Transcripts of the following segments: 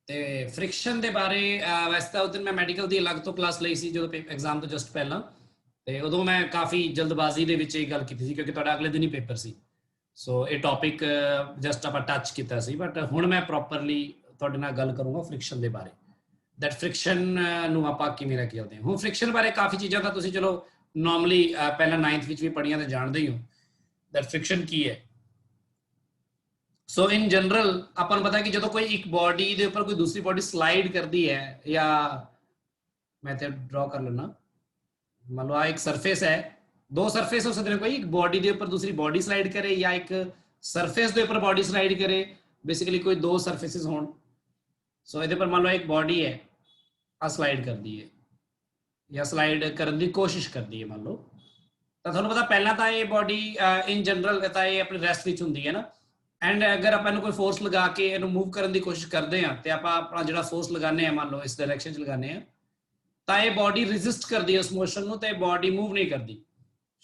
ਤੇ ਫ੍ਰਿਕਸ਼ਨ ਦੇ ਬਾਰੇ ਵੈਸੇ ਤਾਂ ਉਸ ਦਿਨ ਮੈਂ ਮੈਡੀਕਲ ਦੀ ਅਲੱਗ ਤੋਂ ਕਲਾਸ ਲਈ ਸੀ ਜਦੋਂ ਐਗਜ਼ਾਮ ਤੋਂ ਜਸਟ ਪਹਿਲਾਂ, ਤੇ ਉਦੋਂ ਮੈਂ ਕਾਫੀ ਜਲਦਬਾਜ਼ੀ ਦੇ ਵਿੱਚ ਇਹ ਗੱਲ ਕੀਤੀ ਸੀ ਕਿਉਂਕਿ ਤੁਹਾਡਾ ਅਗਲੇ ਦਿਨ ਹੀ ਪੇਪਰ ਸੀ। ਸੋ ਇਹ ਟੌਪਿਕ ਜਸਟ ਆਪਾਂ ਟੱਚ ਕੀਤਾ ਸੀ, ਬਟ ਹੁਣ ਮੈਂ ਪ੍ਰੋਪਰਲੀ ਤੁਹਾਡੇ ਨਾਲ ਗੱਲ ਕਰੂੰਗਾ ਫ੍ਰਿਕਸ਼ਨ ਦੇ ਬਾਰੇ। ਦੈਟ ਫ੍ਰਿਕਸ਼ਨ ਨੂੰ ਆਪਾਂ ਕਿਵੇਂ ਲੈ ਕੇ ਚੱਲਦੇ ਹਾਂ। ਹੁਣ ਫ੍ਰਿਕਸ਼ਨ ਬਾਰੇ ਕਾਫੀ ਚੀਜ਼ਾਂ ਤਾਂ ਤੁਸੀਂ ਚਲੋ ਨੋਰਮਲੀ ਪਹਿਲਾਂ 9th ਵਿੱਚ ਵੀ ਪੜ੍ਹੀਆਂ ਤੇ ਜਾਣਦੇ ਹੀ ਹੋ ਦੈਟ ਫ੍ਰਿਕਸ਼ਨ ਕੀ ਹੈ। ਸੋ ਇਨ ਜਨਰਲ ਆਪਾਂ ਨੂੰ ਪਤਾ ਕਿ ਜਦੋਂ ਕੋਈ ਇੱਕ ਬੋਡੀ ਦੇ ਉੱਪਰ ਕੋਈ ਦੂਸਰੀ ਬੋਡੀ ਸਲਾਈਡ ਕਰਦੀ ਹੈ, ਜਾਂ ਮੈਂ ਤੇ ਡਰਾ ਕਰ ਲੈਣਾ, ਮੰਨ ਲਓ ਆ ਇੱਕ ਸਰਫੇਸ ਹੈ, ਦੋ ਸਰਫੇਸ ਹੋ ਸਕਦੇ ਨੇ, ਕੋਈ ਇੱਕ ਬੋਡੀ ਦੇ ਉੱਪਰ ਦੂਸਰੀ ਬੋਡੀ ਸਲਾਈਡ ਕਰੇ ਜਾਂ ਇੱਕ ਸਰਫੇਸ ਦੇ ਉੱਪਰ ਬੋਡੀ ਸਲਾਈਡ ਕਰੇ, ਬੇਸਿਕਲੀ ਕੋਈ ਦੋ ਸਰਫੇਸਿਸ ਹੋਣ। ਸੋ ਇਹਦੇ ਪਰ ਮੰਨ ਲਓ ਇੱਕ ਬੋਡੀ ਹੈ ਆ ਸਲਾਈਡ ਕਰਦੀ ਹੈ ਜਾਂ ਸਲਾਈਡ ਕਰਨ ਦੀ ਕੋਸ਼ਿਸ਼ ਕਰਦੀ ਹੈ ਮੰਨ ਲਓ, ਤਾਂ ਤੁਹਾਨੂੰ ਪਤਾ ਪਹਿਲਾਂ ਤਾਂ ਇਹ ਬੋਡੀ ਇਨ ਜਨਰਲ ਤਾਂ ਇਹ ਆਪਣੀ ਰੈਸਟ ਵਿੱਚ ਹੁੰਦੀ ਹੈ ਨਾ, ਐਂਡ ਅਗਰ ਆਪਾਂ ਇਹਨੂੰ ਕੋਈ ਫੋਰਸ ਲਗਾ ਕੇ ਇਹਨੂੰ ਮੂਵ ਕਰਨ ਦੀ ਕੋਸ਼ਿਸ਼ ਕਰਦੇ ਹਾਂ ਤੇ ਆਪਾਂ ਆਪਣਾ ਜਿਹੜਾ ਫੋਰਸ ਲਗਾਉਂਦੇ ਹਾਂ ਮੰਨ ਲਓ ਇਸ ਡਾਇਰੈਕਸ਼ਨ 'ਚ ਲਗਾਉਂਦੇ ਹਾਂ, ਤਾਂ ਇਹ ਬੋਡੀ ਰੈਜ਼ਿਸਟ ਕਰਦੀ ਹੈ ਉਸ ਮੋਸ਼ਨ ਨੂੰ, ਤੇ ਬੋਡੀ ਮੂਵ ਨਹੀਂ ਕਰਦੀ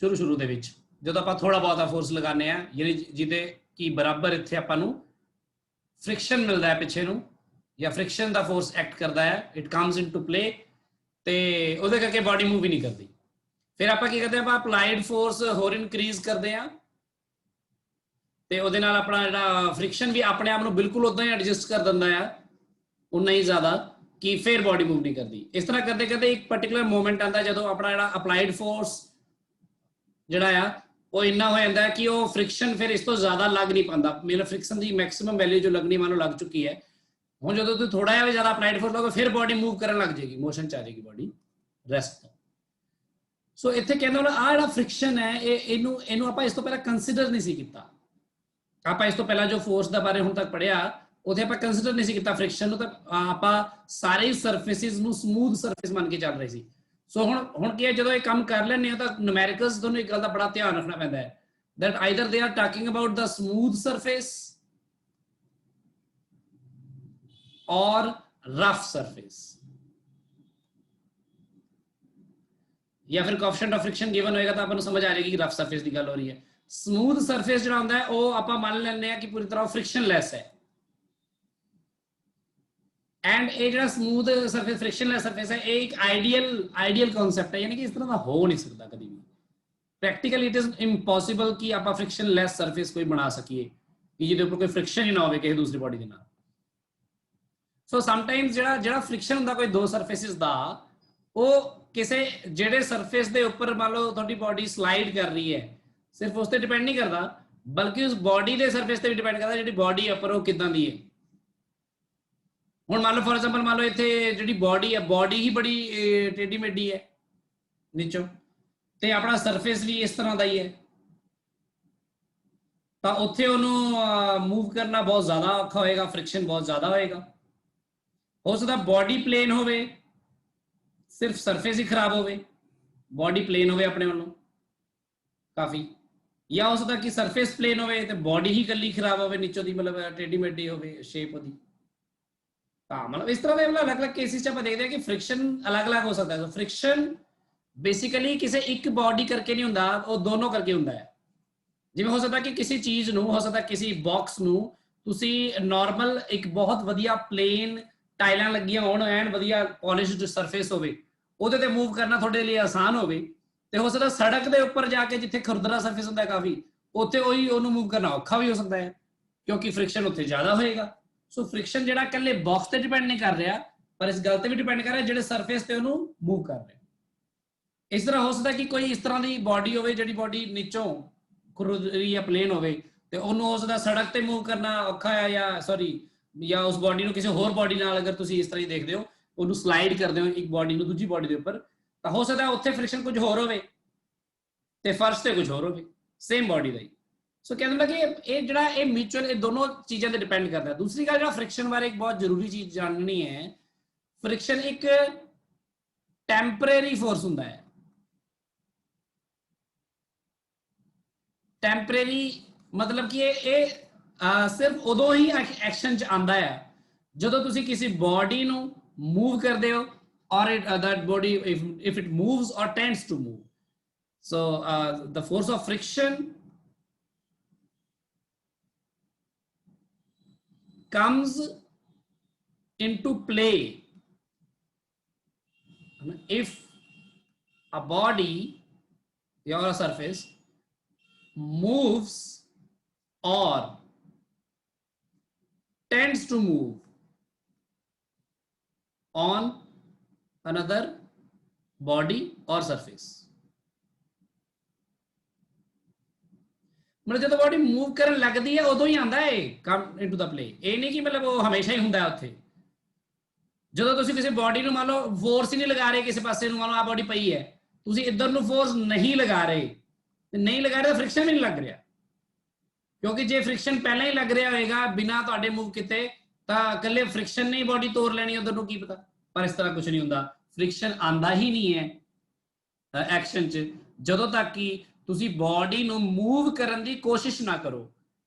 ਸ਼ੁਰੂ ਦੇ ਵਿੱਚ। ਜਦੋਂ ਆਪਾਂ ਥੋੜਾ ਬਹੁਤਾ ਫੋਰਸ ਲਗਾਉਂਦੇ ਹਾਂ, ਯਾਨੀ ਜਿਹਦੇ ਕੀ ਬਰਾਬਰ ਇੱਥੇ ਆਪਾਂ ਨੂੰ ਫ੍ਰਿਕਸ਼ਨ ਮਿਲਦਾ ਹੈ ਪਿੱਛੇ ਨੂੰ, ਜਾਂ ਫ੍ਰਿਕਸ਼ਨ ਦਾ ਫੋਰਸ ਐਕਟ ਕਰਦਾ ਹੈ, ਇਟ ਕਮਸ ਇਨਟੂ ਪਲੇ, ਤੇ ਉਹਦੇ ਕਰਕੇ ਬੋਡੀ ਮੂਵ ਹੀ ਨਹੀਂ ਕਰਦੀ। ਫਿਰ ਆਪਾਂ ਕੀ ਕਰਦੇ ਹਾਂ, ਆਪਾਂ ਅਪਲਾਈਡ ਫੋਰਸ ਹੋਰ ਇਨਕਰੀਜ਼ ਕਰਦੇ ਹਾਂ, ਤੇ ਉਹਦੇ ਨਾਲ ਆਪਣਾ ਜਿਹੜਾ ਫ੍ਰਿਕਸ਼ਨ ਵੀ ਆਪਣੇ ਆਪ ਨੂੰ ਬਿਲਕੁਲ ਉਦਾਂ ਹੀ ਐਡਜਸਟ ਕਰ ਦਿੰਦਾ ਆ, ਉਨਾ ਹੀ ਜ਼ਿਆਦਾ ਕਿ ਫਿਰ ਬੋਡੀ ਮੂਵ ਨਹੀਂ ਕਰਦੀ। ਇਸ ਤਰ੍ਹਾਂ ਕਰਦੇ ਕਰਦੇ ਇੱਕ ਪਾਰਟਿਕੂਲਰ ਮੂਵਮੈਂਟ ਆਉਂਦਾ ਜਦੋਂ ਆਪਣਾ ਜਿਹੜਾ ਅਪਲਾਈਡ ਫੋਰਸ ਜਿਹੜਾ ਆ ਉਹ ਇੰਨਾ ਹੋ ਜਾਂਦਾ ਕਿ ਉਹ ਫ੍ਰਿਕਸ਼ਨ ਫਿਰ ਇਸ ਤੋਂ ਜ਼ਿਆਦਾ ਲੱਗ ਨਹੀਂ ਪਾਉਂਦਾ। ਮੇਰਾ ਫ੍ਰਿਕਸ਼ਨ ਦੀ ਮੈਕਸਿਮਮ ਵੈਲਿਊ ਜੋ ਲੱਗਣੀ ਮੰਨ ਲਓ ਲੱਗ ਚੁੱਕੀ ਹੈ, ਹੁਣ ਜਦੋਂ ਤੁਸੀਂ ਥੋੜਾ ਜਿਹਾ ਵੀ ਜ਼ਿਆਦਾ ਅਪਲਾਈਡ ਫੋਰਸ ਲਾਓਗੇ ਫਿਰ ਬੋਡੀ ਮੂਵ ਕਰਨ ਲੱਗ ਜਾਏਗੀ, ਮੋਸ਼ਨ ਚ ਆ ਜਾਏਗੀ ਬੋਡੀ ਰੈਸਟ ਤੋਂ। ਸੋ ਇੱਥੇ ਕਹਿੰਦੇ ਆ ਜਿਹੜਾ ਫ੍ਰਿਕਸ਼ਨ ਹੈ ਇਹਨੂੰ ਆਪਾਂ ਇਸ ਤੋਂ ਪਹਿਲਾਂ ਕੰਸੀਡਰ ਨਹੀਂ ਸੀ ਕੀਤਾ। ਆਪਾਂ ਇਸ ਤੋਂ ਪਹਿਲਾਂ ਜੋ ਫੋਰਸ ਦਾ ਬਾਰੇ ਹੁਣ ਤੱਕ ਪੜਿਆ ਉਹਦੇ ਆਪਾਂ ਕੰਸੀਡਰ ਨਹੀਂ ਸੀ ਕੀਤਾ ਫ੍ਰਿਕਸ਼ਨ ਨੂੰ, ਤਾਂ ਆਪਾਂ ਸਾਰੇ ਸਰਫੇਸਿਸ ਨੂੰ ਸਮੂਥ ਸਰਫੇਸ ਮੰਨ ਕੇ ਚੱਲ ਰਹੇ ਸੀ। ਸੋ ਹੁਣ ਕੀ ਹੈ, ਜਦੋਂ ਇਹ ਕੰਮ ਕਰ ਲੈਂਦੇ ਹੋ ਤਾਂ ਨੂਮੈਰਿਕਲਸ ਤੁਹਾਨੂੰ ਇੱਕ ਗੱਲ ਦਾ ਬੜਾ ਧਿਆਨ ਰੱਖਣਾ ਪੈਂਦਾ ਹੈ that either they are talking about the smooth surface or rough surface, ਜਾਂ ਫਿਰ ਕੋਐਫੀਸ਼ੀਐਂਟ ਆਫ ਫ੍ਰਿਕਸ਼ਨ ਗਿਵਨ ਹੋਏਗਾ ਤਾਂ ਆਪਾਂ ਨੂੰ ਸਮਝ ਆ ਜਾਏਗੀ ਕਿ ਰਫ ਸਰਫੇਸ ਦੀ ਗੱਲ ਹੋ ਰਹੀ ਹੈ। ਸਮੂਥ ਸਰਫੇਸ ਜਿਹੜਾ ਹੁੰਦਾ ਹੈ ਉਹ ਆਪਾਂ ਮੰਨ ਲੈਂਦੇ ਆ ਕਿ ਪੂਰੀ ਤਰ੍ਹਾਂ ਫ੍ਰਿਕਸ਼ਨਲੈਸ ਹੈ, ਐਂਡ ਇਹ ਜਿਹੜਾ ਸਮੂਥ ਸਰਫੇਸ ਫ੍ਰਿਕਸ਼ਨਲੈਸ ਸਰਫੇਸ ਹੈ ਇਹ ਇੱਕ ਆਈਡੀਅਲ ਕਨਸੈਪਟ ਹੈ, ਯਾਨੀ ਕਿ ਇਸ ਤਰ੍ਹਾਂ ਦਾ ਹੋ ਨਹੀਂ ਸਕਦਾ ਕਦੀ ਵੀ। ਪ੍ਰੈਕਟੀਕਲੀ ਇਟ ਇਜ਼ ਇੰਪੋਸੀਬਲ ਕਿ ਆਪਾਂ ਫ੍ਰਿਕਸ਼ਨਲੈਸ ਸਰਫੇਸ ਕੋਈ ਬਣਾ ਸਕੀਏ ਕਿ ਜਿਹਦੇ ਉੱਪਰ ਕੋਈ ਫ੍ਰਿਕਸ਼ਨ ਹੀ ਨਾ ਹੋਵੇ ਕਿਸੇ ਦੂਸਰੀ ਬੋਡੀ ਦੇ ਨਾਲ। ਸੋ ਸਮਟਾਈਮਸ ਜਿਹੜਾ ਫ੍ਰਿਕਸ਼ਨ ਹੁੰਦਾ ਕੋਈ ਦੋ ਸਰਫੇਸਿਸ ਦਾ, ਉਹ ਕਿਸੇ ਜਿਹੜੇ ਸਰਫੇਸ ਦੇ ਉੱਪਰ ਮੰਨ ਲਓ ਤੁਹਾਡੀ ਬੋਡੀ ਸਲਾਈਡ ਕਰ ਰਹੀ ਹੈ, ਸਿਰਫ ਉਸ ਤੇ ਡਿਪੈਂਡ ਨਹੀਂ ਕਰਦਾ ਬਲਕਿ ਉਸ ਬੋਡੀ ਦੇ ਸਰਫੇਸ ਤੇ ਵੀ ਡਿਪੈਂਡ ਕਰਦਾ ਜਿਹੜੀ ਬੋਡੀ ਉੱਪਰ ਉਹ ਕਿਦਾਂ ਦੀ ਹੈ। ਹੁਣ ਮੰਨ ਲਓ ਫੋਰ ਐਗਜ਼ਾਮਪਲ ਮੰਨ ਲਓ ਇੱਥੇ ਜਿਹੜੀ ਬੋਡੀ ਹੈ, ਬੋਡੀ ਹੀ ਬੜੀ ਟੇਢੀ ਮੇਢੀ ਹੈ ਨੀਚੋਂ, ਤੇ ਆਪਣਾ ਸਰਫੇਸ ਵੀ ਇਸ ਤਰ੍ਹਾਂ ਦਾ ਹੀ ਹੈ, ਤਾਂ ਉੱਥੇ ਉਹਨੂੰ ਮੂਵ ਕਰਨਾ ਬਹੁਤ ਜ਼ਿਆਦਾ ਔਖਾ ਹੋਏਗਾ, ਫ੍ਰਿਕਸ਼ਨ ਬਹੁਤ ਜ਼ਿਆਦਾ ਹੋਏਗਾ। ਹੋ ਸਕਦਾ ਬੋਡੀ ਪਲੇਨ ਹੋਵੇ, ਸਿਰਫ ਸਰਫੇਸ ਹੀ ਖਰਾਬ ਹੋਵੇ, ਬੋਡੀ ਪਲੇਨ ਹੋਵੇ ਆਪਣੇ ਵੱਲੋਂ ਕਾਫੀ, ਜਾਂ ਹੋ ਸਕਦਾ ਕਿ ਸਰਫੇਸ ਪਲੇਨ ਹੋਵੇ ਤੇ ਬੋਡੀ ਹੀ ਇਕੱਲੀ ਖਰਾਬ ਹੋਵੇ ਨੀਚੋਂ ਦੀ, ਮਤਲਬ ਟੇਢੀ ਮੇਢੀ ਹੋਵੇ ਸ਼ੇਪ ਉਹਦੀ। ਤਾਂ ਮਤਲਬ ਇਸ ਤਰ੍ਹਾਂ ਦੇ ਅਲੱਗ-ਅਲੱਗ ਕੇਸਿਸ 'ਚ ਆਪਾਂ ਦੇਖਦੇ ਹਾਂ ਕਿ ਫ੍ਰਿਕਸ਼ਨ ਅਲੱਗ-ਅਲੱਗ ਹੋ ਸਕਦਾ ਹੈ। ਫ੍ਰਿਕਸ਼ਨ ਬੇਸਿਕਲੀ ਕਿਸੇ ਇੱਕ ਬੋਡੀ ਕਰਕੇ ਨਹੀਂ ਹੁੰਦਾ, ਉਹ ਦੋਨੋਂ ਕਰਕੇ ਹੁੰਦਾ ਹੈ। ਜਿਵੇਂ ਹੋ ਸਕਦਾ ਕਿ ਕਿਸੇ ਚੀਜ਼ ਨੂੰ, ਹੋ ਸਕਦਾ ਕਿਸੇ ਬਾਕਸ ਨੂੰ ਤੁਸੀਂ ਨਾਰਮਲ ਇੱਕ ਬਹੁਤ ਵਧੀਆ ਪਲੇਨ ਟਾਈਲਾਂ ਲੱਗੀਆਂ ਹੋਣ, ਐਨ ਵਧੀਆ ਪੋਲਿਸ਼ਡ ਸਰਫੇਸ ਹੋਵੇ, ਉਹਦੇ ਤੇ ਮੂਵ ਕਰਨਾ ਤੁਹਾਡੇ ਲਈ ਆਸਾਨ ਹੋਵੇ, ਤੇ ਹੋ ਸਕਦਾ ਸੜਕ ਦੇ ਉੱਪਰ ਜਾ ਕੇ ਜਿੱਥੇ ਖੁਰਦਰਾ ਸਰਫੇਸ ਹੁੰਦਾ ਕਾਫੀ, ਉੱਥੇ ਉਹਨੂੰ ਮੂਵ ਕਰਨਾ ਔਖਾ ਵੀ ਹੋ ਸਕਦਾ ਹੈ ਕਿਉਂਕਿ ਫ੍ਰਿਕਸ਼ਨ ਉੱਥੇ ਜ਼ਿਆਦਾ ਹੋਏਗਾ। ਸੋ ਫ੍ਰਿਕਸ਼ਨ ਜਿਹੜਾ ਇਕੱਲੇ ਬਾਕਸ ਤੇ ਡਿਪੈਂਡ ਨਹੀਂ ਕਰ ਰਿਹਾ, ਪਰ ਇਸ ਗੱਲ ਤੇ ਵੀ ਡਿਪੈਂਡ ਕਰ ਰਿਹਾ ਜਿਹੜੇ ਸਰਫੇਸ ਤੇ ਉਹਨੂੰ ਮੂਵ ਕਰ ਰਿਹਾ। ਇਸ ਤਰ੍ਹਾਂ ਹੋ ਸਕਦਾ ਕਿ ਕੋਈ ਇਸ ਤਰ੍ਹਾਂ ਦੀ ਬੋਡੀ ਹੋਵੇ ਜਿਹੜੀ ਬੋਡੀ ਨੀਚੋਂ ਖੁਰਦਰੀ ਜਾਂ ਪਲੇਨ ਹੋਵੇ, ਤੇ ਉਹਨੂੰ ਹੋ ਸਕਦਾ ਸੜਕ ਤੇ ਮੂਵ ਕਰਨਾ ਔਖਾ ਹੈ, ਜਾਂ ਉਸ ਬੋਡੀ ਨੂੰ ਕਿਸੇ ਹੋਰ ਬੋਡੀ ਨਾਲ ਅਗਰ ਤੁਸੀਂ ਇਸ ਤਰ੍ਹਾਂ ਹੀ ਦੇਖਦੇ ਹੋ, ਉਹਨੂੰ ਸਲਾਈਡ ਕਰਦੇ ਹੋ ਇੱਕ ਬੋਡੀ ਨੂੰ ਦੂਜੀ ਬੋਡੀ ਦੇ ਉੱਪਰ, ਤਾਂ ਹੋ ਸਕਦਾ ਉੱਥੇ ਫ੍ਰਿਕਸ਼ਨ ਕੁਝ ਹੋਰ ਹੋਵੇ ਤੇ ਫਰਸ਼ ਤੇ ਕੁਝ ਹੋਰ ਹੋਵੇ ਸੇਮ ਬੋਡੀ ਦਾ ਹੀ। ਸੋ ਕਹਿੰਦਾ ਕਿ ਇਹ ਜਿਹੜਾ ਇਹ ਮਿਊਚੁਅਲ, ਇਹ ਦੋਨੋਂ ਚੀਜ਼ਾਂ ਤੇ ਡਿਪੈਂਡ ਕਰਦਾ। ਦੂਸਰੀ ਗੱਲ ਜਿਹੜਾ ਫ੍ਰਿਕਸ਼ਨ ਬਾਰੇ ਇੱਕ ਬਹੁਤ ਜ਼ਰੂਰੀ ਚੀਜ਼ ਜਾਣਨੀ ਹੈ, ਫ੍ਰਿਕਸ਼ਨ ਇੱਕ ਟੈਂਪਰੇਰੀ ਫੋਰਸ ਹੁੰਦਾ ਹੈ। ਟੈਂਪਰੇਰੀ ਮਤਲਬ ਕਿ ਇਹ ਸਿਰਫ ਉਦੋਂ ਹੀ ਐਕਸ਼ਨ 'ਚ ਆਉਂਦਾ ਹੈ ਜਦੋਂ ਤੁਸੀਂ ਕਿਸੇ ਬੋਡੀ ਨੂੰ ਮੂਵ ਕਰਦੇ ਹੋ, or that body if it moves or tends to move. So the force of friction comes into play. If a body or a surface moves or tends to move on another body or surface, मतलब ਜਦੋਂ body move ਕਰਨ ਲੱਗਦੀ ਹੈ ਉਦੋਂ ਹੀ ਆਂਦਾ ਹੈ ਕਮ into ਦਾ play. ਇਹ ਨਹੀਂ ਕਿ ਮਤਲਬ ਉਹ ਹਮੇਸ਼ਾ ਹੀ ਹੁੰਦਾ ਉੱਥੇ। ਜਦੋਂ ਤੁਸੀਂ ਕਿਸੇ ਬੋਡੀ ਨੂੰ ਮੰਨ ਲਓ ਫੋਰਸ ਹੀ ਨਹੀਂ ਲਗਾ ਰਹੇ ਕਿਸੇ ਪਾਸੇ ਨੂੰ, ਮੰਨ ਲਓ ਆ ਬੋਡੀ ਪਈ ਹੈ, ਤੁਸੀਂ ਇੱਧਰ ਨੂੰ ਫੋਰਸ ਨਹੀਂ ਲਗਾ ਰਹੇ, ਤੇ ਨਹੀਂ ਲਗਾ ਰਹੇ ਤਾਂ ਫ੍ਰਿਕਸ਼ਨ ਵੀ ਨਹੀਂ ਲੱਗ ਰਿਹਾ, ਕਿਉਂਕਿ ਜੇ ਫ੍ਰਿਕਸ਼ਨ ਪਹਿਲਾਂ ਹੀ ਲੱਗ ਰਿਹਾ ਹੋਏਗਾ ਬਿਨਾਂ ਤੁਹਾਡੇ ਮੂਵ ਕੀਤੇ ਤਾਂ ਇਕੱਲੇ ਫ੍ਰਿਕਸ਼ਨ ਨੇ ਹੀ ਬੋਡੀ ਤੋੜ ਲੈਣੀ ਉਧਰ ਨੂੰ, ਕੀ ਪਤਾ। ਪਰ ਇਸ ਤਰ੍ਹਾਂ ਕੁਝ ਨਹੀਂ ਹੁੰਦਾ, ਫ੍ਰਿਕਸ਼ਨ ਆਂਦਾ ਹੀ ਨਹੀਂ ਹੈ ਐਕਸ਼ਨ 'ਚ ਜਦੋਂ ਤੱਕ ਕਿ ਤੁਸੀਂ ਬੋਡੀ ਨੂੰ ਮੂਵ ਕਰਨ ਦੀ ਕੋਸ਼ਿਸ਼ ਨਾ ਕਰੋ,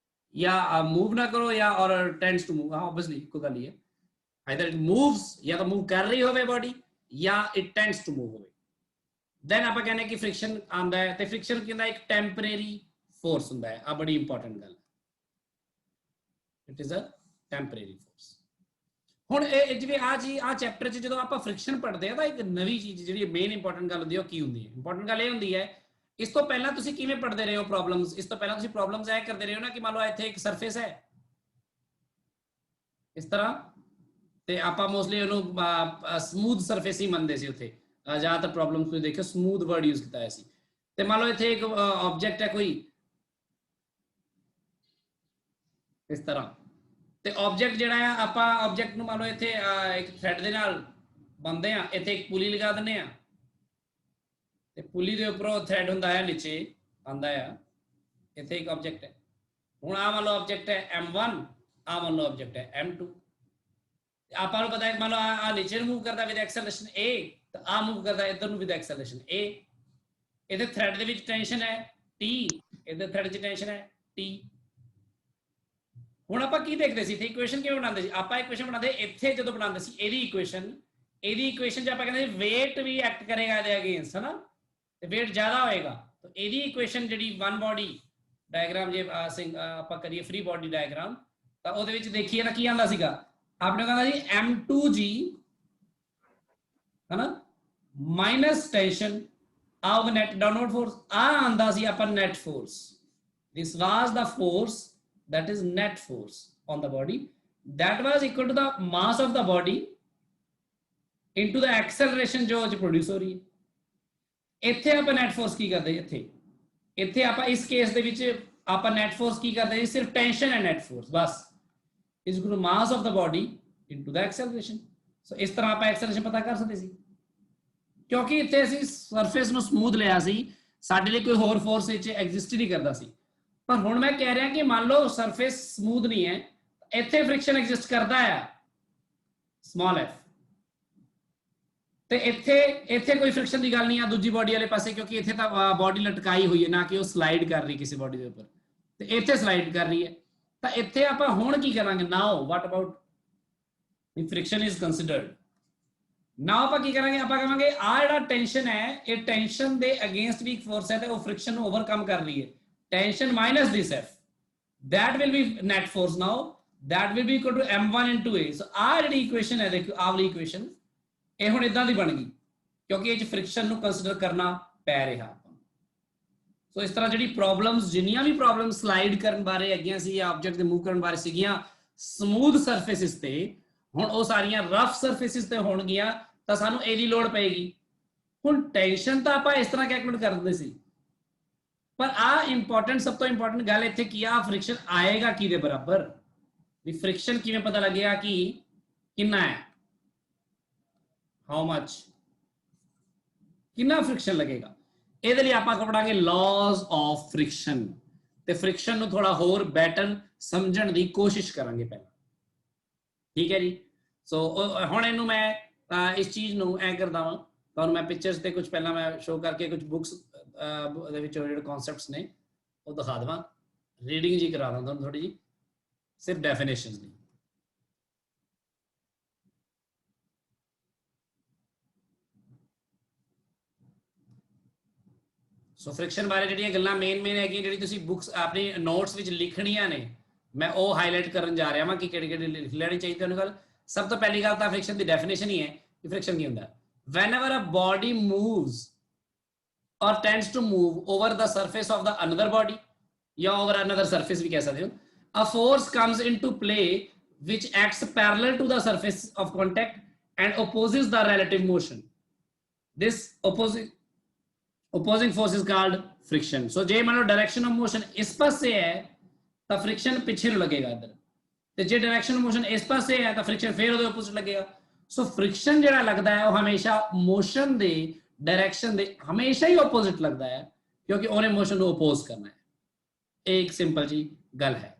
ਜਾਂ ਮੂਵ ਨਾ ਕਰੋ ਜਾਂ ਔਰ ਟੈਂਡਸ ਟੂ ਮੂਵ। ਆਬਵੀਅਸਲੀ ਇੱਕੋ ਗੱਲ ਹੀ ਹੈ, ਆਈਦਰ ਇਟ ਮੂਵਸ, ਜਾਂ ਤਾਂ ਮੂਵ ਕਰ ਰਹੀ ਹੋਵੇ ਬੋਡੀ, ਜਾਂ ਇਟ ਟੈਂਡਸ ਟੂ ਮੂਵ ਹੋਵੇ, ਦੈਨ ਆਪਾਂ ਕਹਿੰਦੇ ਕਿ ਫ੍ਰਿਕਸ਼ਨ ਆਂਦਾ ਹੈ। ਤੇ ਫ੍ਰਿਕਸ਼ਨ ਕਹਿੰਦਾ ਇੱਕ ਟੈਂਪਰੇਰੀ ਫੋਰਸ ਹੁੰਦਾ ਹੈ, ਆ ਬੜੀ ਇੰਪੋਰਟੈਂਟ ਗੱਲ ਹੈ, it is a temporary force. ਹੁਣ ਇਹ ਜਿਵੇਂ ਆ ਚੈਪਟਰ 'ਚ ਜਦੋਂ ਆਪਾਂ ਫ੍ਰਿਕਸ਼ਨ ਪੜ੍ਹਦੇ ਆ ਤਾਂ ਇੱਕ ਨਵੀਂ ਚੀਜ਼ ਜਿਹੜੀ ਮੇਨ ਇੰਪੋਰਟੈਂਟ ਗੱਲ ਹੁੰਦੀ ਹੈ ਉਹ ਕੀ ਹੁੰਦੀ ਹੈ? ਇੰਪੋਰਟੈਂਟ ਗੱਲ ਇਹ ਹੁੰਦੀ ਹੈ, ਇਸ ਤੋਂ ਪਹਿਲਾਂ ਤੁਸੀਂ ਕਿਵੇਂ ਪੜ੍ਹਦੇ ਰਹੇ ਹੋ ਪ੍ਰੋਬਲਮਸ? ਇਸ ਤੋਂ ਪਹਿਲਾਂ ਤੁਸੀਂ ਪ੍ਰੋਬਲਮਸ ਇਹ ਕਰਦੇ ਰਹੇ ਹੋ ਨਾ ਕਿ ਮੰਨ ਲਓ ਇੱਥੇ ਇੱਕ ਸਰਫੇਸ ਹੈ ਇਸ ਤਰ੍ਹਾਂ, ਤੇ ਆਪਾਂ ਮੋਸਟਲੀ ਉਹਨੂੰ ਸਮੂਥ ਸਰਫੇਸ ਹੀ ਮੰਨਦੇ ਸੀ ਉੱਥੇ, ਜ਼ਿਆਦਾਤਰ ਪ੍ਰੋਬਲਮਸ ਤੁਸੀਂ ਦੇਖਿਓ ਸਮੂਥ ਵਰਡ ਯੂਜ਼ ਕੀਤਾ ਹੋਇਆ ਸੀ। ਤੇ ਮੰਨ ਲਓ ਇੱਥੇ ਇੱਕ ਆਬਜੈਕਟ ਹੈ ਕੋਈ ਇਸ ਤਰ੍ਹਾਂ, ਤੇ ਆਬਜੈਕਟ ਜਿਹੜਾ ਆ ਆਪਾਂ ਆਬਜੈਕਟ ਨੂੰ ਮੰਨ ਲਓ ਇੱਥੇ ਇੱਕ ਥ੍ਰੈਡ ਦੇ ਨਾਲ ਬੰਨਦੇ ਆ, ਇੱਥੇ ਇੱਕ ਪੁਲੀ ਲਗਾ ਦਿੰਦੇ ਆ, ਤੇ ਪੁਲੀ ਦੇ ਉੱਪਰੋਂ ਥ੍ਰੈਡ ਹੁੰਦਾ ਹੈ ਨੀਚੇ ਆਂਦਾ ਆ, ਇੱਥੇ ਇੱਕ ਆਬਜੈਕਟ ਹੈ। ਹੁਣ ਆ ਮੰਨ ਲਓ ਆਬਜੈਕਟ ਹੈ M1, ਆ ਮੰਨ ਲਓ ਆਬਜੈਕਟ ਹੈ M2। ਆਪਾਂ ਨੂੰ ਪਤਾ ਹੈ ਮੰਨ ਲਓ ਆ ਨੀਚੇ ਨੂੰ ਮੂਵ ਕਰਦਾ ਵਿਦ ਐਕਸਲਰੇਸ਼ਨ A, ਤਾਂ ਆ ਮੂਵ ਕਰਦਾ ਇੱਧਰ ਨੂੰ ਵਿਦ ਐਕਸਲਰੇਸ਼ਨ A। ਇਹਦੇ ਥ੍ਰੈਡ ਦੇ ਵਿੱਚ ਟੈਂਸ਼ਨ ਹੈ T, ਇਹਦੇ ਥ੍ਰੈਡ 'ਚ ਟੈਂਸ਼ਨ ਹੈ T। ਹੁਣ ਆਪਾਂ ਕੀ ਦੇਖਦੇ ਸੀ ਇੱਥੇ ਇਕੁਏਸ਼ਨ ਕਿਵੇਂ ਬਣਾਉਂਦੇ ਸੀ? ਆਪਾਂ ਇਕੁਏਸ਼ਨ ਬਣਾਉਂਦੇ ਇੱਥੇ ਜਦੋਂ ਬਣਾਉਂਦੇ ਸੀ ਇਹਦੀ ਇਕੁਏਸ਼ਨ 'ਚ ਆਪਾਂ ਕਹਿੰਦੇ ਵੇਟ ਵੀ ਐਕਟ ਕਰੇਗਾ ਇਹਦੇ ਅਗੇਂਸਟ, ਹੈ ਨਾ, ਤੇ ਵੇਟ ਜ਼ਿਆਦਾ ਹੋਏਗਾ। ਤਾਂ ਇਹਦੀ ਇਕੁਏਸ਼ਨ ਜਿਹੜੀ ਵਨ ਬੋਡੀ ਡਾਇਗਰਾਮ ਜੇ ਆਪਾਂ ਕਰੀਏ ਫ੍ਰੀ ਬੋਡੀ ਡਾਇਗਰਾਮ, ਤਾਂ ਉਹਦੇ ਵਿੱਚ ਦੇਖੀਏ ਨਾ ਕੀ ਆਂਦਾ ਸੀਗਾ, ਆਪਣੇ ਕਹਿੰਦਾ ਜੀ M2G, ਹੈ ਨਾ, minus tension of net downward force, ਆ ਆਂਦਾ ਸੀ ਆਪਾਂ net force. This was the force that is net force on the body that was equal to the mass of the body into the acceleration ਜੋ produce ਹੋ ਰਹੀ ਹੈ। ਇੱਥੇ ਆਪਾਂ net force ਕੀ ਕਰਦੇ? ਇੱਥੇ ਆਪਾਂ ਇਸ ਕੇਸ ਦੇ ਵਿੱਚ ਆਪਾਂ ਨੈਟ ਫੋਰਸ ਕੀ ਕਰਦੇ? ਸਿਰਫ ਟੈਂਸ਼ਨ ਹੈ net force bus, is equal to mass of the body into the acceleration। ਸੋ ਇਸ ਤਰ੍ਹਾਂ ਆਪਾਂ ਐਕਸਲਰੇਸ਼ਨ ਪਤਾ ਕਰ ਸਕਦੇ ਸੀ, ਕਿਉਂਕਿ ਇੱਥੇ ਅਸੀਂ ਸਰਫੇਸ ਨੂੰ ਸਮੂਥ ਲਿਆ ਸੀ, ਸਾਡੇ ਲਈ ਕੋਈ ਹੋਰ ਫੋਰਸ ਇੱਥੇ ਐਗਜ਼ਿਸਟ ਨਹੀਂ ਕਰਦਾ ਸੀ। ਪਰ ਹੁਣ ਮੈਂ ਕਹਿ ਰਿਹਾ ਕਿ ਮੰਨ ਲਓ ਸਰਫੇਸ ਸਮੂਥ ਨਹੀਂ ਹੈ, ਇੱਥੇ ਫ੍ਰਿਕਸ਼ਨ ਐਗਜ਼ਿਸਟ ਕਰਦਾ ਹੈ ਸਮਾਲ f, ਤੇ ਇੱਥੇ ਕੋਈ ਫ੍ਰਿਕਸ਼ਨ ਦੀ ਗੱਲ ਨਹੀਂ ਆ ਦੂਜੀ ਬੋਡੀ ਵਾਲੇ ਪਾਸੇ, ਕਿਉਂਕਿ ਇੱਥੇ ਤਾਂ ਬੋਡੀ ਲਟਕਾਈ ਹੋਈ ਹੈ, ਨਾ ਕਿ ਉਹ ਸਲਾਈਡ ਕਰ ਰਹੀ ਕਿਸੇ ਬੋਡੀ ਦੇ ਉੱਪਰ, ਤੇ ਇੱਥੇ ਸਲਾਈਡ ਕਰ ਰਹੀ ਹੈ। ਤਾਂ ਇੱਥੇ ਆਪਾਂ ਹੁਣ ਕੀ ਕਰਾਂਗੇ? Now what about friction is considered. Now ਆਪਾਂ ਕੀ ਕਰਾਂਗੇ? ਆਪਾਂ ਕਹਾਂਗੇ ਆ ਜਿਹੜਾ ਟੈਂਸ਼ਨ ਹੈ ਇਹ ਟੈਂਸ਼ਨ ਦੇ ਅਗੇਂਸਟ ਵੀ ਇੱਕ ਫੋਰਸ ਹੈ, ਤੇ ਉਹ ਫ੍ਰਿਕਸ਼ਨ ਨੂੰ ਓਵਰਕਮ ਕਰ ਰਹੀ ਹੈ। Tension minus this F, that will be net force now, that will be equal to M1 into A। So ਆ ਜਿਹੜੀ ਇਕੁਏਸ਼ਨ ਹੈ ਦੇਖੋ, ਆਹ ਵਾਲੀ ਇਕੁਏਸ਼ਨ ਇਹ ਹੁਣ ਇਦਾਂ ਦੀ ਬਣ ਗਈ, ਕਿਉਂਕਿ ਇਹ ਚ ਫ੍ਰਿਕਸ਼ਨ ਨੂੰ ਕੰਸੀਡਰ ਕਰਨਾ ਪੈ ਰਿਹਾ ਆਪਾਂ। ਸੋ ਇਸ ਤਰ੍ਹਾਂ ਜਿਹੜੀ ਪ੍ਰੋਬਲਮਸ, ਜਿੰਨੀਆਂ ਵੀ ਪ੍ਰੋਬਲਮ ਸਲਾਈਡ ਕਰਨ ਬਾਰੇ ਹੈਗੀਆਂ ਸੀ ਜਾਂ ਆਬਜੈਕਟ ਦੇ ਮੂਵ ਕਰਨ ਬਾਰੇ ਸੀਗੀਆਂ ਸਮੂਥ ਸਰਫੇਸਿਸ ਤੇ, ਹੁਣ ਉਹ ਸਾਰੀਆਂ ਰਫ ਸਰਫੇਸਿਸ ਤੇ ਹੋਣਗੀਆਂ, ਤਾਂ ਸਾਨੂੰ ਇਹਦੀ ਲੋੜ ਪਏਗੀ। ਹੁਣ ਟੈਂਸ਼ਨ ਤਾਂ ਆਪਾਂ ਇਸ ਤਰ੍ਹਾਂ ਕੈਲਕੂਲੇਟ ਕਰਦੇ ਸੀ, ਪਰ ਆ ਇੰਪੋਰਟੈਂਟ, ਸਭ ਤੋਂ ਇੰਪੋਰਟੈਂਟ ਗੱਲ ਇੱਥੇ ਕੀ ਆ, ਫ੍ਰਿਕਸ਼ਨ ਆਏਗਾ ਕਿਹਦੇ ਬਰਾਬਰ? ਵੀ ਫ੍ਰਿਕਸ਼ਨ ਕਿਵੇਂ ਪਤਾ ਲੱਗੇਗਾ ਕਿ ਕਿੰਨਾ ਹੈ, ਹਾਊ ਮਚ, ਕਿੰਨਾ ਫ੍ਰਿਕਸ਼ਨ ਲੱਗੇਗਾ? ਇਹਦੇ ਲਈ ਆਪਾਂ ਪੜਾਂਗੇ ਲਾਜ਼ ਆਫ ਫ੍ਰਿਕਸ਼ਨ, ਤੇ ਫ੍ਰਿਕਸ਼ਨ ਨੂੰ ਥੋੜਾ ਹੋਰ ਬੈਟਰ ਸਮਝਣ ਦੀ ਕੋਸ਼ਿਸ਼ ਕਰਾਂਗੇ ਪਹਿਲਾਂ, ਠੀਕ ਹੈ ਜੀ। ਸੋ ਹੁਣ ਇਹਨੂੰ ਮੈਂ ਇਸ ਚੀਜ਼ ਨੂੰ ਐ ਕਰਦਾ ਵਾਂ, ਤੁਹਾਨੂੰ ਮੈਂ ਪਿਕਚਰਸ ਤੇ ਕੁਝ ਪਹਿਲਾਂ ਮੈਂ ਸ਼ੋ ਕਰਕੇ ਕੁਝ ਬੁੱਕਸ ਦੇ ਵਿੱਚ ਜਿਹੜੇ ਕਨਸੈਪਟਸ ਨੇ ਉਹ ਦਿਖਾ ਦੇਵਾਂ, ਰੀਡਿੰਗ ਜੀ ਕਰਾ ਦਾਂ ਤੁਹਾਨੂੰ ਥੋੜੀ ਜੀ, ਸਿਰਫ ਡੈਫੀਨੇਸ਼ਨਸ ਦੀ। ਸੋ ਫ੍ਰਿਕਸ਼ਨ ਬਾਰੇ ਜਿਹੜੀਆਂ ਗੱਲਾਂ ਮੇਨ ਹੈਗੀਆਂ, ਜਿਹੜੀ ਤੁਸੀਂ ਬੁੱਕਸ ਆਪਣੀ ਨੋਟਸ ਵਿੱਚ ਲਿਖਣੀਆਂ ਨੇ, ਮੈਂ ਉਹ ਹਾਈਲਾਈਟ ਕਰਨ ਜਾ ਰਿਹਾ ਵਾਂ ਕਿ ਕਿਹੜੀ ਕਿਹੜੀ ਲਿਖ ਲੈਣੀ ਚਾਹੀਦੀ ਤੁਹਾਨੂੰ ਗੱਲ। सब तो पहली गल तो फ्रिक्शन की डेफिनेशन ही है कि फ्रिक्शन की होंगे whenever a body moves or tends to move over the surface of the another body या over another surface भी कह सकते हो, a force comes into play which acts parallel to the surface of contact and opposes the relative motion. This opposing force is called friction. So जे मान लो direction of motion इस पासे है तो friction पीछे ਨੂੰ लगेगा इधर, ਤੇ ਜੇ डायरेक्शन ऑफ मोशन इस पासे है तो फ्रिक्शन फिर ਉਹਦੇ opposite लगेगा. सो फ्रिक्शन ਜਿਹੜਾ लगता है वो हमेशा मोशन ਦੇ डायरेक्शन ਦੇ हमेशा ही opposite लगता है क्योंकि ਉਹਨੇ मोशन ਨੂੰ oppose करना है. एक सिंपल जी गल है.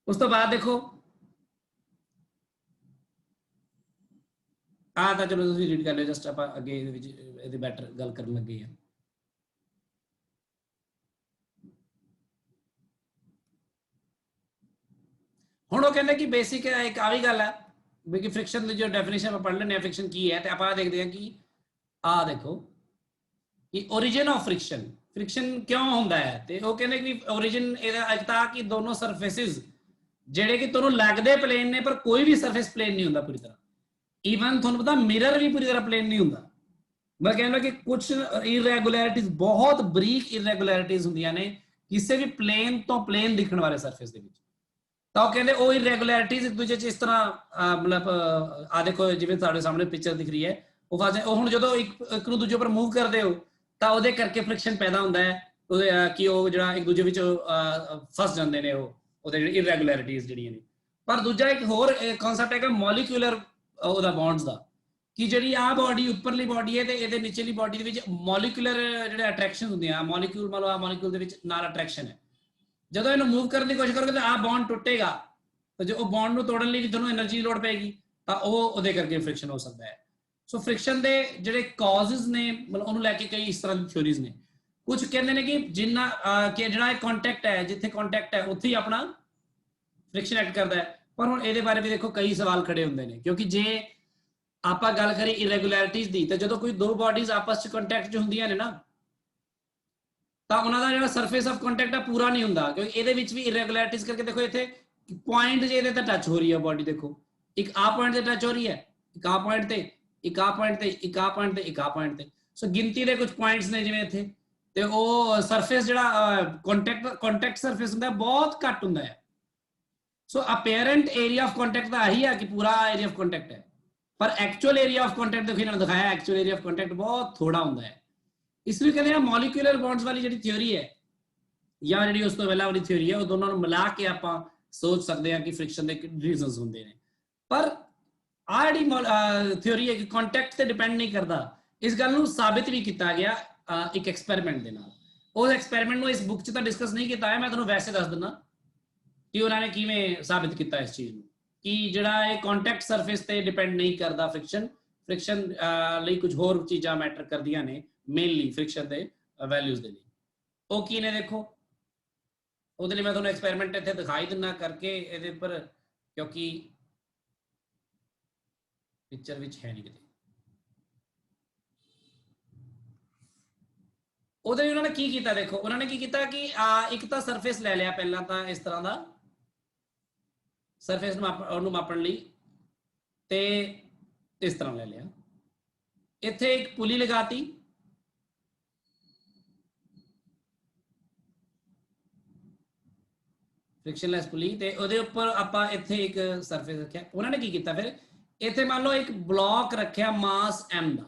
उस तो बाद देखो ਆ ਤਾਂ ਚਲੋ ਤੁਸੀਂ ਰੀਡ ਕਰ ਲਿਓ, ਜਸਟ ਆਪਾਂ ਅੱਗੇ ਇਹਦੇ ਵਿੱਚ ਇਹਦੀ ਬੈਟਰ ਗੱਲ ਕਰਨ ਲੱਗੇ ਆ. ਹੁਣ ਉਹ ਕਹਿੰਦੇ ਕਿ ਬੇਸਿਕ ਇੱਕ ਆ ਵੀ ਗੱਲ ਹੈ ਵੀ ਕਿ ਫ੍ਰਿਕਸ਼ਨ ਦੀ ਜੋ ਡੈਫੀਨੇਸ਼ਨ ਆਪਾਂ ਪੜ੍ਹ ਲੈਂਦੇ ਆ ਫ੍ਰਿਕਸ਼ਨ ਕੀ ਹੈ, ਤੇ ਆਪਾਂ ਦੇਖਦੇ ਹਾਂ ਕਿ ਆ ਦੇਖੋ ਕਿ origin ਆਫ ਫ੍ਰਿਕਸ਼ਨ, ਫ੍ਰਿਕਸ਼ਨ ਕਿਉਂ ਹੁੰਦਾ ਹੈ. ਤੇ ਉਹ ਕਹਿੰਦੇ ਕਿ origin ਇਹਦਾ ਇੱਕ ਤਾਂ ਕਿ ਦੋਨੋਂ ਸਰਫੇਸਿਸ ਜਿਹੜੇ ਕਿ ਤੁਹਾਨੂੰ ਲੱਗਦੇ ਪਲੇਨ ਨੇ ਪਰ ਕੋਈ ਵੀ ਸਰਫੇਸ ਪਲੇਨ ਨਹੀਂ ਹੁੰਦਾ ਪੂਰੀ ਤਰ੍ਹਾਂ. ਈਵਨ ਤੁਹਾਨੂੰ ਪਤਾ ਮਿਰਰ ਵੀ ਪੂਰੀ ਤਰ੍ਹਾਂ ਪਲੇਨ ਨਹੀਂ ਹੁੰਦਾ. ਮੈਂ ਕਹਿੰਦਾ ਕਿ ਕੁਝ ਇਰੈਗੂਲੈਰਿਟੀਜ਼, ਬਹੁਤ ਬਰੀਕ ਇਰੈਗੂਲੈਰਿਟੀਜ਼ ਹੁੰਦੀਆਂ ਨੇ ਕਿਸੇ ਵੀ ਪਲੇਨ ਤੋਂ ਪਲੇਨ ਦਿਖਣ ਵਾਲੇ ਸਰਫੇਸ ਦੇ ਵਿੱਚ. ਤਾਂ ਉਹ ਕਹਿੰਦੇ ਉਹ ਇਰੈਗੂਲੈਰਿਟੀਜ਼ ਇੱਕ ਦੂਜੇ 'ਚ ਇਸ ਤਰ੍ਹਾਂ ਮਤਲਬ ਆ ਦੇਖੋ ਜਿਵੇਂ ਤੁਹਾਡੇ ਸਾਹਮਣੇ ਪਿਕਚਰ ਦਿਖ ਰਹੀ ਹੈ ਉਹ ਹੁਣ ਜਦੋਂ ਇੱਕ ਨੂੰ ਦੂਜੇ ਉੱਪਰ ਮੂਵ ਕਰਦੇ ਹੋ ਤਾਂ ਉਹਦੇ ਕਰਕੇ ਫ੍ਰਿਕਸ਼ਨ ਪੈਦਾ ਹੁੰਦਾ ਹੈ ਉਹਦੇ ਕਿ ਉਹ ਜਿਹੜਾ ਇੱਕ ਦੂਜੇ ਵਿੱਚ ਫਸ ਜਾਂਦੇ ਨੇ ਉਹ ਉਹਦੇ ਜਿਹੜੇ ਇਰੈਗੂਲੈਰਿਟੀਜ਼ ਜਿਹੜੀਆਂ ਨੇ. ਪਰ ਦੂਜਾ ਇੱਕ ਹੋਰ ਕਨਸੈਪਟ ਹੈਗਾ ਮੋਲੀਕਿਊਲਰ ਉਹਦਾ ਬੌਂਡਸ ਦਾ, ਕਿ ਜਿਹੜੀ ਆ ਬਾਡੀ ਉੱਪਰਲੀ ਬਾਡੀ ਹੈ ਤੇ ਇਹਦੇ ਨੀਚੇਲੀ ਬਾਡੀ ਦੇ ਵਿੱਚ ਮੋਲੀਕੂਲਰ ਜਿਹੜੇ ਅਟਰੈਕਸ਼ਨ ਹੁੰਦੇ ਆ, ਮੋਲੀਕਿਊਲ ਮੰਨ ਲਓ ਆ ਮੋਲੀਕਿਊਲ ਦੇ ਵਿੱਚ ਨਾਲ ਅਟਰੈਕਸ਼ਨ ਹੈ, ਜਦੋਂ ਇਹਨੂੰ ਮੂਵ ਕਰਨ ਦੀ ਕੋਸ਼ਿਸ਼ ਕਰੋਗੇ ਤਾਂ ਆ ਬੌਂਡ ਟੁੱਟੇਗਾ ਤੇ ਜੇ ਉਹ ਬੌਂਡ ਨੂੰ ਤੋੜਨ ਲਈ ਵੀ ਤੁਹਾਨੂੰ એનર્ਜੀ ਦੀ ਲੋੜ ਪਏਗੀ ਤਾਂ ਉਹ ਉਹਦੇ ਕਰਕੇ ਫ੍ਰਿਕਸ਼ਨ ਹੋ ਸਕਦਾ ਹੈ. ਸੋ ਫ੍ਰਿਕਸ਼ਨ ਦੇ ਜਿਹੜੇ ਕਾਜ਼ਸ ਨੇ ਮਤਲਬ ਉਹਨੂੰ ਲੈ ਕੇ ਕਈ ਇਸ ਤਰ੍ਹਾਂ ਦੀ ਥਿਊਰੀਜ਼ ਨੇ. ਕੁਝ ਕਹਿੰਦੇ ਨੇ ਕਿ ਜਿੰਨਾ ਕਿ ਜਿਹੜਾ ਇਹ ਕੰਟੈਕਟ ਹੈ ਜਿੱਥੇ ਕੰਟੈਕਟ ਹੈ ਉੱਥੇ ਹੀ ਆਪਣਾ ਫ੍ਰਿਕਸ਼ਨ ਐਕਟ ਕਰਦਾ ਹੈ. ਪਰ ਹੁਣ ਇਹਦੇ ਬਾਰੇ ਵੀ ਦੇਖੋ ਕਈ ਸਵਾਲ ਖੜੇ ਹੁੰਦੇ ਨੇ ਕਿਉਂਕਿ ਜੇ ਆਪਾਂ ਗੱਲ ਕਰੀ ਇਰੈਗੂਲੈਰਿਟੀਜ਼ ਦੀ ਤਾਂ ਜਦੋਂ ਕੋਈ ਦੋ ਬਾਡੀਜ਼ ਆਪਸ 'ਚ ਕੰਟੈਕਟ 'ਚ ਹੁੰਦੀਆਂ ਨੇ ਨਾ ਤਾਂ ਉਹਨਾਂ ਦਾ ਜਿਹੜਾ ਸਰਫੇਸ ਆਫ ਕੰਟੈਕਟ ਆ ਪੂਰਾ ਨਹੀਂ ਹੁੰਦਾ ਕਿਉਂਕਿ ਇਹਦੇ ਵਿੱਚ ਵੀ ਇਰੈਗੂਲੈਰਿਟੀਜ਼ ਕਰਕੇ ਦੇਖੋ ਇੱਥੇ ਪੁਆਇੰਟ ਜੇ ਇਹਦੇ ਤੇ ਟੱਚ ਹੋ ਰਹੀ ਹੈ ਬਾਡੀ, ਦੇਖੋ ਇੱਕ ਆ ਪੁਆਇੰਟ ਤੇ ਟੱਚ ਹੋ ਰਹੀ ਹੈ, ਇੱਕ ਆ ਪੁਆਇੰਟ ਤੇ, ਇੱਕ ਆ ਪੁਆਇੰਟ ਤੇ, ਇੱਕ ਆ ਪੁਆਇੰਟ ਤੇ, ਇੱਕ ਆ ਪੁਆਇੰਟ ਤੇ. ਸੋ ਗਿਣਤੀ ਦੇ ਕੁਝ ਪੁਆਇੰਟਸ ਨੇ ਜਿਵੇਂ ਇੱਥੇ, ਤੇ ਉਹ ਸਰਫੇਸ ਜਿਹੜਾ ਕੰਟੈਕਟ ਸਰਫੇਸ ਹੁੰਦਾ ਬਹੁਤ ਘੱਟ ਹੁੰਦਾ ਹੈ. ਸੋ ਅਪੇਰੈਂਟ ਏਰੀਆ ਆਫ ਕੰਟੈਕਟ ਦਾ ਆਹੀ ਹੈ ਕਿ ਪੂਰਾ ਏਰੀਆ ਆਫ ਕੰਟੈਕਟ ਹੈ, ਪਰ ਐਕਚੁਅਲ ਏਰੀਆ ਆਫ ਕੰਟੈਕਟ ਦੇਖੋ ਇਹਨਾਂ ਨੇ ਦਿਖਾਇਆ ਐਕਚੁਅਲ ਏਰੀਆ ਆਫ ਕੰਟੈਕਟ ਬਹੁਤ ਥੋੜਾ ਹੁੰਦਾ ਹੈ. ਇਸ ਲਈ ਕਹਿੰਦੇ ਆ ਮੋਲੀਕਿਊਲਰ ਬੌਂਡਸ ਵਾਲੀ ਜਿਹੜੀ ਥਿਊਰੀ ਹੈ ਜਾਂ ਜਿਹੜੀ ਉਸ ਤੋਂ ਪਹਿਲਾਂ ਵਾਲੀ ਥਿਊਰੀ ਹੈ ਉਹ ਦੋਨਾਂ ਨੂੰ ਮਿਲਾ ਕੇ ਆਪਾਂ ਸੋਚ ਸਕਦੇ ਹਾਂ ਕਿ ਫ੍ਰਿਕਸ਼ਨ ਦੇ ਰੀਜ਼ਨਸ ਹੁੰਦੇ ਨੇ. ਪਰ ਆ ਜਿਹੜੀ ਥਿਊਰੀ ਹੈ ਕਿ ਕੰਟੈਕਟ ਤੇ ਡਿਪੈਂਡ ਨਹੀਂ ਕਰਦਾ, ਇਸ ਗੱਲ ਨੂੰ ਸਾਬਿਤ ਵੀ ਕੀਤਾ ਗਿਆ ਇੱਕ ਐਕਸਪੈਰੀਮੈਂਟ ਦੇ ਨਾਲ. ਉਸ ਐਕਸਪੈਰੀਮੈਂਟ ਨੂੰ ਇਸ ਬੁੱਕ 'ਚ ਤਾਂ ਡਿਸਕਸ ਨਹੀਂ ਕੀਤਾ ਹੈ, ਮੈਂ ਤੁਹਾਨੂੰ ਵੈਸੇ ਦੱਸ ਦਿੰਦਾ ਕਿ ਉਹਨਾਂ ਨੇ ਕਿਵੇਂ ਸਾਬਿਤ ਕੀਤਾ ਇਸ ਚੀਜ਼ ਨੂੰ ਕਿ ਜਿਹੜਾ ਇਹ ਕੰਟੈਕਟ ਸਰਫੇਸ ਤੇ ਡਿਪੈਂਡ ਨਹੀਂ ਕਰਦਾ ਫ੍ਰਿਕਸ਼ਨ ਲਈ ਕੁਝ ਹੋਰ ਚੀਜ਼ਾਂ ਮੈਟਰ ਕਰਦੀਆਂ ਨੇ ਮੇਨਲੀ ਫ੍ਰਿਕਸ਼ਨ ਦੇ ਵੈਲਿਊਜ਼ ਦੇ ਲਈ. ਉਹ ਕੀ ਨੇ ਦੇਖੋ, ਉਹਦੇ ਲਈ ਮੈਂ ਤੁਹਾਨੂੰ ਐਕਸਪੈਰੀਮੈਂਟ ਇੱਥੇ ਦਿਖਾਈ ਦਿੰਦਾ ਕਰਕੇ ਇਹਦੇ ਉੱਪਰ ਕਿਉਂਕਿ ਪਿਕਚਰ ਵਿੱਚ ਹੈ ਨਹੀਂ ਕਿਤੇ. ਉਹਦੇ ਲਈ ਉਹਨਾਂ ਨੇ ਕੀ ਕੀਤਾ ਦੇਖੋ, ਉਹਨਾਂ ਨੇ ਕੀ ਕੀਤਾ ਕਿ ਇੱਕ ਤਾਂ ਸਰਫੇਸ ਲੈ ਲਿਆ ਪਹਿਲਾਂ ਤਾਂ ਇਸ ਤਰ੍ਹਾਂ ਦਾ ਸਰਫੇਸ ਨੂੰ ਉਹਨੂੰ ਮਾਪਣ ਲਈ ਤੇ ਇਸ ਤਰ੍ਹਾਂ ਲੈ ਲਿਆ, ਇੱਥੇ ਇੱਕ ਪੁਲੀ ਲਗਾਤੀ, ਫ੍ਰਿਕਸ਼ਨਲੈਸ ਪੁਲੀ, ਤੇ ਉਹਦੇ ਉੱਪਰ ਆਪਾਂ ਇੱਥੇ ਇੱਕ ਸਰਫੇਸ ਰੱਖਿਆ. ਉਹਨਾਂ ਨੇ ਕੀ ਕੀਤਾ ਫਿਰ ਇੱਥੇ ਮੰਨ ਲਓ ਇੱਕ ਬਲੌਕ ਰੱਖਿਆ ਮਾਸ m ਦਾ.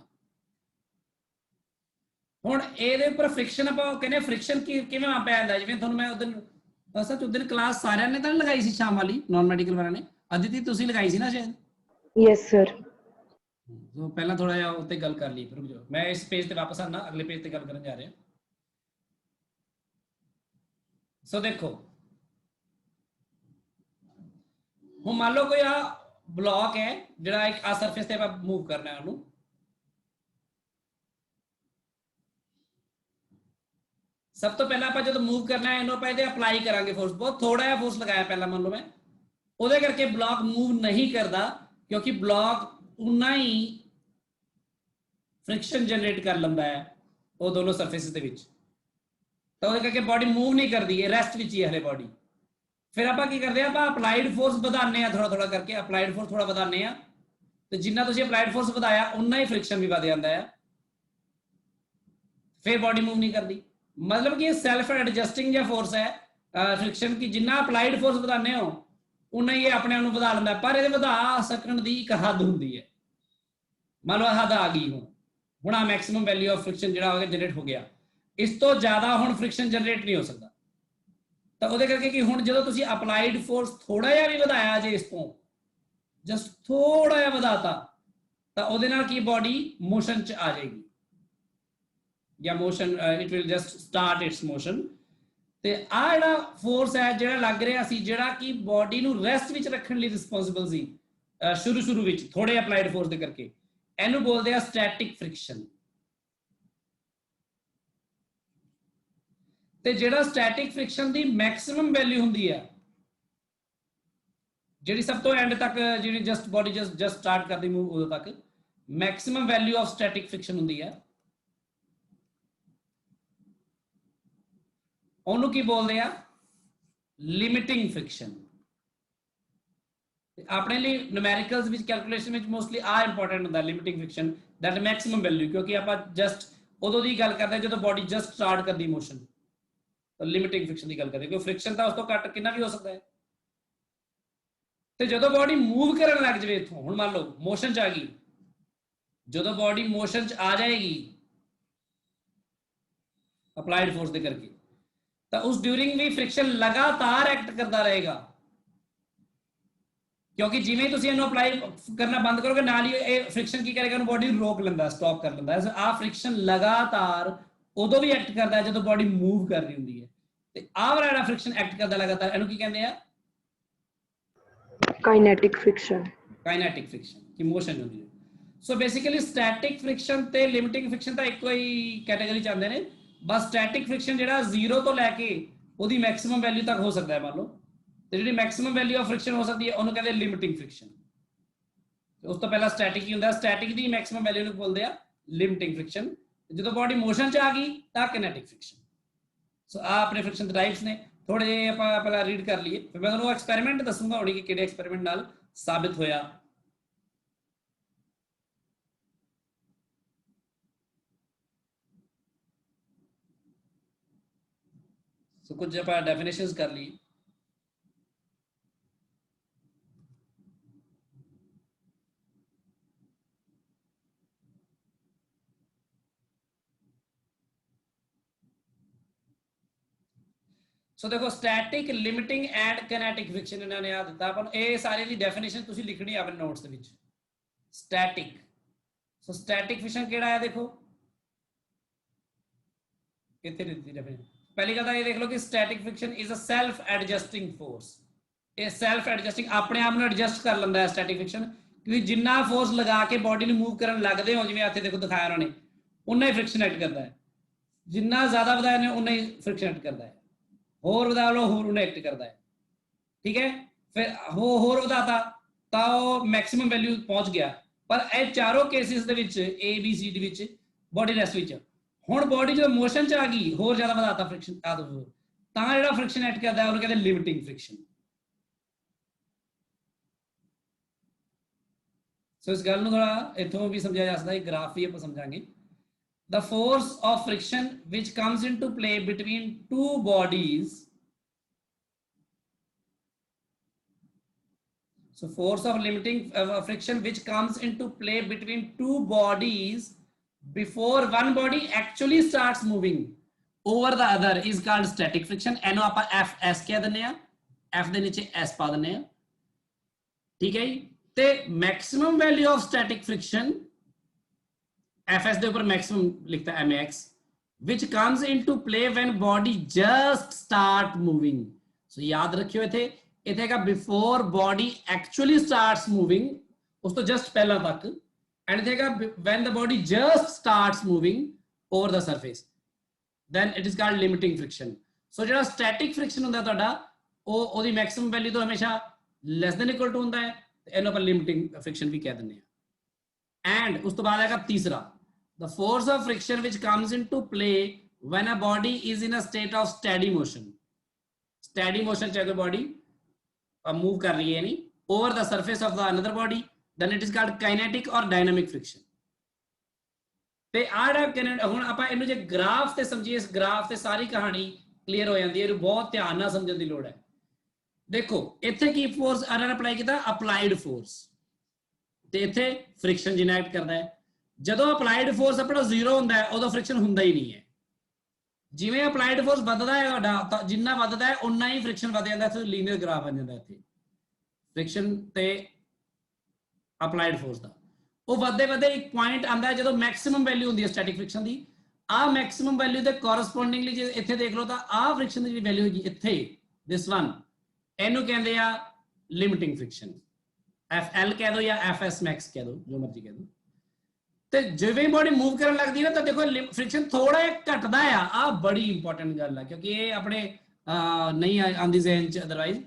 ਹੁਣ ਇਹਦੇ ਉੱਪਰ ਫ੍ਰਿਕਸ਼ਨ ਆਪਾਂ ਕਹਿੰਦੇ ਫ੍ਰਿਕਸ਼ਨ ਕਿਵੇਂ ਮਾਪਿਆ ਜਾਂਦਾ, ਜਿਵੇਂ ਤੁਹਾਨੂੰ ਮੈਂ ਉਸ ਦਿਨ ਕਲਾਸ ਸਾਰਿਆਂ ਨੇ ਤਾਂ ਲਗਾਈ ਸੀ ਸ਼ਾਮ ਵਾਲੀ ਨਾਨ ਮੈਡੀਕਲ ਵਾਲਿਆਂ ਨੇ, ਅਦਿਤੀ ਤੁਸੀਂ ਲਗਾਈ ਸੀ ਨਾ ਸ਼ਾਇਦ? Yes sir. ਸੋ ਪਹਿਲਾਂ ਥੋੜਾ ਜਿਹਾ ਉੱਤੇ ਗੱਲ ਕਰ ਲਈ, ਰੁਕ ਜਾਓ ਮੈਂ ਇਸ ਪੇਜ ਤੇ ਵਾਪਸ ਆਣਾ, ਅਗਲੇ ਪੇਜ ਤੇ ਗੱਲ ਕਰਨ ਜਾ ਰਿਹਾ. ਸੋ ਦੇਖੋ ਹੁਣ ਮੰਨ ਲਓ ਕੋਈ ਆ ਬਲੌਕ ਹੈ ਜਿਹੜਾ ਇੱਕ ਆ ਸਰਫੇਸ ਤੇ ਆਪਾਂ ਮੂਵ ਕਰਨਾ ਹੈ ਉਹਨੂੰ, ਸਭ ਤੋਂ ਪਹਿਲਾਂ ਆਪਾਂ ਜਦੋਂ ਮੂਵ ਕਰਨਾ ਹੈ ਇਹਨੂੰ ਆਪਾਂ ਇਹਦੇ ਅਪਲਾਈ ਕਰਾਂਗੇ ਫੋਰਸ, ਬਹੁਤ ਥੋੜਾ ਜਿਹਾ ਫੋਰਸ ਲਗਾਇਆ ਪਹਿਲਾਂ ਮੰਨ ਲਓ ਮੈਂ, ਉਹਦੇ ਕਰਕੇ ਬਲੌਕ ਮੂਵ ਨਹੀਂ ਕਰਦਾ ਕਿਉਂਕਿ ਬਲੌਕ ਉਨਾ ਹੀ ਫ੍ਰਿਕਸ਼ਨ ਜਨਰੇਟ ਕਰ ਲੈਂਦਾ ਹੈ ਉਹ ਦੋਨੋਂ ਸਰਫੇਸਿਸ ਦੇ ਵਿੱਚ, ਤਾਂ ਉਹਦੇ ਕਰਕੇ ਬਾਡੀ ਮੂਵ ਨਹੀਂ ਕਰਦੀ, ਇਹ ਰੈਸਟ ਵਿੱਚ ਹੀ ਹੈ ਹਲੇ ਬਾਡੀ. फिर आप की करते हैं, आप अप्लाइड फोर्स ਵਧਾਉਂਦੇ ਆ थोड़ा थोड़ा करके, अप्लाइड फोर्स थोड़ा ਵਧਾਉਂਦੇ ਆ, ਤੇ ਜਿੰਨਾ ਤੁਸੀਂ ਅਪਲਾइड फोर्स ਵਧਾਇਆ ਉਨਾ ਹੀ फ्रिक्शन भी ਵਧ ਜਾਂਦਾ ਹੈ, फिर बॉडी मूव नहीं करती। मतलब कि सैल्फ एडजस्टिंग जो फोर्स है फ्रिक्शन की, जिन्ना अप्लाइड फोर्स ਵਧਾਉਂਦੇ हो उन्ना ही अपने आप ਨੂੰ ਵਧਾ ਲੈਂਦਾ, पर ये ਵਧਾ ਸਕਣ ਦੀ ਇੱਕ ਹੱਦ ਹੁੰਦੀ ਹੈ। मान लो हद आ गई ਹੁਣ ਆ मैक्सिमम वैल्यू ऑफ फ्रिक्शन ਜਿਹੜਾ ਹੋ ਗਿਆ जनरेट हो गया, इस तो ज्यादा ਹੁਣ फ्रिक्शन जनरेट नहीं हो सकता। ਤਾਂ ਉਹਦੇ ਕਰਕੇ ਕਿ ਹੁਣ ਜਦੋਂ ਤੁਸੀਂ ਅਪਲਾਈਡ ਫੋਰਸ ਥੋੜਾ ਜਿਹਾ ਵੀ ਵਧਾਇਆ ਜੇ ਇਸ ਤੋਂ, ਜਸਟ ਥੋੜਾ ਜਿਹਾ ਵਧਾਤਾ, ਤਾਂ ਉਹਦੇ ਨਾਲ ਕੀ ਬੋਡੀ ਮੋਸ਼ਨ ਚ ਆ ਜਾਏਗੀ, ਜਾਂ motion it will just start it's motion. ਤੇ ਆ ਜਿਹੜਾ ਫੋਰਸ ਹੈ ਜਿਹੜਾ ਲੱਗ ਰਿਹਾ ਸੀ, ਜਿਹੜਾ ਕਿ ਬੋਡੀ ਨੂੰ ਰੈਸਟ ਵਿੱਚ ਰੱਖਣ ਲਈ ਰਿਸਪੌਂਸਿਬਲ ਸੀ ਸ਼ੁਰੂ ਵਿੱਚ ਥੋੜੇ ਅਪਲਾਈਡ ਫੋਰਸ ਦੇ ਕਰਕੇ, ਇਹਨੂੰ ਬੋਲਦੇ ਆ ਸਟੈਟਿਕ ਫ੍ਰਿਕਸ਼ਨ। ਤੇ ਜਿਹੜਾ ਸਟੈਟਿਕ ਫ੍ਰਿਕਸ਼ਨ ਦੀ ਮੈਕਸਿਮਮ ਵੈਲਿਊ ਹੁੰਦੀ ਹੈ, ਜਿਹੜੀ ਸਭ ਤੋਂ ਐਂਡ ਤੱਕ ਜਿਹੜੀ ਜਸਟ ਬੋਡੀ ਜਸਟ ਸਟਾਰਟ ਕਰਦੀ ਮੂਵ ਉਦੋਂ ਤੱਕ maximum value of static friction ਹੁੰਦੀ ਹੈ, ਉਹਨੂੰ ਕੀ ਬੋਲਦੇ ਆ? Limiting friction. ਆਪਣੇ ਲਈ ਨਿਊਮੈਰੀਕਲਸ ਵਿੱਚ ਕੈਲਕੂਲੇਸ਼ਨ ਵਿੱਚ ਮੋਸਟਲੀ ਆ ਇੰਪੋਰਟੈਂਟ ਹੁੰਦਾ limiting friction, that maximum value, ਕਿਉਂਕਿ ਆਪਾਂ ਜਸਟ ਉਦੋਂ ਦੀ ਗੱਲ ਕਰਦੇ ਜਦੋਂ ਬੋਡੀ ਜਸਟ ਸਟਾਰਟ ਕਰਦੀ ਮੋਸ਼ਨ, ਤਾਂ ਲਿਮਿਟਿੰਗ ਫ੍ਰਿਕਸ਼ਨ ਦੀ ਗੱਲ ਕਰਦੇ, ਕਿਉਂਕਿ ਫ੍ਰਿਕਸ਼ਨ ਤਾਂ ਉਸ ਤੋਂ ਘੱਟ ਕਿੰਨਾ ਵੀ ਹੋ ਸਕਦਾ ਹੈ। ਤੇ ਜਦੋਂ ਬੋਡੀ ਮੂਵ ਕਰਨ ਲੱਗ ਜਾਵੇ ਇੱਥੋਂ, ਹੁਣ ਮੰਨ ਲਓ ਮੋਸ਼ਨ ਚ ਆ ਗਈ, ਜਦੋਂ ਬੋਡੀ ਮੋਸ਼ਨ ਚ ਆ ਜਾਏਗੀ ਅਪਲਾਈਡ ਫੋਰਸ ਦੇ ਕਰਕੇ, ਤਾਂ ਉਸ ਡਿਊਰਿੰਗ ਵੀ ਫ੍ਰਿਕਸ਼ਨ ਲਗਾਤਾਰ ਐਕਟ ਕਰਦਾ ਰਹੇਗਾ, ਕਿਉਂਕਿ ਜਿਵੇਂ ਤੁਸੀਂ ਇਹਨੂੰ ਅਪਲਾਈ ਕਰਨਾ ਬੰਦ ਕਰੋਗੇ ਨਾਲ ਹੀ ਇਹ ਫ੍ਰਿਕਸ਼ਨ ਕੀ ਕਰੇਗਾ, ਬੋਡੀ ਨੂੰ ਰੋਕ ਲੈਂਦਾ, ਸਟਾਪ ਕਰ ਲੈਂਦਾ। ਆ ਫ੍ਰਿਕਸ਼ਨ ਲਗਾਤਾਰ ਉਦੋਂ ਵੀ ਐਕਟ ਕਰਦਾ ਜਦੋਂ ਬੋਡੀ ਮੂਵ ਕਰ ਰਹੀ ਹੁੰਦੀ ਹੈ, ਤੇ ਆਹ ਵਾਲਾ ਜਿਹੜਾ ਫ੍ਰਿਕਸ਼ਨ ਐਕਟ ਕਰਦਾ ਲਗਾਤਾਰ, ਇਹਨੂੰ ਕੀ ਕਹਿੰਦੇ ਆ? Kinetic friction. काइनेटिक फ्रिक्शन की मोशन होती है। सो बेसिकली स्टैटिक फ्रिक्शन ते लिमिटिंग फ्रिक्शन ਤਾਂ ਇੱਕੋ ਹੀ ਕੈਟਾਗਰੀ ਚ ਆਉਂਦੇ ਨੇ, ਬਸ ਸਟੈਟਿਕ ਫ੍ਰਿਕਸ਼ਨ ਜਿਹੜਾ 0 ਤੋਂ ਲੈ ਕੇ ਉਹਦੀ ਮੈਕਸਿਮਮ ਵੈਲਿਊ ਤੱਕ ਹੋ ਸਕਦਾ ਹੈ ਮੰਨ ਲਓ, ਤੇ ਜਿਹੜੀ ਮੈਕਸਿਮਮ ਵੈਲਿਊ ਆਫ ਫ੍ਰਿਕਸ਼ਨ ਹੋ ਸਕਦੀ ਹੈ ਉਹਨੂੰ ਕਹਿੰਦੇ ਲਿਮਿਟਿੰਗ ਫ੍ਰਿਕਸ਼ਨ। ਉਸ ਤੋਂ ਪਹਿਲਾਂ ਸਟੈਟਿਕ ਹੀ ਹੁੰਦਾ, ਸਟੈਟਿਕ ਦੀ ਮੈਕਸਿਮਮ ਵੈਲਿਊ ਨੂੰ ਬੋਲਦੇ ਆ ਲਿਮਿਟਿੰਗ ਫ੍ਰਿਕਸ਼ਨ। ਜਦੋਂ ਬੋਡੀ ਮੋਸ਼ਨ ਚ ਆ ਗਈ ਤਾਂ ਕਾਈਨੈਟਿਕ ਫ੍ਰਿਕਸ਼ਨ। ਸੋ ਆ ਆਪਣੇ ਫ੍ਰਿਕਸ਼ਨ ਦੇ ਟਾਈਪਸ ਨੇ, थोड़े जे आप पहला रीड कर लिए, फिर मैं तुहानू एक्सपेरिमेंट दसूंगा होनी कि किहड़े एक्सपेरिमेंट नाल साबित होया। सो कुछ आप डेफिनेशंस कर ली। सो देखो static, limiting and kinetic friction इन्होंने आ दिता अपन, ये सारे दी डेफिनेशन तुसी लिखनी है अपने नोट्स दे विच। स्टैटिक, सो स्टैटिक फ्रिक्शन केड़ा है देखो इत्थे दित्ती डेफिनेशन। पहली गल तां ये देख लो कि static friction is a self adjusting force. ये सेल्फ एडजस्टिंग अपने आप ਨੂੰ एडजस्ट कर ਲੈਂਦਾ है स्टैटिक फ्रिक्शन, क्योंकि जिन्ना फोर्स लगा के बॉडी ਨੂੰ मूव ਕਰਨ ਲੱਗਦੇ ਹੋ, ਜਿਵੇਂ ਇੱਥੇ ਦੇਖੋ ਦਿਖਾਇਆ ਉਹਨਾਂ ਨੇ, ਉਨਾ ਹੀ फ्रिक्शन एक्ट करता है। जिन्ना ज्यादा ਵਧਾਇਆ ਨੇ ਉਨਾ ਹੀ फ्रिक्शन एक्ट करता है, होर ਵਧਾ ਲਓ ਹੋਰ ਉਹਨੇ ਐਕਟ ਕਰਦਾ ਹੈ। ਠੀਕ ਹੈ, ਫਿਰ ਹੋਰ ਵਧਾਤਾ ਤਾਂ ਉਹ ਮੈਕਸਿਮਮ ਵੈਲਿਊ ਪਹੁੰਚ ਗਿਆ, ਪਰ ਇਹ ਚਾਰੋਂ ਕੇਸਿਸ ਦੇ ਵਿੱਚ A B C ਦੇ ਵਿੱਚ ਬੋਡੀ ਰੈਸਟ ਵਿੱਚ, ਹੁਣ ਬੋਡੀ ਜਦੋਂ ਮੋਸ਼ਨ ਚ ਆ ਗਈ ਹੋਰ ਜ਼ਿਆਦਾ ਵਧਾਤਾ ਫ੍ਰਿਕਸ਼ਨ, ਤਾਂ ਜਿਹੜਾ ਫ੍ਰਿਕਸ਼ਨ ਐਕਟ ਕਰਦਾ ਉਹਨੂੰ ਕਹਿੰਦੇ ਲਿਮਿਟਿੰਗ ਫ੍ਰਿਕਸ਼ਨ। ਸੋ ਇਸ ਗੱਲ ਨੂੰ ਥੋੜਾ ਇੱਥੋਂ ਵੀ ਸਮਝਿਆ ਜਾ ਸਕਦਾ ਹੈ, ਗ੍ਰਾਫ ਵੀ ਆਪਾਂ ਸਮਝਾਂਗੇ। The force of friction which comes into play between two bodies, so force of limiting friction which comes into play between two bodies before one body actually starts moving over the other is called static friction। ਇਹਨੂੰ ਆਪਾਂ FS ਕਹਿ ਦਿੰਦੇ ਆ, F ਦੇ ਨੀਚੇ S ਪਾ ਦਿੰਦੇ ਆ। ਠੀਕ ਹੈ ਜੀ, ਤੇ maximum value of static friction FS ਦੇ ਉੱਪਰ maximum ਲਿਖਤਾ MX, which comes into play when body just start moving। so याद रखियो इथे ਹੈਗਾ before body actually starts moving, ਉਸ ਤੋਂ just ਪਹਿਲਾਂ ਤੱਕ, and ਇਥੇ ਹੈਗਾ when the body just starts moving over the surface, then it is called limiting friction। so ਜਿਹੜਾ static friction ਹੁੰਦਾ ਤੁਹਾਡਾ ਉਹ ਉਹਦੀ maximum value ਤੋਂ ਹਮੇਸ਼ਾ less than equal to ਹੁੰਦਾ ਹੈ, ਤੇ ਇਹਨੂੰ ਆਪਾਂ limiting friction ਵੀ ਕਹਿ ਦਿੰਦੇ ਆ। and ਉਸ ਤੋਂ ਬਾਅਦ ਹੈਗਾ ਤੀਸਰਾ, the force of friction which comes into play when a body is in a state of steady motion। steady motion ਚ ਅਗਰ body मूव कर रही है नहीं over the surface of the another body, then it is called kinetic or dynamic friction। ਤੇ ਆੜਾ ਹੁਣ ਆਪਾਂ ਇਹਨੂੰ ਜੇ ਗ੍ਰਾਫ ਤੇ ਸਮਝੀਏ, ਇਸ ਗ੍ਰਾਫ ਤੇ ਸਾਰੀ ਕਹਾਣੀ ਕਲੀਅਰ ਹੋ ਜਾਂਦੀ ਹੈ। ਇਹਨੂੰ ਬਹੁਤ ਧਿਆਨ ਨਾਲ ਸਮਝਣ ਦੀ ਲੋੜ ਹੈ। ਦੇਖੋ ਇੱਥੇ ਕੀ ਫੋਰਸ ਇਹਨਾਂ ਅਪਲਾਈ ਕੀਤਾ, ਅਪਲਾਈਡ ਫੋਰਸ, ਤੇ ਇੱਥੇ ਫ੍ਰਿਕਸ਼ਨ ਜਨਰੇਟ ਕਰਦਾ ਹੈ। ਜਦੋਂ ਅਪਲਾਈਡ ਫੋਰਸ ਆਪਣਾ ਜ਼ੀਰੋ ਹੁੰਦਾ ਹੈ ਉਦੋਂ ਫ੍ਰਿਕਸ਼ਨ ਹੁੰਦਾ ਹੀ ਨਹੀਂ ਹੈ। ਜਿਵੇਂ ਅਪਲਾਈਡ ਫੋਰਸ ਵੱਧਦਾ ਹੈ ਤੁਹਾਡਾ, ਜਿੰਨਾ ਵੱਧਦਾ ਹੈ ਉਨਾ ਹੀ ਫ੍ਰਿਕਸ਼ਨ ਵੱਧ ਜਾਂਦਾ। ਇੱਥੇ ਲੀਨੀਅਰ ਗ੍ਰਾਫ ਬਣ ਜਾਂਦਾ ਇੱਥੇ ਫ੍ਰਿਕਸ਼ਨ ਤੇ ਅਪਲਾਈਡ ਫੋਰਸ ਦਾ। ਉਹ ਵੱਧਦੇ ਵੱਧਦੇ ਇੱਕ ਪੁਆਇੰਟ ਆਉਂਦਾ ਜਦੋਂ ਮੈਕਸਿਮਮ ਵੈਲਿਊ ਹੁੰਦੀ ਹੈ ਸਟੈਟਿਕ ਫ੍ਰਿਕਸ਼ਨ ਦੀ। ਆਹ ਮੈਕਸਿਮਮ ਵੈਲਿਊ ਦੇ ਕੋਰਸਪੋਂਡਿੰਗਲੀ ਜੇ ਇੱਥੇ ਦੇਖ ਲਓ ਤਾਂ ਆਹ ਫ੍ਰਿਕਸ਼ਨ ਦੀ ਜਿਹੜੀ ਵੈਲਿਊ ਹੈਗੀ ਇੱਥੇ, ਦਿਸ ਵਨ, ਇਹਨੂੰ ਕਹਿੰਦੇ ਆ ਲਿਮਿਟਿੰਗ ਫ੍ਰਿਕਸ਼ਨ। FL ਕਹਿ ਦੋ ਜਾਂ FS ਮੈਕਸ ਕਹਿ ਦੋ, ਜੋ ਮਰਜ਼ੀ ਕਹਿ ਦੋ। ਤੇ ਜਿਵੇਂ ਬੋਡੀ ਮੂਵ ਕਰਨ ਲੱਗਦੀ ਨਾ ਤਾਂ ਦੇਖੋ ਫ੍ਰਿਕਸ਼ਨ ਥੋੜਾ ਜਿਹਾ ਘਟਦਾ ਆ। ਆਹ ਬੜੀ ਇੰਪੋਰਟੈਂਟ ਗੱਲ ਆ ਕਿਉਂਕਿ ਇਹ ਆਪਣੇ ਨਹੀਂ ਆਉਂਦੀ ਜ਼ਿਹਨ 'ਚ ਅਦਰਵਾਈਜ਼,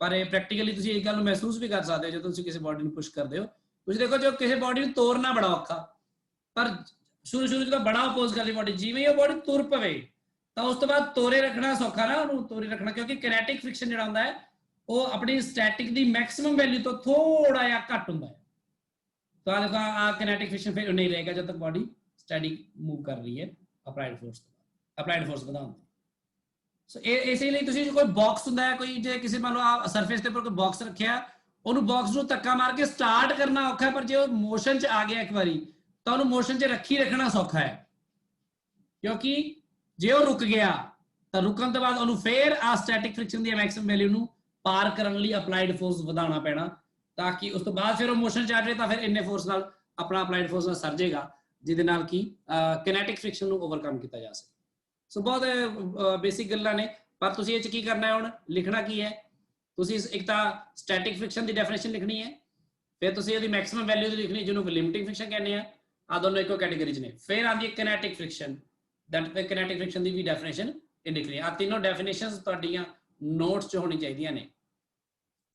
ਪਰ ਇਹ ਪ੍ਰੈਕਟੀਕਲੀ ਤੁਸੀਂ ਇਹ ਗੱਲ ਨੂੰ ਮਹਿਸੂਸ ਵੀ ਕਰ ਸਕਦੇ ਹੋ ਜਦੋਂ ਤੁਸੀਂ ਕਿਸੇ ਬੋਡੀ ਨੂੰ ਪੁਸ਼ ਕਰਦੇ ਹੋ। ਤੁਸੀਂ ਦੇਖੋ ਜੋ ਕਿਸੇ ਬੋਡੀ ਨੂੰ ਤੋੜਨਾ ਬੜਾ ਔਖਾ, ਪਰ ਸ਼ੁਰੂ 'ਚ ਤਾਂ ਬੜਾ ਅਪੋਜ਼ ਕਰਦੀ ਬੋਡੀ। ਜਿਵੇਂ ਉਹ ਬੋਡੀ ਤੁਰ ਪਵੇ ਤਾਂ ਉਸ ਤੋਂ ਬਾਅਦ ਤੋਰੇ ਰੱਖਣਾ ਸੌਖਾ ਨਾ, ਉਹਨੂੰ ਤੋਰੇ ਰੱਖਣਾ, ਕਿਉਂਕਿ ਕਿਨੈਟਿਕ ਫ੍ਰਿਕਸ਼ਨ ਜਿਹੜਾ ਹੁੰਦਾ ਹੈ ਉਹ ਆਪਣੀ ਸਟੈਟਿਕ ਦੀ ਮੈਕਸਿਮਮ ਵੈਲਿਊ ਤੋਂ ਥੋੜਾ ਜਿਹਾ ਘੱਟ ਹੁੰਦਾ ਹੈ। ਤਾਂ ਦੇਖੋ ਆ ਕਿਨੈਟਿਕ ਫ੍ਰਿਕਸ਼ਨ ਫਿਰ ਨਹੀਂ ਰਹੇਗਾ ਜਦ ਤੱਕ ਬੋਡੀ ਸਟੈਟਿਕ मूव कर रही है ਅਪਲਾਈਡ ਫੋਰਸ ਵਧਾਉਣ ਤੇ। ਸੋ ਇਸੇ ਲਈ ਤੁਸੀਂ ਕੋਈ ਬਾਕਸ ਹੁੰਦਾ ਹੈ, ਕੋਈ ਜੇ ਕਿਸੇ ਮੰਨ ਲਓ ਆ ਸਰਫੇਸ ਦੇ ਉੱਪਰ ਕੋਈ ਬਾਕਸ ਰੱਖਿਆ, ਉਹਨੂੰ ਬਾਕਸ ਨੂੰ ਧੱਕਾ ਮਾਰ ਕੇ ਸਟਾਰਟ ਕਰਨਾ ਔਖਾ ਹੈ, ਪਰ ਜੇ ਉਹ ਮੋਸ਼ਨ 'ਚ ਆ ਗਿਆ ਇੱਕ ਵਾਰੀ ਤਾਂ ਉਹਨੂੰ ਮੋਸ਼ਨ 'ਚ ਰੱਖਣਾ ਸੌਖਾ ਹੈ। ਕਿਉਂਕਿ ਜੇ ਉਹ ਰੁਕ ਗਿਆ ਤਾਂ ਰੁਕਣ ਤੋਂ ਬਾਅਦ ਉਹਨੂੰ ਫੇਰ ਆ ਸਟੈਟਿਕ ਫ੍ਰਿਕਸ਼ਨ ਦੀ ਮੈਕਸਿਮਮ ਵੈਲਿਊ ਨੂੰ ਪਾਰ ਕਰਨ ਲਈ ਅਪਲਾਈਡ ਫੋਰਸ ਵਧਾਉਣਾ ਪੈਣਾ, ਤਾਂ ਕਿ ਉਸ ਤੋਂ ਬਾਅਦ ਫਿਰ ਉਹ ਮੋਸ਼ਨ 'ਚ ਆ ਜਾਵੇ ਤਾਂ ਫਿਰ ਇੰਨੇ ਫੋਰਸ ਨਾਲ ਆਪਣਾ ਅਪਲਾਈਡ ਫੋਰਸ ਨਾਲ ਸਰ ਜਾਏਗਾ, ਜਿਹਦੇ ਨਾਲ ਕਿ ਕਿਨੈਟਿਕ ਫ੍ਰਿਕਸ਼ਨ ਨੂੰ ਓਵਰਕਮ ਕੀਤਾ ਜਾ ਸਕੇ। ਸੋ ਬਹੁਤ ਬੇਸਿਕ ਗੱਲਾਂ ਨੇ, ਪਰ ਤੁਸੀਂ ਇਹ 'ਚ ਕੀ ਕਰਨਾ ਹੈ, ਹੁਣ ਲਿਖਣਾ ਕੀ ਹੈ। ਤੁਸੀਂ ਇੱਕ ਤਾਂ ਸਟੈਟਿਕ ਫ੍ਰਿਕਸ਼ਨ ਦੀ ਡੈਫੀਨੇਸ਼ਨ ਲਿਖਣੀ ਹੈ, ਫਿਰ ਤੁਸੀਂ ਇਹਦੀ ਮੈਕਸਿਮਮ ਵੈਲਿਊ ਦੀ ਲਿਖਣੀ ਜਿਹਨੂੰ ਲਿਮਿਟਿੰਗ ਫ੍ਰਿਕਸ਼ਨ ਕਹਿੰਦੇ ਆ। ਆ ਦੋਨੋਂ ਇੱਕੋ ਕੈਟੇਗਰੀ 'ਚ ਨੇ। ਫਿਰ ਆਉਂਦੀ ਹੈ ਕਿਨੈਟਿਕ friction, that ਕਿਨੈਟਿਕ friction the we definition ਇਹ ਲਿਖਣੀ। ਆ ਤਿੰਨੋਂ ਡੈਫੀਨੇਸ਼ਨਸ ਤੁਹਾਡੀਆਂ ਨੋਟਸ 'ਚ ਹੋਣੀ ਚਾਹੀਦੀਆਂ ਨੇ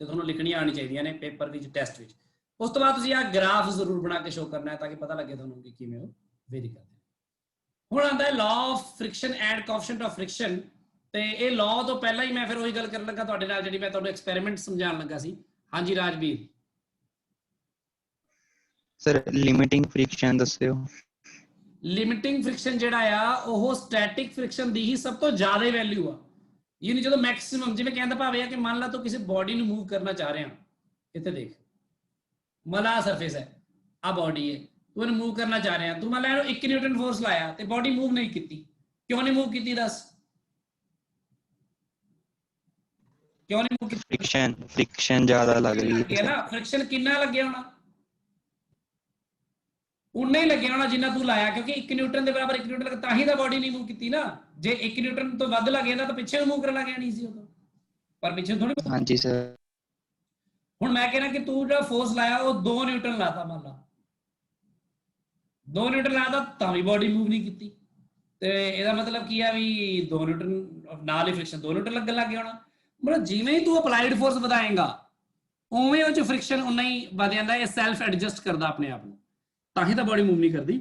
ਤੇ ਤੁਹਾਨੂੰ ਲਿਖਣੀਆਂ ਆਉਣੀ ਚਾਹੀਦੀਆਂ ਨੇ ਪੇਪਰ ਵਿੱਚ, ਟੈਸਟ ਵਿੱਚ। ਉਸ ਤੋਂ ਬਾਅਦ ਤੁਸੀਂ ਆ ਗ੍ਰਾਫ ਜ਼ਰੂਰ ਬਣਾ ਕੇ ਸ਼ੋਅ ਕਰਨਾ ਹੈ ਤਾਂ ਕਿ ਪਤਾ ਲੱਗੇ ਤੁਹਾਨੂੰ ਕਿ ਕਿਵੇਂ ਉਹ ਵੇਰੀ ਕਰਦੇ। ਹੁਣ ਆਉਂਦਾ ਹੈ law of friction and coefficient of friction. ਤੇ ਇਹ ਲਾਅ ਤੋਂ ਪਹਿਲਾਂ ਹੀ ਮੈਂ ਫਿਰ ਉਹੀ ਗੱਲ ਕਰਨ ਲੱਗਾ ਤੁਹਾਡੇ ਨਾਲ ਜਿਹੜੀ ਮੈਂ ਤੁਹਾਨੂੰ ਐਕਸਪੈਰੀਮੈਂਟ ਸਮਝਾਉਣ ਲੱਗਾ ਸੀ। ਹਾਂਜੀ ਰਾਜਵੀਰ। ਸਰ ਲਿਮਿਟਿੰਗ ਫ੍ਰਿਕਸ਼ਨ ਦੱਸਿਓ। ਲਿਮਿਟਿੰਗ ਫ੍ਰਿਕਸ਼ਨ ਜਿਹੜਾ ਆ ਉਹ ਸਟੈਟਿਕ ਫ੍ਰਿਕਸ਼ਨ ਦੀ ਹੀ ਸਭ ਤੋਂ ਜ਼ਿਆਦਾ ਵੈਲਿਊ ਆ। ਯਾਨੀ ਜਦੋਂ ਮੈਕਸਿਮਮ, ਜਿਵੇਂ ਕਹਿੰਦਾ ਭਾਵੇਂ ਆ ਕਿ ਮੰਨ ਲਾ ਤੂੰ ਕਿਸੇ ਬੋਡੀ ਨੂੰ ਮੂਵ ਕਰਨਾ ਚਾਹ ਰਿਹਾ, ਇੱਥੇ ਦੇਖ ਮੰਨ ਲਾ ਸਰਫੇਸ ਹੈ, ਆ ਬੋਡੀ ਹੈ, ਤੂੰ ਇਹਨੂੰ ਮੂਵ ਕਰਨਾ ਚਾਹ ਰਿਹਾ, ਤੂੰ ਮੰਨ ਲਾ ਇਹਨੂੰ 1 ਨਿਊਟਨ ਫੋਰਸ ਲਾਇਆ ਤੇ ਬੋਡੀ ਮੂਵ ਨਹੀਂ ਕੀਤੀ। ਕਿਉਂ ਨਹੀਂ ਮੂਵ ਕੀਤੀ ਦੱਸ? ਕਿਉਂ ਨਹੀਂ ਮੂਵ ਕੀਤੀ? ਫ੍ਰਿਕਸ਼ਨ ਜ਼ਿਆਦਾ ਲੱਗ ਰਹੀ ਹੈ ਨਾ। ਫ੍ਰਿਕਸ਼ਨ ਕਿੰਨਾ ਲੱਗਿਆ ਹੋਣਾ? ਉਨਾ ਹੀ ਲੱਗਿਆ ਹੋਣਾ ਜਿੰਨਾ ਤੂੰ ਲਾਇਆ, ਕਿਉਂਕਿ 1 ਨਿਊਟਨ ਦੇ ਬਰਾਬਰ 1 ਨਿਊਟਨ ਲੱਗਾ ਤਾਂ ਹੀ ਤਾਂ ਬੋਡੀ ਨਹੀਂ ਮੂਵ ਕੀਤੀ ਨਾ। ਜੇ 1 ਨਿਊਟਨ ਤੋਂ ਵੱਧ ਲੱਗ ਜਾਂਦਾ ਤਾਂ ਪਿੱਛੇ ਨੂੰ ਮੂਵ ਕਰਨ ਲੱਗ ਜਾਣੀ ਸੀ ਉਹ, ਪਰ ਪਿੱਛੇ ਥੋੜੀ। ਹਾਂਜੀ ਸਰ। ਹੁਣ ਮੈਂ ਕਹਿਣਾ ਕਿ ਤੂੰ ਜਿਹੜਾ ਫੋਰਸ ਲਾਇਆ ਉਹ 2 ਨਿਊਟਨ ਲਾਤਾ, ਮੰਨ ਲਾ 2 ਨਿਊਟਨ ਲਾਤਾ ਤਾਂ ਵੀ ਬੋਡੀ ਮੂਵ ਨਹੀਂ ਕੀਤੀ। ਤੇ ਇਹਦਾ ਮਤਲਬ ਕੀ ਆ ਵੀ 2 ਨਿਊਟਨ ਨਾਲ ਹੀ ਫ੍ਰਿਕਸ਼ਨ 2 ਨਿਊਟਨ ਲੱਗਣ ਲੱਗ ਗਿਆ ਹੋਣਾ। ਮਤਲਬ ਜਿਵੇਂ ਹੀ ਤੂੰ ਅਪਲਾਈਡ ਫੋਰਸ ਵਧਾਏਗਾ ਉਵੇਂ ਉਹ 'ਚ ਫ੍ਰਿਕਸ਼ਨ ਉਨਾ ਹੀ ਵਧ ਜਾਂਦਾ। ਇਹ ਸੈਲਫ ਐਡਜਸਟ ਕਰਦਾ ਆਪਣੇ ਆਪ ਨੂੰ, ਤਾਂ ਹੀ ਤਾਂ ਬੋਡੀ ਮੂਵ ਨਹੀਂ ਕਰਦੀ।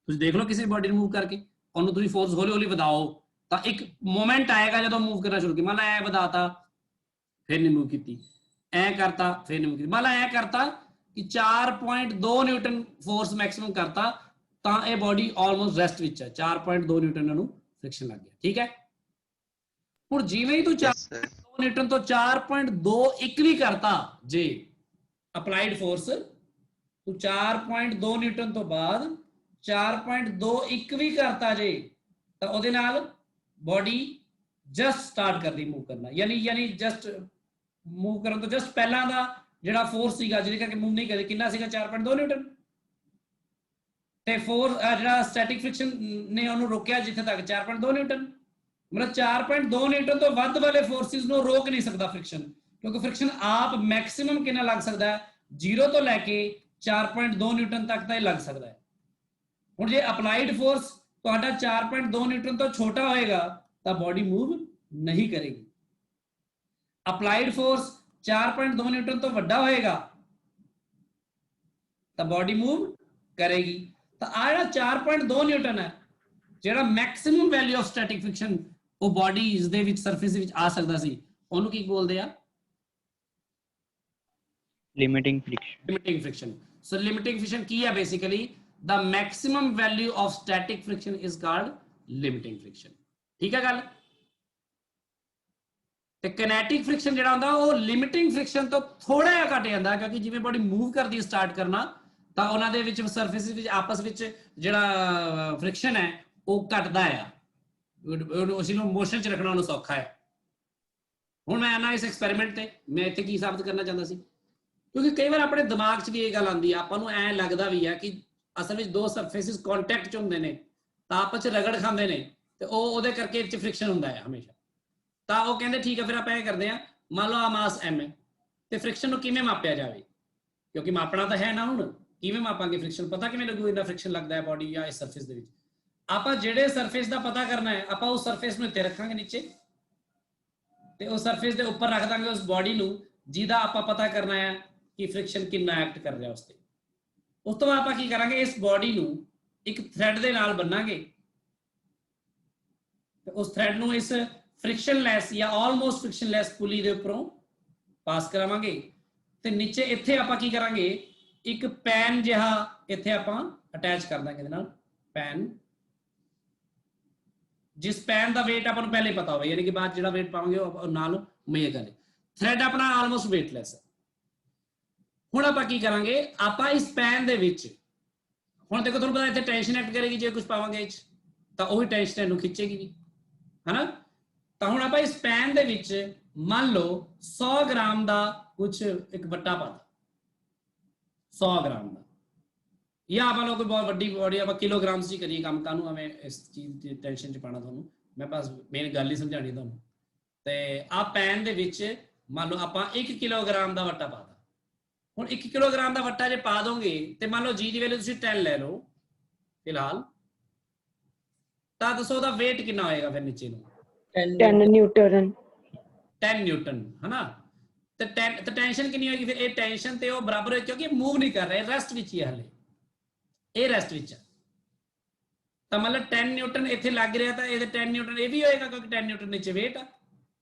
ਤੁਸੀਂ ਦੇਖ ਲਓ ਕਿਸੇ ਬੋਡੀ ਨੂੰ ਮੂਵ ਕਰਕੇ, ਉਹਨੂੰ ਤੁਸੀਂ ਫੋਰਸ ਹੌਲੀ ਹੌਲੀ ਵਧਾਓ ਤਾਂ ਇੱਕ ਮੋਮੈਂਟ ਆਏਗਾ ਜਦੋਂ ਮੂਵ ਕਰਨਾ ਸ਼ੁਰੂ ਕੀਤਾ। ਮੰਨ ਲਾ ਐ ਵਧਾਤਾ ਫਿਰ ਨਹੀਂ ਮੂਵ ਕੀਤੀ, ਐ ਕਰਤਾ ਫਿਰ ਨਹੀਂ ਮੂਵ ਕੀਤੀ। ਮੰਨ ਲਾ ਐ ਕਰਤਾ ਕਿ 4.2 ਨਿਊਟਨ ਫੋਰਸ ਮੈਕਸਿਮਮ ਕਰਤਾ ਤਾਂ ਇਹ ਬੋਡੀ ਆਲਮੋਸਟ ਰੈਸਟ ਵਿੱਚ ਹੈ। 4.2 ਨਿਊਟਨ ਨੂੰ ਫ੍ਰਿਕਸ਼ਨ ਲੱਗ ਗਿਆ, ਠੀਕ ਹੈ। ਹੁਣ ਜਿਵੇਂ ਹੀ ਤੂੰ 4.2 ਨਿਊਟਨ ਤੋਂ 4.21 ਵੀ ਕਰਤਾ, ਜੇ ਅਪਲਾਈਡ ਫੋਰਸ ਤੂੰ 4.2 ਨਿਊਟਨ ਤੋਂ ਬਾਅਦ 4.21 ਵੀ ਕਰਤਾ ਜੇ, ਤਾਂ ਉਹਦੇ ਨਾਲ ਬੋਡੀ ਜਸਟ ਸਟਾਰਟ ਕਰਦੀ ਮੂਵ ਕਰਨਾ। ਯਾਨੀ ਜਸਟ ਮੂਵ ਕਰਨ ਤੋਂ ਜਸਟ ਪਹਿਲਾਂ ਦਾ ਜਿਹੜਾ ਫੋਰਸ ਸੀਗਾ ਜਿਹਦੇ ਕਰਕੇ ਮੂਵ ਨਹੀਂ ਕਰੀ, ਕਿੰਨਾ ਸੀਗਾ? 4.2 ਨਿਊਟਨ। ਤੇ ਫੋਰਸ ਜਿਹੜਾ ਸਟੈਟਿਕ ਫ੍ਰਿਕਸ਼ਨ ਨੇ ਉਹਨੂੰ ਰੋਕਿਆ ਜਿੱਥੇ ਤੱਕ 4.2 ਨਿਊਟਨ। ਮਤਲਬ 4.2 ਨਿਊਟਨ ਤੋਂ ਵੱਧ ਵਾਲੇ ਫੋਰਸਿਸ ਨੂੰ ਰੋਕ ਨਹੀਂ ਸਕਦਾ ਫ੍ਰਿਕਸ਼ਨ, ਕਿਉਂਕਿ ਫ੍ਰਿਕਸ਼ਨ ਆਪ ਮੈਕਸਿਮਮ ਕਿੰਨਾ ਲੱਗ ਸਕਦਾ ਹੈ? 0 ਤੋਂ ਲੈ ਕੇ 4.2 ਨਿਊਟਨ ਤੱਕ ਤਾਂ ਇਹ ਲੱਗ ਸਕਦਾ ਹੈ। ਹੁਣ ਜੇ ਅਪਲਾਈਡ ਫੋਰਸ ਤੁਹਾਡਾ 4.2 ਨਿਊਟਨ ਤੋਂ ਛੋਟਾ ਹੋਏਗਾ ਤਾਂ ਬੋਡੀ ਮੂਵ ਨਹੀਂ ਕਰੇਗੀ। ਅਪਲਾਈਡ ਫੋਰਸ 4.2 ਨਿਊਟਨ ਤੋਂ ਵੱਡਾ ਹੋਏਗਾ ਤਾਂ ਬੋਡੀ ਮੂਵ ਕਰੇਗੀ। ਤਾਂ ਆ ਜਿਹੜਾ 4.2 ਨਿਊਟਨ ਹੈ, ਜਿਹੜਾ maximum value of static friction ਉਹ ਬੋਡੀਜ਼ ਦੇ ਵਿੱਚ ਸਰਫੇਸ ਦੇ ਵਿੱਚ ਆ ਸਕਦਾ ਸੀ, ਉਹਨੂੰ ਕੀ ਬੋਲਦੇ ਆ? limiting friction. Limiting friction. So limiting friction ਕੀ ਹੈ basically the maximum value of static friction is called limiting friction. ਠੀਕ ਹੈ ਗੱਲ। ਤੇ kinetic friction ਜਿਹੜਾ ਹੁੰਦਾ ਉਹ limiting friction ਤੋਂ ਥੋੜਾ ਜਿਹਾ ਘਟ ਜਾਂਦਾ ਕਿਉਂਕਿ ਜਿਵੇਂ ਬੋਡੀ ਮੂਵ ਕਰਦੀ ਸਟਾਰਟ ਕਰਨਾ ਤਾਂ ਉਹਨਾਂ ਦੇ ਵਿੱਚ ਸਰਫੇਸਿਸ ਵਿੱਚ ਆਪਸ ਵਿੱਚ ਜਿਹੜਾ ਫ੍ਰਿਕਸ਼ਨ ਹੈ ਉਹ ਘਟਦਾ ਆ, ਉਸ ਨੂੰ ਮੋਸ਼ਨ 'ਚ ਰੱਖਣਾ ਉਹਨੂੰ ਸੌਖਾ ਹੈ। ਹੁਣ ਮੈਂ ਆਣਾ ਇਸ ਐਕਸਪੈਰੀਮੈਂਟ ਤੇ ਮੈਂ ਇੱਥੇ ਕੀ ਸਾਬਤ ਕਰਨਾ ਚਾਹੁੰਦਾ ਸੀ, ਕਿਉਂਕਿ ਕਈ ਵਾਰ ਆਪਣੇ ਦਿਮਾਗ 'ਚ ਵੀ ਇਹ ਗੱਲ ਆਉਂਦੀ ਆ, ਆਪਾਂ ਨੂੰ ਐਂ ਲੱਗਦਾ ਵੀ ਆ ਕਿ ਅਸਲ ਵਿੱਚ ਦੋ ਸਰਫੇਸਿਸ ਕੰਟੈਕਟ 'ਚ ਹੁੰਦੇ ਨੇ ਤਾਂ ਆਪਸ 'ਚ ਰਗੜ ਖਾਂਦੇ ਨੇ ਤੇ ਉਹਦੇ ਕਰਕੇ ਇਹ 'ਚ ਫ੍ਰਿਕਸ਼ਨ ਹੁੰਦਾ ਹੈ ਹਮੇਸ਼ਾ। ਤਾਂ ਉਹ ਕਹਿੰਦੇ ਠੀਕ ਹੈ ਫਿਰ ਆਪਾਂ ਇਹ ਕਰਦੇ ਆ, ਮੰਨ ਲਓ ਆ ਮਾਸ m ਹੈ ਤੇ ਫ੍ਰਿਕਸ਼ਨ ਨੂੰ ਕਿਵੇਂ ਮਾਪਿਆ ਜਾਵੇ, ਕਿਉਂਕਿ ਮਾਪਣਾ ਤਾਂ ਹੈ ਨਾ, ਹੁਣ ਕਿਵੇਂ ਮਾਪਾਂਗੇ ਫ੍ਰਿਕਸ਼ਨ, ਪਤਾ ਕਿਵੇਂ ਲੱਗੂ ਇੰਨਾ ਫ੍ਰਿਕਸ਼ਨ ਲੱਗਦਾ ਹੈ ਬੋਡੀ ਜਾਂ ਇਸ ਸਰਫੇਸ ਦੇ ਵਿੱਚ। ਆਪਾਂ ਜਿਹੜੇ ਸਰਫੇਸ ਦਾ ਪਤਾ ਕਰਨਾ ਹੈ ਆਪਾਂ ਉਸ ਸਰਫੇਸ ਨੂੰ ਇੱਥੇ ਰੱਖਾਂਗੇ ਨੀਚੇ ਤੇ ਉਸ ਸਰਫੇਸ ਦੇ ਉੱਪਰ ਰੱਖ ਦਾਂਗੇ ਉਸ ਬੋਡੀ ਨੂੰ ਜਿਹਦਾ ਆਪਾਂ ਪਤਾ ਕਰਨਾ ਹੈ ਕਿ ਫ੍ਰਿਕਸ਼ਨ ਕਿੰਨਾ ਐਕਟ ਕਰ ਰਿਹਾ ਉਸ ਤੇ। ਉਸ ਤੋਂ ਬਾਅਦ ਆਪਾਂ ਕੀ ਕਰਾਂਗੇ, ਇਸ ਬੋਡੀ ਨੂੰ ਇੱਕ ਥ੍ਰੈਡ ਦੇ ਨਾਲ ਬੰਨਾਂਗੇ ਤੇ ਉਸ ਥ੍ਰੈਡ ਨੂੰ ਇਸ ਫ੍ਰਿਕਸ਼ਨਲੈਸ ਜਾਂ ਆਲਮੋਸਟ ਫ੍ਰਿਕਸ਼ਨਲੈਸ ਪੁਲੀ ਦੇ ਉੱਪਰੋਂ ਪਾਸ ਕਰਾਵਾਂਗੇ ਤੇ ਨੀਚੇ ਇੱਥੇ ਆਪਾਂ ਕੀ ਕਰਾਂਗੇ, ਇੱਕ ਪੈਨ ਜਿਹਾ ਇੱਥੇ ਆਪਾਂ ਅਟੈਚ ਕਰ ਦਾਂਗੇ ਇਹਦੇ ਨਾਲ ਪੈਨ, ਜਿਸ ਪੈਨ ਦਾ weight ਆਪਾਂ ਨੂੰ ਪਹਿਲੇ ਪਤਾ ਹੋਵੇ, ਯਾਨੀ ਕਿ ਬਾਅਦ ਜਿਹੜਾ weight ਪਾਵਾਂਗੇ ਉਹ ਨਾਲ ਮੇਲ ਕਰੇ। ਥ੍ਰੈਡ ਆਪਣਾ ਆਲਮੋਸਟ weightless ਹੈ। ਹੁਣ ਆਪਾਂ ਕੀ ਕਰਾਂਗੇ, ਆਪਾਂ ਇਸ ਪੈਨ ਦੇ ਵਿੱਚ ਹੁਣ ਦੇਖੋ ਤੁਹਾਨੂੰ ਪਤਾ ਇੱਥੇ ਟੈਂਸ਼ਨ ਐਕਟ ਕਰੇਗੀ ਜੇ ਕੁਝ ਪਾਵਾਂਗੇ ਇਹ 'ਚ ਤਾਂ ਉਹੀ ਟੈਂਸ਼ਨ ਇਹਨੂੰ ਖਿੱਚੇਗੀ ਵੀ, ਹਨਾ। ਤਾਂ ਹੁਣ ਆਪਾਂ ਇਸ ਪੈਨ ਦੇ ਵਿੱਚ ਮੰਨ ਲਓ 100 ਗ੍ਰਾਮ ਦਾ ਕੁਝ ਇੱਕ ਵੱਟਾ ਪਾ ਦਾਂ, 100 ਗ੍ਰਾਮ ਦਾ, ਜਾਂ ਆਪਾਂ ਲੋਕ ਕੋਈ ਬਹੁਤ ਵੱਡੀ ਬੋਡੀ ਆਪਾਂ ਕਿਲੋਗ੍ਰਾਮ 'ਚ ਹੀ ਕਰੀਏ ਕੰਮ, ਕਾਹਨੂੰ ਐਵੇਂ ਇਸ ਚੀਜ਼ ਦੀ ਟੈਨਸ਼ਨ 'ਚ ਪਾਣਾ ਤੁਹਾਨੂੰ, ਮੈਂ ਬਸ ਮੇਨ ਗੱਲ ਹੀ ਸਮਝਾਣੀ ਤੁਹਾਨੂੰ। ਤੇ ਆਹ ਪੈਨ ਦੇ ਵਿੱਚ ਮੰਨ ਲਓ ਆਪਾਂ 1 ਕਿਲੋਗ੍ਰਾਮ ਦਾ ਵੱਟਾ ਪਾ ਦਾਂ। ਹੁਣ 1 ਕਿਲੋਗ੍ਰਾਮ ਦਾ ਵੱਟਾ ਜੇ ਪਾ ਦੋਗੇ ਤੇ ਮੰਨ ਲਓ ਜੀ ਦੀ ਵੈਲਿਊ ਤੁਸੀਂ 10 ਲੈ ਲਓ ਫਿਲਹਾਲ, ਤਾਂ ਦੱਸੋ ਉਹਦਾ weight ਕਿੰਨਾ ਹੋਏਗਾ ਫਿਰ ਨੀਚੇ ਨੂੰ, 10 ਨਿਊਟਨ 10 ਨਿਊਟਨ, ਹਨਾ। ਤੇ ਟੈਂਸ਼ਨ ਕਿੰਨੀ ਹੋਏਗੀ ਫਿਰ, ਇਹ ਟੈਂਸ਼ਨ ਤੇ ਉਹ ਬਰਾਬਰ ਹੋਏ ਕਿਉਂਕਿ ਮੂਵ ਨਹੀਂ ਕਰ ਰਹੇ, ਰੈਸਟ ਵਿੱਚ ਹੀ ਹੈ ਹਲੇ, ਇਹ ਰੈਸਟ ਵਿੱਚ ਹੈ। ਤਾਂ ਮਤਲਬ 10 ਨਿਊਟਨ ਇੱਥੇ ਲੱਗ ਰਿਹਾ ਤਾਂ ਇਹਦੇ 10 ਨਿਊਟਨ ਇਹ ਵੀ ਹੋਏਗਾ ਕਿਉਂਕਿ 10 ਨਿਊਟਨ ਨੀਚੇ weight ਆ,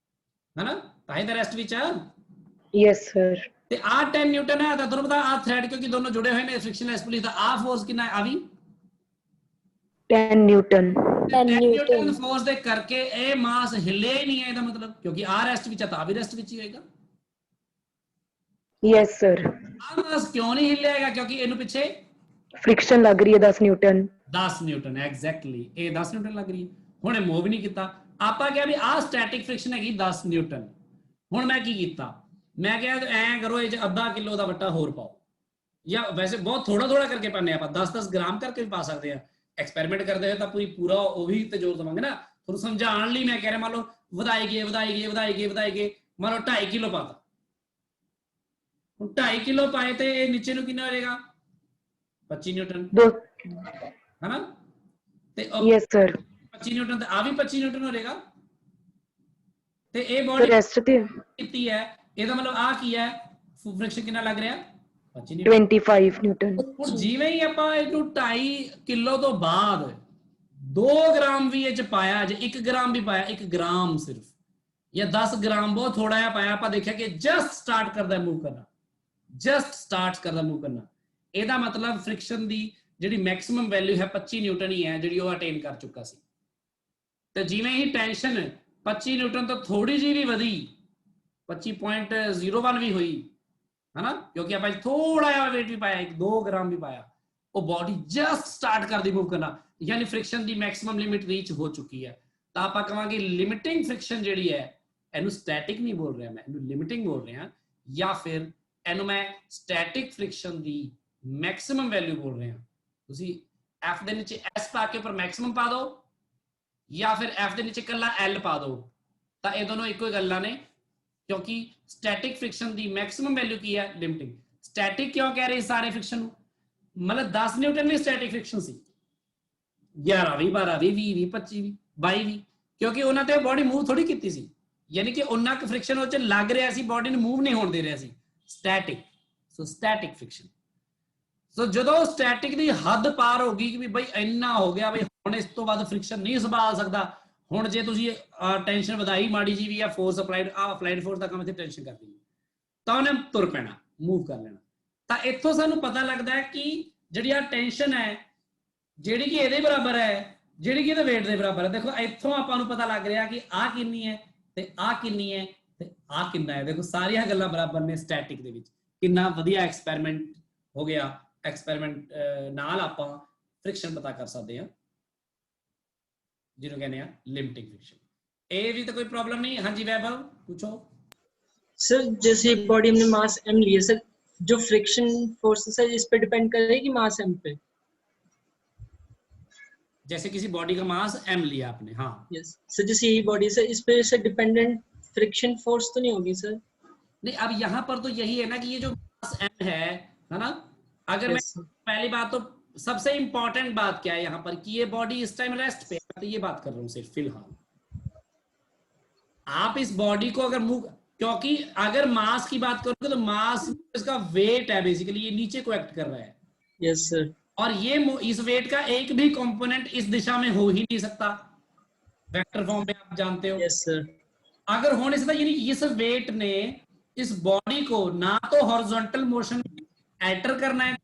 ਹਨਾ, ਤਾਂ ਹੀ ਤਾਂ ਰੈਸਟ ਵਿੱਚ ਆ। Yes sir. ਤੇ ਆ 10 ਨਿਊਟਨ ਹੈ ਤਾਂ ਤੁਹਾਨੂੰ ਪਤਾ ਆ ਥ੍ਰੈਡ ਕਿਉਂਕਿ ਦੋਨੋਂ ਜੁੜੇ ਹੋਏ ਨੇ ਫ੍ਰਿਕਸ਼ਨਲੈਸ ਪੁਲੀ ਦਾ, ਆ ਫੋਰਸ ਕਿੰਨਾ ਹੈ, ਆ ਵੀ 10 ਨਿਊਟਨ। 10 ਨਿਊਟਨ ਫੋਰਸ ਦੇ ਕਰਕੇ ਇਹ ਮਾਸ ਹਿੱਲਿਆ ਹੀ ਨਹੀਂ ਹੈ, ਇਹਦਾ ਮਤਲਬ ਕਿਉਂਕਿ ਆ ਰੈਸਟ ਵਿੱਚ ਆ ਤਾਂ ਆ ਵੀ ਰੈਸਟ ਵਿੱਚ ਹੀ ਹੋਏਗਾ। Yes sir. ਆ ਮਾਸ ਕਿਉਂ ਨਹੀਂ ਹਿੱਲਿਆ ਹੈਗਾ, ਕਿਉਂਕਿ ਇਹਨੂੰ ਪਿੱਛੇ ਫ੍ਰਿਕਸ਼ਨ ਲੱਗ ਰਹੀ ਹੈ 10 ਨਿਊਟਨ। 10 ਨਿਊਟਨ ਐਗਜ਼ੈਕਟਲੀ, ਇਹ 10 ਨਿਊਟਨ ਲੱਗ ਰਹੀ ਹੈ। ਹੁਣ ਇਹ ਮੂਵ ਨਹੀਂ ਕੀਤਾ, ਆਪਾਂ ਕਿਹਾ ਵੀ ਆਹ ਸਟੈਟਿਕ ਫ੍ਰਿਕਸ਼ਨ ਹੈਗੀ 10 ਨਿਊਟਨ। ਹੁਣ ਮੈਂ ਕੀ ਕੀਤਾ, ਮੈਂ ਕਿਹਾ ਐ ਕਰੋ ਇਹ 'ਚ ਅੱਧਾ ਕਿਲੋ ਦਾ ਵੱਟਾ ਹੋਰ ਪਾਓ, ਜਾਂ ਵੈਸੇ ਬਹੁਤ ਥੋੜਾ ਥੋੜਾ ਕਰਕੇ ਪਾਉਂਦੇ ਆਪਾਂ, 10-10 ਗ੍ਰਾਮ ਕਰਕੇ ਵੀ ਪਾ ਸਕਦੇ ਆ। ਐਕਸਪੈਰੀਮੈਂਟ ਕਰਦੇ ਹੋਏ ਤਾਂ ਪੂਰਾ ਉਹੀ ਤੇ ਜ਼ੋਰ ਦੇਵਾਂਗੇ ਨਾ, ਤੁਹਾਨੂੰ ਸਮਝਾਉਣ ਲਈ ਮੈਂ ਕਹਿ ਰਿਹਾ। ਮੰਨ ਲਓ ਵਧਾਈ ਗਏ ਮੰਨ ਲਓ 2.5 ਕਿਲੋ ਪਾਤਾ, ਹੁਣ 2.5 ਕਿਲੋ ਪਾਏ ਤੇ ਇਹ ਨੀਚੇ ਨੂੰ ਕਿੰਨਾ ਹੋ ਜਾਏਗਾ, 25 ਨਿਊਟਨ, ਹਨਾ। ਤੇ ਯੈਸ ਸਰ 25 ਨਿਊਟਨ ਤੇ ਆ ਵੀ 25 ਨਿਊਟਨ ਹੋ ਜਾਏਗਾ। ਤੇ ਇਹ ਬੋਡੀ ਰੈਸਟ ਤੇ ਕੀਤੀ ਹੈ, ਇਹਦਾ ਮਤਲਬ ਆ ਕੀ ਹੈ, ਫ੍ਰਿਕਸ਼ਨ ਕਿੰਨਾ ਲੱਗ ਰਿਹਾ, 25 ਨਿਊਟਨ। ਹੁਣ ਜਿਵੇਂ ਹੀ ਆਪਾਂ ਇਹਨੂੰ 2.5 ਕਿਲੋ ਤੋਂ ਬਾਅਦ 2 ਗ੍ਰਾਮ ਵੀ ਇਹ 'ਚ ਪਾਇਆ, ਜੇ 1 ਗ੍ਰਾਮ ਵੀ ਪਾਇਆ, 1 ਗ੍ਰਾਮ ਸਿਰਫ ਜਾਂ 10 ਗ੍ਰਾਮ ਬਹੁਤ ਥੋੜਾ ਜਿਹਾ ਪਾਇਆ, ਆਪਾਂ ਦੇਖਿਆ ਕਿ ਜਸਟ ਸਟਾਰਟ ਕਰਦਾ ਮੂਵ ਕਰਨਾ, ਇਹਦਾ ਮਤਲਬ ਫ੍ਰਿਕਸ਼ਨ ਦੀ ਜਿਹੜੀ ਮੈਕਸਿਮਮ ਵੈਲਿਊ ਹੈ 25 ਨਿਊਟਨ ਹੀ ਹੈ ਜਿਹੜੀ ਉਹ ਅਟੇਨ ਕਰ ਚੁੱਕਾ ਸੀ। ਤੇ ਜਿਵੇਂ ਹੀ ਟੈਂਸ਼ਨ 25 ਨਿਊਟਨ ਤੋਂ ਥੋੜੀ ਜਿਹੀ ਵੀ ਵਧੀ, 25.01 ਵੀ ਹੋਈ, ਹਨਾ, ਕਿਉਂਕਿ ਆਪਾਂ ਥੋੜਾ ਜਿਹਾ weight ਵੀ ਪਾਇਆ, 2 ਗ੍ਰਾਮ ਵੀ ਪਾਇਆ, ਉਹ ਬੋਡੀ ਜਸਟ ਸਟਾਰਟ ਕਰਦੀ ਮੂਵ ਕਰਨਾ, ਯਾਨੀ ਫ੍ਰਿਕਸ਼ਨ ਦੀ ਮੈਕਸਿਮਮ ਲਿਮਿਟ ਰੀਚ ਹੋ ਚੁੱਕੀ ਹੈ। ਤਾਂ ਆਪਾਂ ਕਹਾਂਗੇ ਲਿਮਿਟਿੰਗ ਫ੍ਰਿਕਸ਼ਨ ਜਿਹੜੀ ਹੈ, ਇਹਨੂੰ ਸਟੈਟਿਕ ਨਹੀਂ ਬੋਲ ਰਿਹਾ ਮੈਂ, ਇਹਨੂੰ ਲਿਮਿਟਿੰਗ ਬੋਲ ਰਿਹਾ, ਜਾਂ ਫਿਰ ਇਹਨੂੰ ਮੈਂ ਸਟੈਟਿਕ ਫ੍ਰਿਕਸ਼ਨ ਦੀ ਮੈਕਸਿਮਮ ਵੈਲਿਊ ਬੋਲ ਰਿਹਾ। ਤੁਸੀਂ F ਦੇ ਨੀਚੇ S ਪਾ ਕੇ ਉੱਪਰ ਮੈਕਸਿਮਮ ਪਾ ਦਿਓ, ਜਾਂ ਫਿਰ F ਦੇ ਨੀਚੇ ਇਕੱਲਾ L ਪਾ ਦਿਓ, ਤਾਂ ਇਹ ਦੋਨੋਂ ਇੱਕੋ ਹੀ ਗੱਲਾਂ ਨੇ, ਕਿਉਂਕਿ ਸਟੈਟਿਕ ਫ੍ਰਿਕਸ਼ਨ ਦੀ ਮੈਕਸਿਮਮ ਵੈਲਿਊ ਕੀ ਹੈ, ਲਿਮਿਟਿੰਗ। ਸਟੈਟਿਕ ਕਿਉਂ ਕਹਿ ਰਹੇ ਸਾਰੇ ਫ੍ਰਿਕਸ਼ਨ ਨੂੰ, ਮਤਲਬ 10 ਨਿਊਟਨ ਵੀ ਸਟੈਟਿਕ ਫ੍ਰਿਕਸ਼ਨ ਸੀ, 11 ਵੀ 12 ਵੀ 20 ਵੀ 25 ਵੀ 22 ਵੀ, ਕਿਉਂਕਿ ਉਹਨਾਂ ਤੇ ਬੋਡੀ ਮੂਵ ਥੋੜੀ ਕੀਤੀ ਸੀ, ਯਾਨੀ ਕਿ ਉਹਨਾਂ ਕੁ ਫ੍ਰਿਕਸ਼ਨ ਉਹ 'ਚ ਲੱਗ ਰਿਹਾ ਸੀ, ਬੋਡੀ ਨੂੰ ਮੂਵ ਨਹੀਂ ਹੋਣ ਦੇ ਰਿਹਾ ਸੀ, ਸਟੈਟਿਕ। ਸੋ ਸਟੈਟਿਕ ਫ੍ਰਿਕਸ਼ਨ। ਸੋ ਜਦੋਂ ਸਟੈਟਿਕ ਦੀ ਹੱਦ ਪਾਰ ਹੋ ਗਈ ਕਿ ਵੀ ਬਈ ਇੰਨਾ ਹੋ ਗਿਆ ਬਈ ਹੁਣ ਇਸ ਤੋਂ ਬਾਅਦ ਫ੍ਰਿਕਸ਼ਨ ਨਹੀਂ ਸੰਭਾਲ ਸਕਦਾ, ਹੁਣ ਜੇ ਤੁਸੀਂ ਟੈਂਸ਼ਨ ਵਧਾਈ ਮਾੜੀ ਜੀ ਵੀ ਆ, ਫੋਰਸ ਅਪਲਾਈਡ ਫੋਰਸ ਦਾ ਕੰਮ ਇੱਥੇ ਟੈਂਸ਼ਨ ਕਰਦੀ ਹੈ, ਤਾਂ ਉਹਨੇ ਤੁਰ ਪੈਣਾ। मूव कर लेना। ਤਾਂ ਇੱਥੋਂ ਸਾਨੂੰ ਪਤਾ ਲੱਗਦਾ ਹੈ ਕਿ ਜਿਹੜੀ ਆ ਟੈਂਸ਼ਨ ਹੈ ਜਿਹੜੀ ਕਿ ਇਹਦੇ ਬਰਾਬਰ ਹੈ ਜਿਹੜੀ ਕਿ ਇਹਦੇ weight ਦੇ ਬਰਾਬਰ ਹੈ। ਦੇਖੋ ਇੱਥੋਂ ਆਪਾਂ ਨੂੰ ਪਤਾ ਲੱਗ ਰਿਹਾ ਕਿ ਆਹ ਕਿੰਨੀ ਹੈ ਤੇ ਆਹ ਕਿੰਨੀ ਹੈ ਤੇ ਆਹ ਕਿੰਨਾ ਹੈ। ਦੇਖੋ ਸਾਰੀਆਂ ਗੱਲਾਂ ਬਰਾਬਰ ਨੇ ਸਟੈਟਿਕ ਦੇ ਵਿੱਚ। ਕਿੰਨਾ ਵਧੀਆ ਐਕਸਪੈਰੀਮੈਂਟ ਹੋ ਗਿਆ। ਐਕਸਪੈਰੀਮੈਂਟ ਨਾਲ ਆਪਾਂ ਫ੍ਰਿਕਸ਼ਨ ਪਤਾ ਕਰ ਸਕਦੇ ਹਾਂ ਜਿਹਨੂੰ ਕਹਿੰਦੇ ਆ ਲਿਮਿਟਿੰਗ ਫ੍ਰਿਕਸ਼ਨ। ਇਹ भी तो कोई प्रॉब्लम नहीं। हाँ जी वैभव पूछो। सर जैसे बॉडी में मास m लिया सर, जो फ्रिक्शन फोर्स है इस पे डिपेंड करेगी मास m पे? जैसे किसी बॉडी का मास m लिया आपने, हाँ यस सर, जैसे यही बॉडी सर इस पे से डिपेंडेंट फ्रिक्शन फोर्स तो नहीं होगी सर? नहीं, अब यहाँ पर तो यही है ना कि ये जो मास m है ना, अगर मैं पहली बात तो सबसे इंपॉर्टेंट बात क्या है यहाँ पर कि ये बॉडी इस टाइम रेस्ट पे है, तो ये बात कर रहा हूँ सिर्फ फिलहाल। आप इस बॉडी को अगर मूव, क्योंकि अगर मास की बात करोगे तो मास इसका वेट है बेसिकली, ये नीचे को एक्ट कर रहा है। Yes sir. और ये इस वेट का एक भी कंपोनेंट इस दिशा में हो ही नहीं सकता, वेक्टर फॉर्म में आप जानते हो। Yes sir. अगर होने से यानी इस वेट ने इस बॉडी को ना तो हॉरिजॉन्टल मोशन एंटर करना है,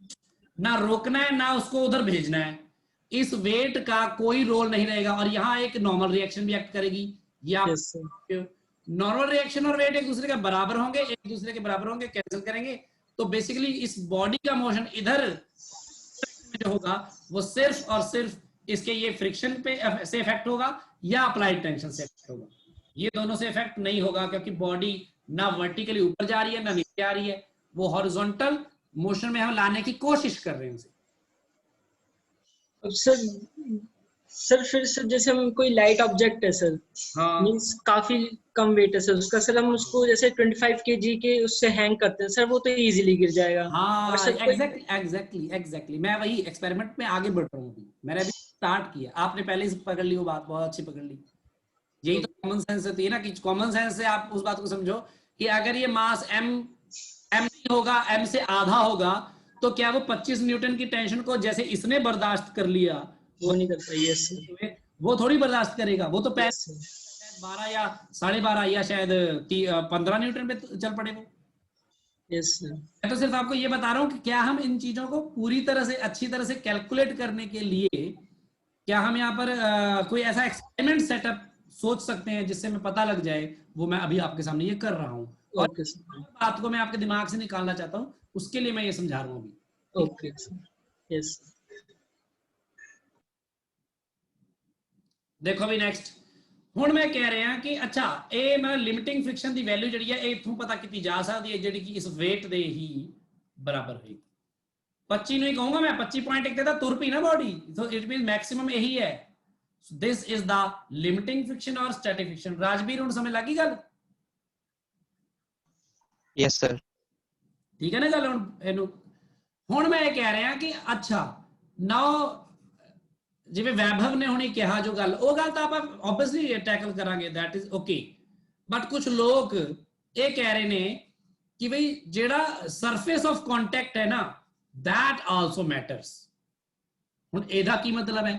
ना रोकना है, ना उसको उधर भेजना है। इस वेट का कोई रोल नहीं रहेगा और यहाँ एक नॉर्मल रिएक्शन भी एक्ट करेगी। ये आप नॉर्मल रिएक्शन और वेट एक दूसरे के बराबर होंगे, एक दूसरे के बराबर होंगे, कैंसिल करेंगे। तो बेसिकली इस बॉडी का मोशन इधर जो होगा वो सिर्फ और सिर्फ इसके ये फ्रिक्शन पे से इफेक्ट होगा या अप्लाइड टेंशन से इफेक्ट होगा। ये दोनों से इफेक्ट नहीं होगा क्योंकि बॉडी ना वर्टिकली ऊपर जा रही है ना नीचे आ रही है, वो हॉरिजॉन्टल मोशन में हम लाने की कोशिश कर रहे हैं उसे। सर फिर सर जैसे हम कोई लाइट ऑब्जेक्ट है सर, हाँ, मींस काफी कम वेट है सर उसका, सर हम उसको जैसे 25 kg के उससे हैंग करते हैं सर, वो तो इजीली गिर जाएगा। हाँ एग्जैक्टली मैं वही एक्सपेरिमेंट में आगे बढ़ रहा हूँ अभी। मैंने अभी स्टार्ट किया, आपने पहले से पकड़ ली वो बात, बहुत अच्छी पकड़ ली। यही तो कॉमन सेंस होती है ना कि कॉमन सेंस से आप उस बात को समझो कि अगर ये मास m नहीं होगा, m से आधा होगा, तो क्या वो 25 न्यूटन की टेंशन को जैसे इसने बर्दाश्त कर लिया वो नहीं कर पाई। Yes sir. वो थोड़ी बर्दाश्त करेगा, वो तो 12 या 12.5 या शायद 15 न्यूटन पे चल पड़े वो। Yes sir. मैं तो सिर्फ आपको ये बता रहा हूँ कि क्या हम इन चीजों को पूरी तरह से अच्छी तरह से कैलकुलेट करने के लिए क्या हम यहाँ पर कोई ऐसा एक्सपेरिमेंट सेटअप सोच सकते हैं जिससे मैं पता लग जाए, वो मैं अभी आपके सामने ये कर रहा हूँ। और बात को मैं आपके दिमाग से निकालना चाहता हूँ, उसके लिए मैं ये समझा रहा हूँ अभी। Okay sir. यस। देखो भी नेक्स्ट हुण मैं कह रहा हैं कि अच्छा ये मैं लिमिटिंग फ्रिक्शन की वैल्यू जी है इथों पता की जा सकती है जी कि इस वेट के ही बराबर होगी। 25 नहीं कहूंगा मैं, 25.1 तुर पी ना बॉडी, तो इट मीन मैक्सिमम यही है। This is the limiting friction और स्टैटिक फ्रिक्शन। राजवीर हुण समझ लगी गल? Yes sir. ठीक है ना गल? हुण मैं कह रहा कि अच्छा नाउ जिवें वैभव ने हुणे कहा जो गल, वो गल तो आप ऑब्वियसली टैकल करांगे, दैट इज ओके। बट कुछ लोग ये कह रहे ने कि भाई जेड़ा सरफेस ऑफ कॉन्टैक्ट है ना, दैट आल्सो मैटर्स। हुण एदा की मतलब है?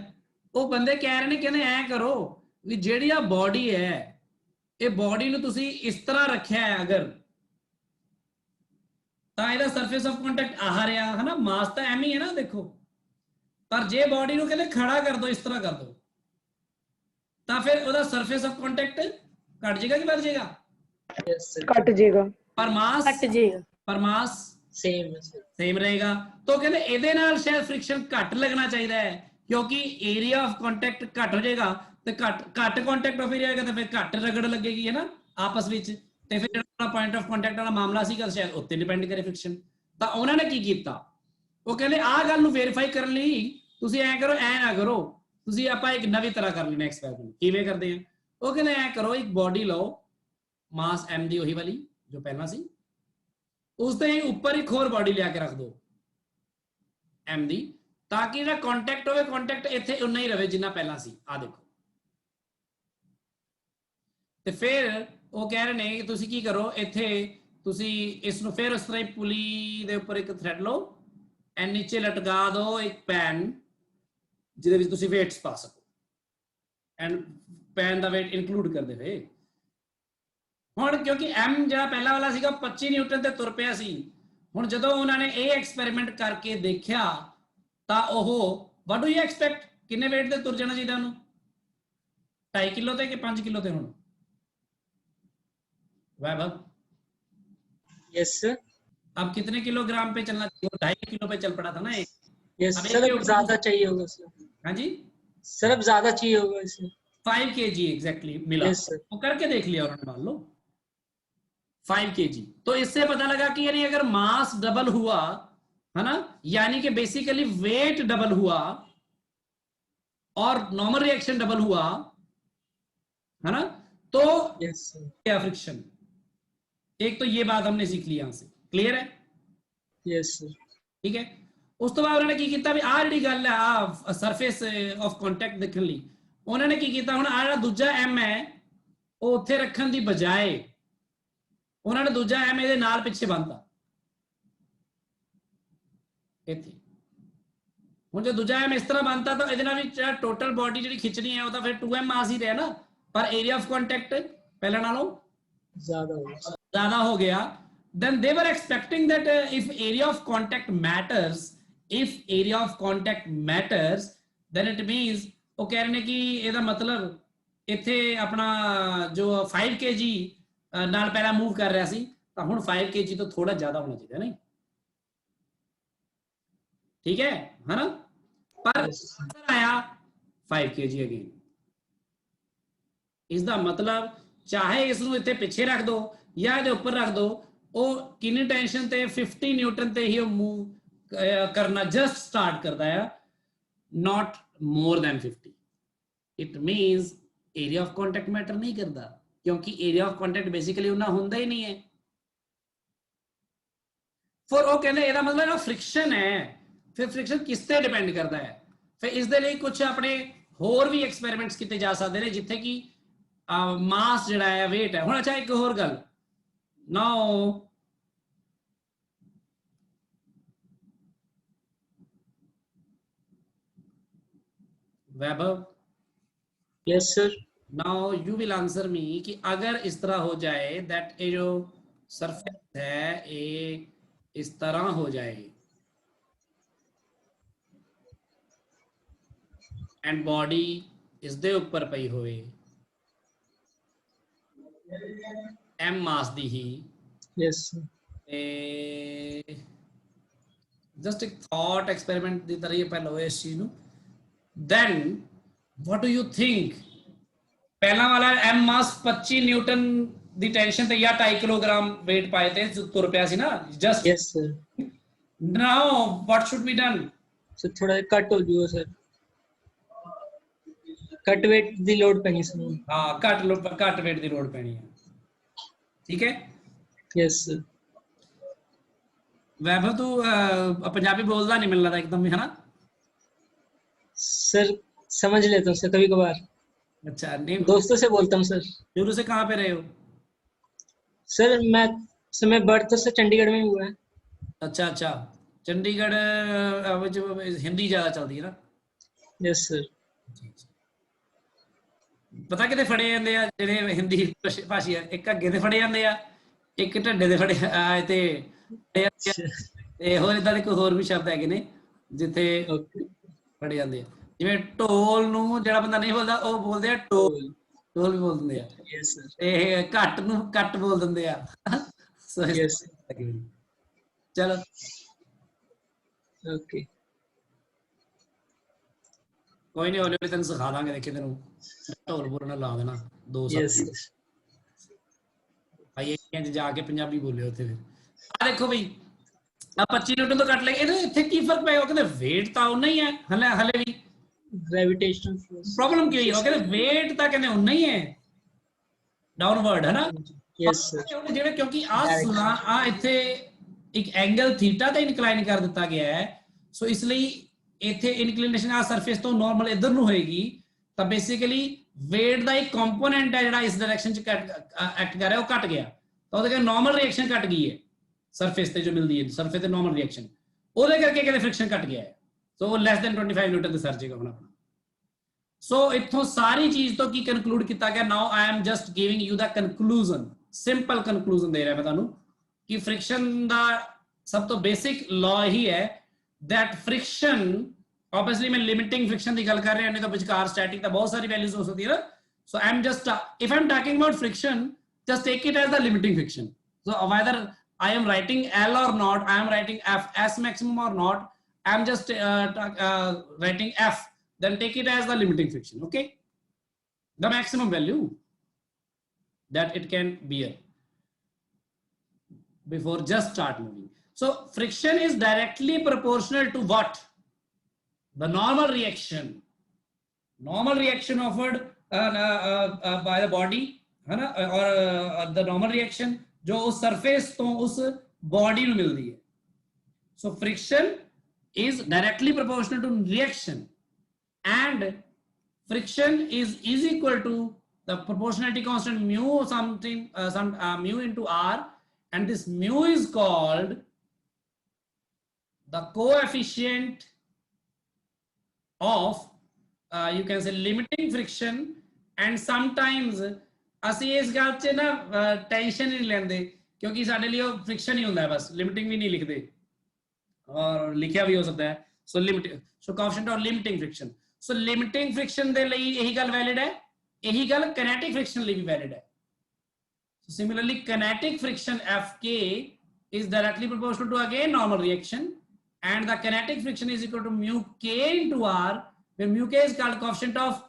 वो बंदे कह रहे ने, कहने ऐ करो भी जेड़ी आ बॉडी है, ये बॉडी नूं तुसीं इस तरह रखिया है अगर, तां इहदा सरफेस ऑफ कॉन्टैक्ट आ रहा है ना, मास तो एम ही है ना देखो। पर जे बॉडी नूं कहते खड़ा कर दो, इस तरह कर दो, तो फिर ਉਹਦਾ सरफेस ऑफ कांटेक्ट घट जाएगा कि बढ़ जाएगा? घट जाएगा। पर मास घट जाएगा। पर मास सेम रहेगा। तो कहते ਇਹਦੇ ਨਾਲ शायद फ्रिक्शन घट लगना चाहिए है क्योंकि एरिया ऑफ कांटेक्ट घट हो जाएगा, तो घट कांटेक्ट ऑफ एरिया होगा तो फिर घट रगड़ लगेगी है ना आपस ਵਿੱਚ, ਤੇ ਫਿਰ ਜਿਹੜਾ पॉइंट ऑफ कांटेक्ट वाला मामला ਸੀਗਾ शायद ਉੱਤੇ डिपेंड करे फ्रिक्शन। ਤਾਂ ਉਹਨਾਂ ਨੇ ਕੀ ਕੀਤਾ, ਉਹ ਕਹਿੰਦੇ ਆਹ ਗੱਲ ਨੂੰ ਵੈਰੀਫਾਈ ਕਰਨ ਲਈ ਤੁਸੀਂ ਐ ਕਰੋ, ਐ ਨਾ ਕਰੋ, ਤੁਸੀਂ ਆਪਾਂ ਇੱਕ ਨਵੀਂ ਤਰ੍ਹਾਂ ਕਰ ਲੈਣਾ ਐਕਸਪੈਰੀਮੈਂਟ। ਕਿਵੇਂ ਕਰਦੇ ਆ? ਉਹ ਕਹਿੰਦੇ ਐ ਕਰੋ, ਇੱਕ ਬੋਡੀ ਲਓ ਮਾਸ m ਦੀ ਉਹੀ ਵਾਲੀ ਜੋ ਪਹਿਲਾਂ ਸੀ, ਉਸ ਦੇ ਉੱਪਰ ਇੱਕ ਹੋਰ ਬੋਡੀ ਲਿਆ ਕੇ ਰੱਖ ਦਿਓ m ਦੀ, ਤਾਂ ਕਿ ਜਿਹੜਾ ਕੰਟੈਕਟ ਹੋਵੇ, ਕੰਟੈਕਟ ਇੱਥੇ ਉਨਾ ਹੀ ਰਵੇ ਜਿੰਨਾ ਪਹਿਲਾਂ ਸੀ। ਆ ਦੇਖੋ, ਤੇ ਫਿਰ ਉਹ ਕਹਿ ਰਹੇ ਨੇ ਕਿ ਤੁਸੀਂ ਕੀ ਕਰੋ, ਇੱਥੇ ਤੁਸੀਂ ਇਸ ਨੂੰ ਫਿਰ ਉਸ ਤਰ੍ਹਾਂ ਹੀ ਪੁਲੀ ਦੇ ਉੱਪਰ ਇੱਕ ਥ੍ਰੈਡ ਲਓ ਐਂਡ ਨੀਚੇ ਲਟਕਾ ਦਿਓ ਇੱਕ ਪੈਨ ਜਿਹਦੇ ਵਿੱਚ ਤੁਸੀਂ weights ਪਾ ਸਕੋ, ਐਂਡ ਪੈਨ ਦਾ weight ਇਨਕਲੂਡ ਕਰਦੇ ਹੋਏ। ਹੁਣ ਕਿਉਂਕਿ m ਜਿਹੜਾ ਪਹਿਲਾ ਵਾਲਾ ਸੀਗਾ 25 ਨਿਊਟਨ ਤੇ ਤੁਰ ਪਿਆ ਸੀ, ਹੁਣ ਜਦੋਂ ਉਹਨਾਂ ਨੇ ਇਹ ਐਕਸਪੈਰੀਮੈਂਟ ਕਰਕੇ ਦੇਖਿਆ ਤਾਂ ਉਹ ਵਾਟ ਡੂ ਯੂ ਐਕਸਪੈਕਟ ਕਿੰਨੇ weight ਤੇ ਤੁਰ ਜਾਣਾ ਚਾਹੀਦਾ ਉਹਨੂੰ 2.5 किलो ਤੇ ਕਿ 5 किलो ਤੇ ਹੁਣ वैभव यस सर। अब कितने किलोग्राम पे चलना चाहिए 2.5 किलो पे चल पड़ा था ना एक यस अब सर, एक अब ज्यादा चाहिए होगा सर। हाँ जी सर अब ज्यादा चाहिए होगा इसे। 5 kg एग्जैक्टली मिला यस सर। वो करके देख लिया उन्होंने मान लो 5 kg। तो इससे पता लगा कि यानी अगर मास डबल हुआ है ना यानी कि बेसिकली वेट डबल हुआ और नॉर्मल रिएक्शन डबल हुआ है ना तो यस सर। क्या फ्रिक्शन। एक तो ये बात हमने सीख ली यहां से क्लियर है यस सर। ठीक है। ਉਸ ਤੋਂ ਬਾਅਦ ਉਹਨਾਂ ਨੇ ਕੀ ਕੀਤਾ ਵੀ ਆਹ ਜਿਹੜੀ ਗੱਲ ਹੈ ਆ ਸਰਫੇਸ ਆਫ ਕੰਟੈਕਟ ਦੇਖਣ ਲਈ ਉਹਨਾਂ ਨੇ ਕੀ ਕੀਤਾ ਹੁਣ ਆ ਜਿਹੜਾ ਦੂਜਾ ਐਮ ਹੈ ਉਹ ਉੱਥੇ ਰੱਖਣ ਦੀ ਬਜਾਏ ਉਹਨਾਂ ਨੇ ਦੂਜਾ ਐਮ ਇਹਦੇ ਨਾਲ ਪਿੱਛੇ ਬੰਨਤਾ ਇੱਥੇ। ਹੁਣ ਜੇ ਦੂਜਾ ਐਮ ਇਸ ਤਰ੍ਹਾਂ ਬੰਨਤਾ ਤਾਂ ਇਹਦੇ ਨਾਲ ਵੀ ਟੋਟਲ ਬਾਡੀ ਜਿਹੜੀ ਖਿੱਚਣੀ ਹੈ ਉਹ ਤਾਂ ਫਿਰ 2m ਮਾਸ ਹੀ ਰਿਹਾ ਨਾ ਪਰ ਏਰੀਆ ਆਫ ਕੰਟੈਕਟ ਪਹਿਲਾਂ ਨਾਲੋਂ ज्यादा हो गया। then they were expecting that if area of contact matters then it means ਉਹ ਕਹਿ ਰਹੇ ਨੇ ਕਿ ਇਹਦਾ ਮਤਲਬ ਇੱਥੇ ਆਪਣਾ ਜੋ 5 kg ਨਾਲ ਪਹਿਲਾਂ ਮੂਵ ਕਰ ਰਿਹਾ ਸੀ ਤਾਂ ਹੁਣ 5 kg ਤੋਂ ਥੋੜਾ ਜ਼ਿਆਦਾ ਹੋਣਾ ਚਾਹੀਦਾ ਨਹੀਂ ਠੀਕ ਹੈ ਨਾ ਪਰ ਆਇਆ 5 kg ਅਗੇਨ। ਇਸ ਦਾ ਮਤਲਬ ਚਾਹੇ ਇਸ ਨੂੰ ਇੱਥੇ ਪਿੱਛੇ ਰੱਖ ਦੋ ਜਾਂ ਇਹਦੇ ਉੱਪਰ ਰੱਖ ਦੋ ਉਹ ਕਿੰਨੀ ਟੈਂਸ਼ਨ ਤੇ 50 ਨਿਊਟਨ ਤੇ ਹੀ ਉਹ ਮੂਵ ਕਰਨਾ ਜਸਟ ਸਟਾਰਟ ਕਰਦਾ ਹੈ not more than 50। it means area of contact matter नहीं करता क्योंकि area of contact basically उन्ना ਹੁੰਦਾ ही नहीं है। फिर ਉਹ ਕਹਿੰਦੇ ਇਹਦਾ ਮਤਲਬ ਜਿਹੜਾ ਫ੍ਰਿਕਸ਼ਨ ਹੈ ਫਿਰ ਫ੍ਰਿਕਸ਼ਨ ਕਿਸ ਤੇ ਡਿਪੈਂਡ ਕਰਦਾ ਹੈ। ਫਿਰ ਇਸ ਦੇ ਲਈ ਕੁਝ ਆਪਣੇ ਹੋਰ ਵੀ ਐਕਸਪੈਰੀਮੈਂਟਸ ਕੀਤੇ ਜਾ ਸਕਦੇ ਨੇ ਜਿੱਥੇ ਕਿ ਮਾਸ ਜਿਹੜਾ ਹੈ weight ਹੈ। ਹੁਣ ਅੱਛਾ ਇੱਕ ਹੋਰ ਗੱਲ now Vaibhav yes sir. Now you will answer me कि अगर इस तरह हो जाए दैट ये जो सरफेस है ये इस तरह हो जाए एंड बॉडी इस दे ऊपर पई होए एम मास दी ही यस जस्ट एक थॉट एक्सपेरिमेंट दी तरह ये पहले होए इस चीज ਨੂੰ then what do you think ਪਹਿਲਾ ਵਾਲਾ m mass 25 ਨਿਊਟਨ ਦੀ ਟੈਂਸ਼ਨ ਤੇ ਜਾਂ 2.5 ਕਿਲੋਗ੍ਰਾਮ weight ਪਾਏ ਤੇ ਤੁਰ ਪਿਆ ਸੀ ਨਾ just yes sir। now what should be done sir ਥੋੜਾ ਕੱਟ ਹੋ ਜੂਗਾ ਸਰ ਕੱਟ weight ਦੀ ਲੋਡ ਪੈਣੀ ਸਰ। ਹਾਂ ਘੱਟ weight ਦੀ ਲੋਡ ਪੈਣੀ ਹੈ ਠੀਕ ਹੈ yes sir। ਵੈਭਵ ਤੂੰ ਪੰਜਾਬੀ ਬੋਲਦਾ ਨਹੀਂ ਮੈਨੂੰ ਲੱਗਦਾ ਇੱਕਦਮ ਹੈ ਨਾ सर समझ लेता हूँ सर कभी कभार। अच्छा नहीं दोस्तों से बोलता हूँ सर। शुरू से कहाँ पे रहे हो सर मैं बर्थ तो सर चंडीगढ़ में ही हुआ है। अच्छा अच्छा चंडीगढ़ हिंदी ज्यादा चलती है ना यस सर। ਪਤਾ ਕਿਤੇ ਫੜੇ ਜਾਂਦੇ ਆ ਜਿਹੜੇ ਹਿੰਦੀ ਭਾਸ਼ੀ ਆ ਇੱਕ ਅੱਗੇ ਤੇ ਫੜੇ ਜਾਂਦੇ ਆ ਇੱਕ ਢੱਡੇ ਤੇ ਫੜੇ ਤੇ ਹੋਰ ਇਦਾਂ ਦੇ ਕੋਈ ਹੋਰ ਵੀ ਸ਼ਬਦ ਹੈਗੇ ਨੇ ਜਿੱਥੇ ਫੜੇ ਜਾਂਦੇ ਆ ਜਿਵੇਂ ਢੋਲ ਨੂੰ ਜਿਹੜਾ ਬੰਦਾ ਨਹੀਂ ਬੋਲਦਾ ਉਹ ਬੋਲਦੇ ਆ ਢੋਲ ਢੋਲ ਵੀ ਬੋਲ ਦਿੰਦੇ ਆ ਇਹ ਘੱਟ ਨੂੰ ਕੱਟ ਬੋਲ ਦਿੰਦੇ ਆ ਚਲੋ ਓਕੇ ਕੋਈ ਨਹੀਂ ਹੌਲੀ ਹੌਲੀ ਤੈਨੂੰ ਸਿਖਾ ਦਾਂਗੇ ਦੇਖੀ ਤੈਨੂੰ ਢੋਲ ਬੋਲਣਾ ਲਾ ਦੇਣਾ 2 ਸਾਲ ਭਾਈ ਇੰਜ ਜਾ ਕੇ ਪੰਜਾਬੀ ਬੋਲਿਓ ਉੱਥੇ ਫਿਰ ਆ ਦੇਖੋ ਬਈ ਆ 25 ਨਿਊਟਨ ਤੋਂ ਕੱਟ ਲੈ ਇਹਦੇ ਇੱਥੇ ਕੀ ਫਰਕ ਪਏਗਾ ਕਹਿੰਦੇ weight ਤਾਂ ਉਨਾ ਹੀ ਹੈ ਹਲੇ ਵੀ ਗ੍ਰੈਵਿਟੇਸ਼ਨਲ ਫੋਰਸ ਪ੍ਰੋਬਲਮ ਕੀ ਹੋਈ ਉਹ ਕਹਿੰਦੇ weight ਤਾਂ ਕਹਿੰਦੇ ਉਨਾ ਹੀ ਹੈ ਡਾਊਨਵਰਡ ਹੈ ਨਾ ਯੈਸ ਸਰ ਜਿਵੇਂ ਕਿਉਂਕਿ ਆ ਇੱਥੇ ਇੱਕ ਐਂਗਲ ਥੀਟਾ ਤੇ ਇਨਕਲਾਈਨ ਕਰ ਦਿੱਤਾ ਗਿਆ ਹੈ ਸੋ ਇਸ ਲਈ ਇੱਥੇ ਇਨਕਲਿਨੇਸ਼ਨ ਆ ਸਰਫੇਸ ਤੋਂ ਨਾਰਮਲ ਇਧਰ ਨੂੰ ਹੋਏਗੀ ਤਾਂ ਬੇਸਿਕਲੀ weight ਦਾ ਇੱਕ ਕੰਪੋਨੈਂਟ ਹੈ ਜਿਹੜਾ ਇਸ ਡਾਇਰੈਕਸ਼ਨ ਚ ਐਕਟ ਕਰ ਰਿਹਾ ਉਹ ਘਟ ਗਿਆ ਤਾਂ ਉਹਦੇ ਕਰਕੇ ਨਾਰਮਲ ਰਿਐਕਸ਼ਨ ਘਟ ਗਈ ਹੈ ਸਰਫੇਸ ਤੇ ਜੋ ਮਿਲਦੀ ਹੈ ਸਰਫੇਸ ਤੇ ਨਾਰਮਲ ਰਿਐਕਸ਼ਨ ਉਹਦੇ ਕਰਕੇ ਕਹਿੰਦੇ ਫ੍ਰਿਕਸ਼ਨ ਘਟ ਗਿਆ ਹੈ ਸੋ ਉਹ ਲੈਸ ਦੈਨ 25 ਨਿਊਟਨ ਤੇ ਸਰ ਜੇਗਾ ਆਪਣਾ ਸੋ ਇੱਥੋਂ ਸਾਰੀ ਚੀਜ਼ ਤੋਂ ਕੀ ਕਨਕਲੂਡ ਕੀਤਾ ਗਿਆ now I am just giving you the conclusion simple conclusion ਦੇ ਰਿਹਾ ਮੈਂ ਤੁਹਾਨੂੰ ਕਿ ਫ੍ਰਿਕਸ਼ਨ ਦਾ सब तो बेसिक लॉ ही है दैट फ्रिक्शन, ऑब्वियसली मैं लिमिटिंग फ्रिक्शन की गल कर रहा, नहीं तो विचकार स्टैटिक तो बहुत सारी वैल्यूज हो सकती है ना. So I am just, if I am talking about friction, just take it as the limiting friction. So whether I am writing L or not, I am writing F S maximum or not, I am just writing F, then take it as the limiting friction. Okay, the maximum value that it can bear before just start moving. So friction is directly proportional to what? The normal reaction offered by the body, है ना, और the normal reaction जो उस surface तो उस body में मिलती है. So friction is directly proportional to reaction and friction is equal to the proportionality constant mu something mu into R, and this mu is called the coefficient of you can say limiting friction. And sometimes ਅਸੀਂ ਇਸ ਗੱਲ 'ਚ ਨਾ tension ਨਹੀਂ ਲੈਂਦੇ ਕਿਉਂਕਿ ਸਾਡੇ ਲਈ ਉਹ ਫ੍ਰਿਕਸ਼ਨ ਹੀ ਹੁੰਦਾ ਹੈ, ਬਸ ਲਿਮਿਟਿੰਗ ਵੀ ਨਹੀਂ ਲਿਖਦੇ ਔਰ ਲਿਖਿਆ ਵੀ ਹੋ ਸਕਦਾ ਹੈ. So limit, so coefficient of limiting friction. So limiting friction ਦੇ ਲਈ ਇਹੀ ਗੱਲ ਵੈਲਿਡ ਹੈ, ਇਹੀ ਗੱਲ ਕਿਨੈਟਿਕ ਫ੍ਰਿਕਸ਼ਨ ਲਈ ਵੀ ਵੈਲਿਡ ਹੈ. So similarly kinetic friction Fk is directly proportional to again normal reaction, and the kinetic friction is equal to mu k into r, where mu k is called coefficient of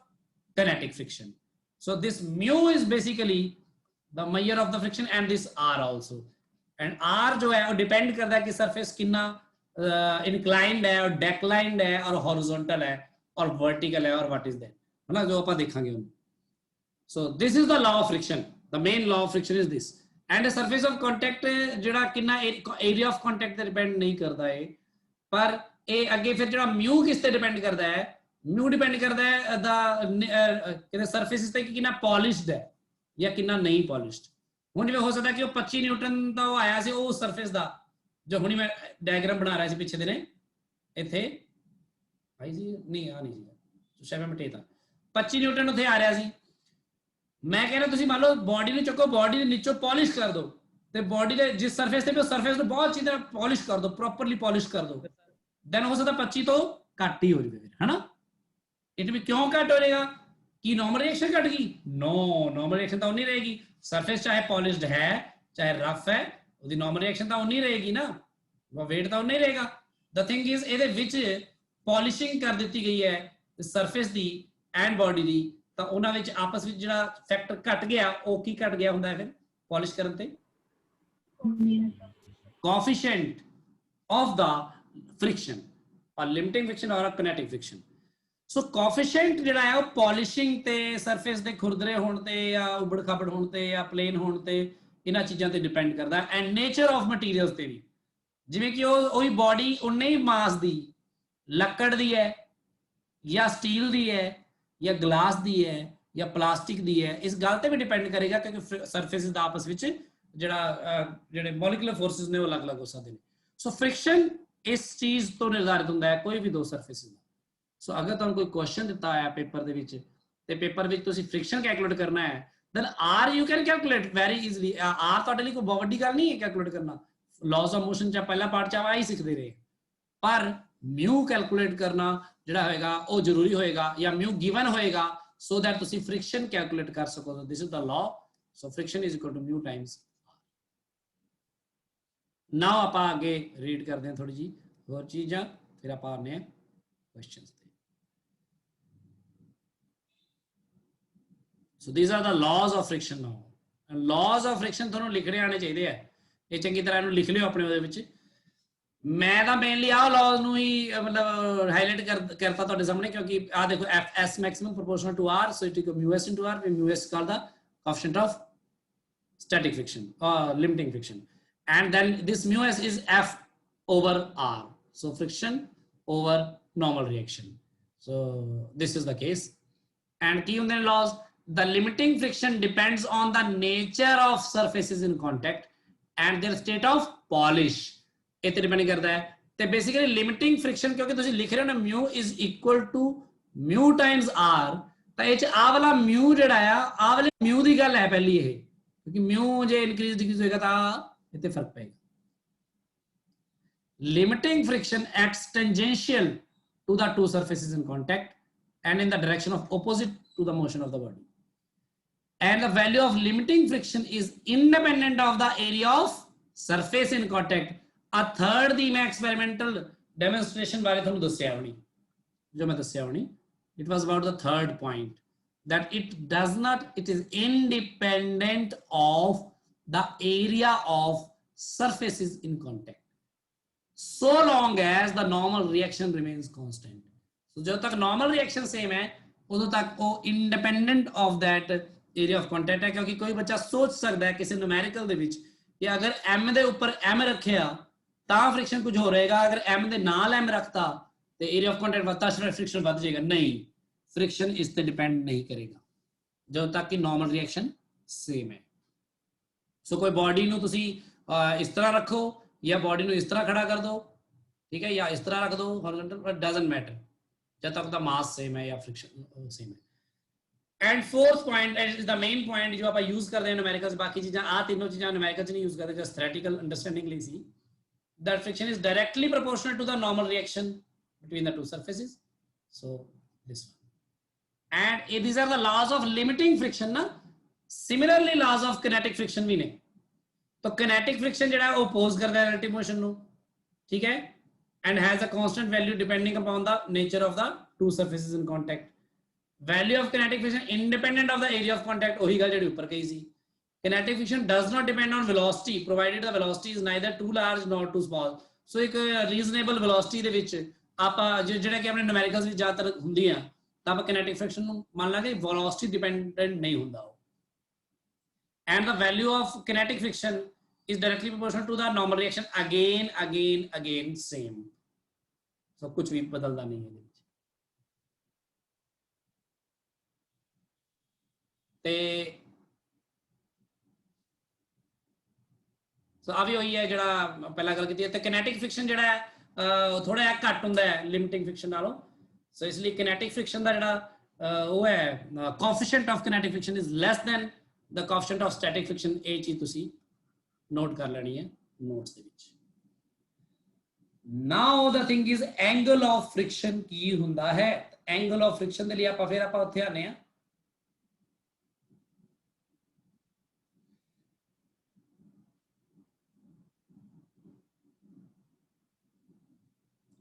kinetic friction. So this mu is basically the measure of the friction, and this r also, and r जो है वो depend करता है कि surface कितना inclined है और declined है और horizontal है और vertical है और what is that, है ना, जो अपन देखेंगे हम. So this is the law of friction. The main law of friction is this, and the surface of contact ਜਿਹੜਾ कितना area of contact ਤੇ depend नहीं करता है, पर ਇਹ ਅੱਗੇ ਫਿਰ ਜਿਹੜਾ mu किस ਤੇ depend करता है, म्यू डिपेंड करता है द सरफेस ਤੇ ਕਿ ਕਿੰਨਾ ਪੋਲਿਸ਼ਡ ਹੈ ਜਾਂ ਕਿੰਨਾ ਨਹੀਂ ਪੋਲਿਸ਼ਡ. ਹੁਣ ਜਿਵੇਂ ਹੋ ਸਕਦਾ ਕਿ ਉਹ 25 ਨਿਊਟਨ ਦਾ ਉਹ ਆਇਆ ਸੀ ਉਹ ਸਰਫੇਸ ਦਾ, ਜੋ ਹੁਣੀ ਮੈਂ ਡਾਇਗਰਾਮ ਬਣਾ ਰਿਹਾ ਸੀ ਪਿੱਛੇ ਦੇ ਨੇ ਇੱਥੇ ਭਾਈ ਜੀ, ਨਹੀਂ ਆ ਨਹੀਂ ਸੀ ਸ਼ਾਇਦ ਮੈਂ ਮਟੇਤਾ 25 ਨਿਊਟਨ ਉੱਥੇ ਆ ਰਿਹਾ ਸੀ. ਮੈਂ ਕਹਿੰਦਾ ਤੁਸੀਂ ਮੰਨ ਲਓ ਬੋਡੀ ਨੂੰ ਚੱਕੋ, ਬੋਡੀ ਦੇ ਨੀਚੋਂ ਪੋਲਿਸ਼ ਕਰ ਦਿਓ ਤੇ ਬੋਡੀ ਦੇ ਜਿਸ ਸਰਫੇਸ ਤੇ ਉਸ ਸਰਫੇਸ ਨੂੰ ਬਹੁਤ ਅੱਛੀ ਤਰ੍ਹਾਂ ਪੋਲਿਸ਼ ਕਰ ਦਿਓ, ਪ੍ਰੋਪਰਲੀ ਪੋਲਿਸ਼ ਕਰ ਦਿਓ, ਦੈਨ ਹੋ ਸਕਦਾ 25 ਤੋਂ ਘੱਟ ਹੀ ਹੋ ਜਾਵੇ ਫਿਰ, ਹੈ ਨਾ. इट भी क्यों कट हो जाएगा कि नॉर्मल रिएक्शन कट गई? नो, नॉर्मल रिएक्शन तो नहीं रहेगी. सरफेस चाहे पॉलिश्ड है चाहे रफ है, उसकी नॉर्मल रिएक्शन तो नहीं रहेगी ना, वो वेट तो नहीं रहेगा. द थिंग इज ਇਹਦੇ ਵਿੱਚ ਪੋਲਿਸ਼ਿੰਗ ਕਰ ਦਿੱਤੀ ਗਈ ਹੈ ਸਰਫੇਸ ਦੀ ਐਂਡ ਬੋਡੀ ਦੀ, ਤਾਂ ਉਹਨਾਂ ਵਿੱਚ ਆਪਸ ਵਿੱਚ ਜਿਹੜਾ ਫੈਕਟਰ ਘਟ ਗਿਆ, ਉਹ ਕੀ ਘਟ ਗਿਆ ਹੁੰਦਾ ਹੈ ਫਿਰ ਪੋਲਿਸ਼ ਕਰਨ ਤੇ? ਕੋਐਫੀਸ਼ੀਐਂਟ ਆਫ ਦਾ फ्रिक्शन, और लिमिटिंग फ्रिक्शन और किनेटिक फ्रिक्शन. सो कोएफिशिएंट ਜਿਹੜਾ ਹੈ ਉਹ ਪੋਲਿਸ਼ਿੰਗ ਤੇ ਸਰਫੇਸ ਦੇ ਖੁਰਦਰੇ ਹੋਣ ਤੇ ਜਾਂ ਉਬੜ ਖਾਬੜ ਹੋਣ ਤੇ ਜਾਂ ਪਲੇਨ ਹੋਣ ਤੇ ਇਹਨਾਂ ਚੀਜ਼ਾਂ ਤੇ ਡਿਪੈਂਡ ਕਰਦਾ ਹੈ, ਐਂਡ ਨੇਚਰ ਆਫ ਮਟੀਰੀਅਲਸ ਤੇ ਵੀ. ਜਿਵੇਂ ਕਿ ਉਹੀ ਬੋਡੀ ਉਨੇ ਹੀ ਮਾਸ ਦੀ, ਲੱਕੜ ਦੀ ਹੈ ਜਾਂ ਸਟੀਲ ਦੀ ਹੈ ਜਾਂ ਗਲਾਸ ਦੀ ਹੈ ਜਾਂ ਪਲਾਸਟਿਕ ਦੀ ਹੈ, ਇਸ ਗੱਲ ਤੇ ਵੀ ਡਿਪੈਂਡ ਕਰੇਗਾ ਕਿਉਂਕਿ ਸਰਫੇਸਿਸ ਦਾ ਆਪਸ ਵਿੱਚ ਜਿਹੜੇ ਮੋਲੀਕੂਲਰ ਫੋਰਸਿਸ ਨੇ ਉਹ ਅਲੱਗ-ਅਲੱਗ ਹੋ ਸਕਦੇ ਨੇ. ਸੋ ਫ੍ਰਿਕਸ਼ਨ ਇਸ ਚੀਜ਼ ਤੋਂ ਨਿਰਧਾਰਿਤ ਹੁੰਦਾ ਹੈ ਕੋਈ ਵੀ ਦੋ ਸਰਫੇਸਿਸ ਦਾ. ਸੋ ਅਗਰ ਤੁਹਾਨੂੰ ਕੋਈ ਕੁਐਸਚਨ ਦਿੱਤਾ ਹੈ ਪੇਪਰ ਦੇ ਵਿੱਚ ਤੇ ਪੇਪਰ ਵਿੱਚ ਤੁਸੀਂ ਫ੍ਰਿਕਸ਼ਨ ਕੈਲਕੂਲੇਟ ਕਰਨਾ ਹੈ, then r you can calculate very easily. r ਤੁਹਾਡੇ ਲਈ ਕੋਈ ਬਹੁਤ ਵੱਡੀ ਗੱਲ ਨਹੀਂ ਹੈ ਕੈਲਕੂਲੇਟ ਕਰਨਾ. ਲਾਜ਼ ਆਫ ਮੋਸ਼ਨ ਚ ਪਹਿਲਾ ਪਾਰਟ ਚ ਆਈ ਸਿੱਖਦੇ ਰਹੇ, ਪਰ ਮਿਊ ਕੈਲਕੂਲੇਟ ਕਰਨਾ ਜਿਹੜਾ ਹੋਏਗਾ ਉਹ ਜ਼ਰੂਰੀ ਹੋਏਗਾ ਜਾਂ ਮਿਊ ਗਿਵਨ ਹੋਏਗਾ so that ਤੁਸੀਂ ਫ੍ਰਿਕਸ਼ਨ ਕੈਲਕੂਲੇਟ ਕਰ ਸਕੋ. this is the law. so friction is equal to mu times r. now ਆਪਾਂ ਅੱਗੇ ਰੀਡ ਕਰਦੇ ਹਾਂ ਥੋੜੀ ਜੀ ਹੋਰ ਚੀਜ਼ਾਂ, ਫਿਰ ਆਪਾਂ ਆਨੇ ਆ ਕੁਐਸਚਨਸ ਤੇ. So these are the laws of friction now. And laws of friction ਤੁਹਾਨੂੰ ਲਿਖਣੇ ਆਣੇ ਚਾਹੀਦੇ ਆ, ਇਹ ਚੰਗੀ ਤਰ੍ਹਾਂ ਇਹਨੂੰ ਲਿਖ ਲਿਓ ਆਪਣੇ ਉਹਦੇ ਵਿੱਚ. ਮੈਂ ਤਾਂ ਮੇਨਲੀ ਆਹ ਲਾਜ਼ ਨੂੰ ਹੀ ਮਤਲਬ ਹਾਈਲਾਈਟ ਕਰਤਾ ਤੁਹਾਡੇ ਸਾਹਮਣੇ ਕਿਉਂਕਿ ਆਹ ਦੇਖੋ s maximum proportional to r, so it is mu s into r, where mu s is called the coefficient of static friction or limiting friction, and then this mu s is f over r, so friction over normal reaction. So this is the case. And key ਹੁੰਦੇ ਨੇ laws. The limiting friction depends on the nature of surfaces in contact and their state of polish. ਇਹ ਤੇ depend ਕਰਦਾ ਹੈ. ਤੇ basically limiting friction ਕਿਉਂਕਿ ਤੁਸੀਂ ਲਿਖ ਰਹੇ ਹੋ ਨਾ mu is equal to mu times r, ਤਾਂ ਇਹ ਚ ਆਹ ਵਾਲਾ mu ਜਿਹੜਾ ਆ ਆਹ ਵਾਲੇ mu ਦੀ ਗੱਲ ਹੈ ਪਹਿਲੀ ਇਹ, ਕਿਉਂਕਿ mu ਜੇ ਇਨਕਰੀਜ਼ ਡਿਕਰੀਜ਼ ਹੋਏਗਾ ਤਾਂ ਇੱਥੇ ਫਰਕ ਪਏਗਾ. limiting friction acts tangential to the two surfaces in contact and in the direction of opposite to the motion of the body. And the value of limiting friction is independent of the area of surface in contact. A third the मैं experimental demonstration बारे थोड़ा दस्या होनी, जो मैं दस्या होनी, it was about the third point that it does not, it is independent of the area of surfaces in contact, so long as the normal reaction remains constant. So जब तक normal reaction same है, उਦੋਂ तक वो independent of that area of contact है, क्योंकि कोई बच्चा सोच सकता है किसी numerical ਦੇ ਵਿੱਚ कि अगर m ਦੇ ਉੱਪਰ m ਰੱਖਿਆ ਤਾਂ friction ਕੁਝ ਹੋ ਰਹੇਗਾ, अगर m ਦੇ ਨਾਲ m ਰੱਖਤਾ ਤੇ area of contact ਵੱਧਦਾ friction ਵੱਧ ਜਾਏਗਾ। नहीं, friction ਇਸ ਤੇ depend नहीं करेगा ਜਦੋਂ ਤੱਕ कि normal reaction same है। सो कोई बॉडी ਨੂੰ ਤੁਸੀਂ इस तरह रखो या बॉडी ਨੂੰ इस तरह खड़ा कर दो, ठीक है, या इस तरह रख दो हॉरिजॉन्टल, बट डजंट मैटर जब तक उसका मास सेम है या फ्रिक्शन सेम है। And fourth point is the main point जो आप यूज करते हैं न्यूमेरिकल्स, बाकी चीजें आ तीनों चीजें न्यूमेरिकल्स नहीं यूज करते, जस्ट थ्योरेटिकल अंडरस्टैंडिंग ਲਈ ਸੀ that friction is directly proportional to the normal reaction between the two surfaces. So this one, and these are the laws of limiting friction ना। similarly laws of kinetic friction भी ने, तो kinetic friction ਜਿਹੜਾ ਉਹ oppose करता है relative motion ਨੂੰ, ठीक है, and has a constant value depending upon the nature of the two surfaces in contact. Value of kinetic friction independent of the area of contact, ਉਹੀ ਗੱਲ ਜਿਹੜੀ ਉੱਪਰ ਕਹੀ ਸੀ। Kinetic friction does not depend on velocity provided the velocity is neither too large nor too small. So ਇੱਕ reasonable velocity ਦੇ ਵਿੱਚ ਆਪਾਂ ਜਿਹੜਾ ਕਿ ਆਪਣੇ numericals ਵਿੱਚ ਜ਼ਿਆਦਾਤਰ ਹੁੰਦੀ ਆ, ਤਾਂ ਆਪਾਂ kinetic friction ਨੂੰ ਮੰਨ ਲਾਂਗੇ velocity dependent ਨਹੀਂ ਹੁੰਦਾ ਉਹ। And the value of kinetic friction is directly proportional to the normal reaction, again same. So कुछ भी बदलता नहीं है। ते सो आ भी वही है ਜਿਹੜਾ ਪਹਿਲਾਂ ਗੱਲ ਕੀਤੀ ਹੈ, ਤੇ kinetic friction ਜਿਹੜਾ ਹੈ ਥੋੜਾ ਜਿਹਾ ਘੱਟ ਹੁੰਦਾ ਹੈ limiting friction ਨਾਲੋਂ। ਸੋ ਇਸ ਲਈ kinetic friction ਦਾ ਜਿਹੜਾ ਉਹ ਹੈ coefficient of kinetic friction is less than the coefficient of static friction। ਇਹ ਚੀਜ਼ ਤੁਸੀਂ ਨੋਟ ਕਰ ਲੈਣੀ ਹੈ ਨੋਟਸ ਦੇ ਵਿੱਚ। Now the thing is angle of friction ਕੀ ਹੁੰਦਾ ਹੈ। angle of friction ਦੇ ਲਈ ਆਪਾਂ ਫਿਰ ਆਪਾਂ ਉੱਥੇ ਆਨੇ ਆ।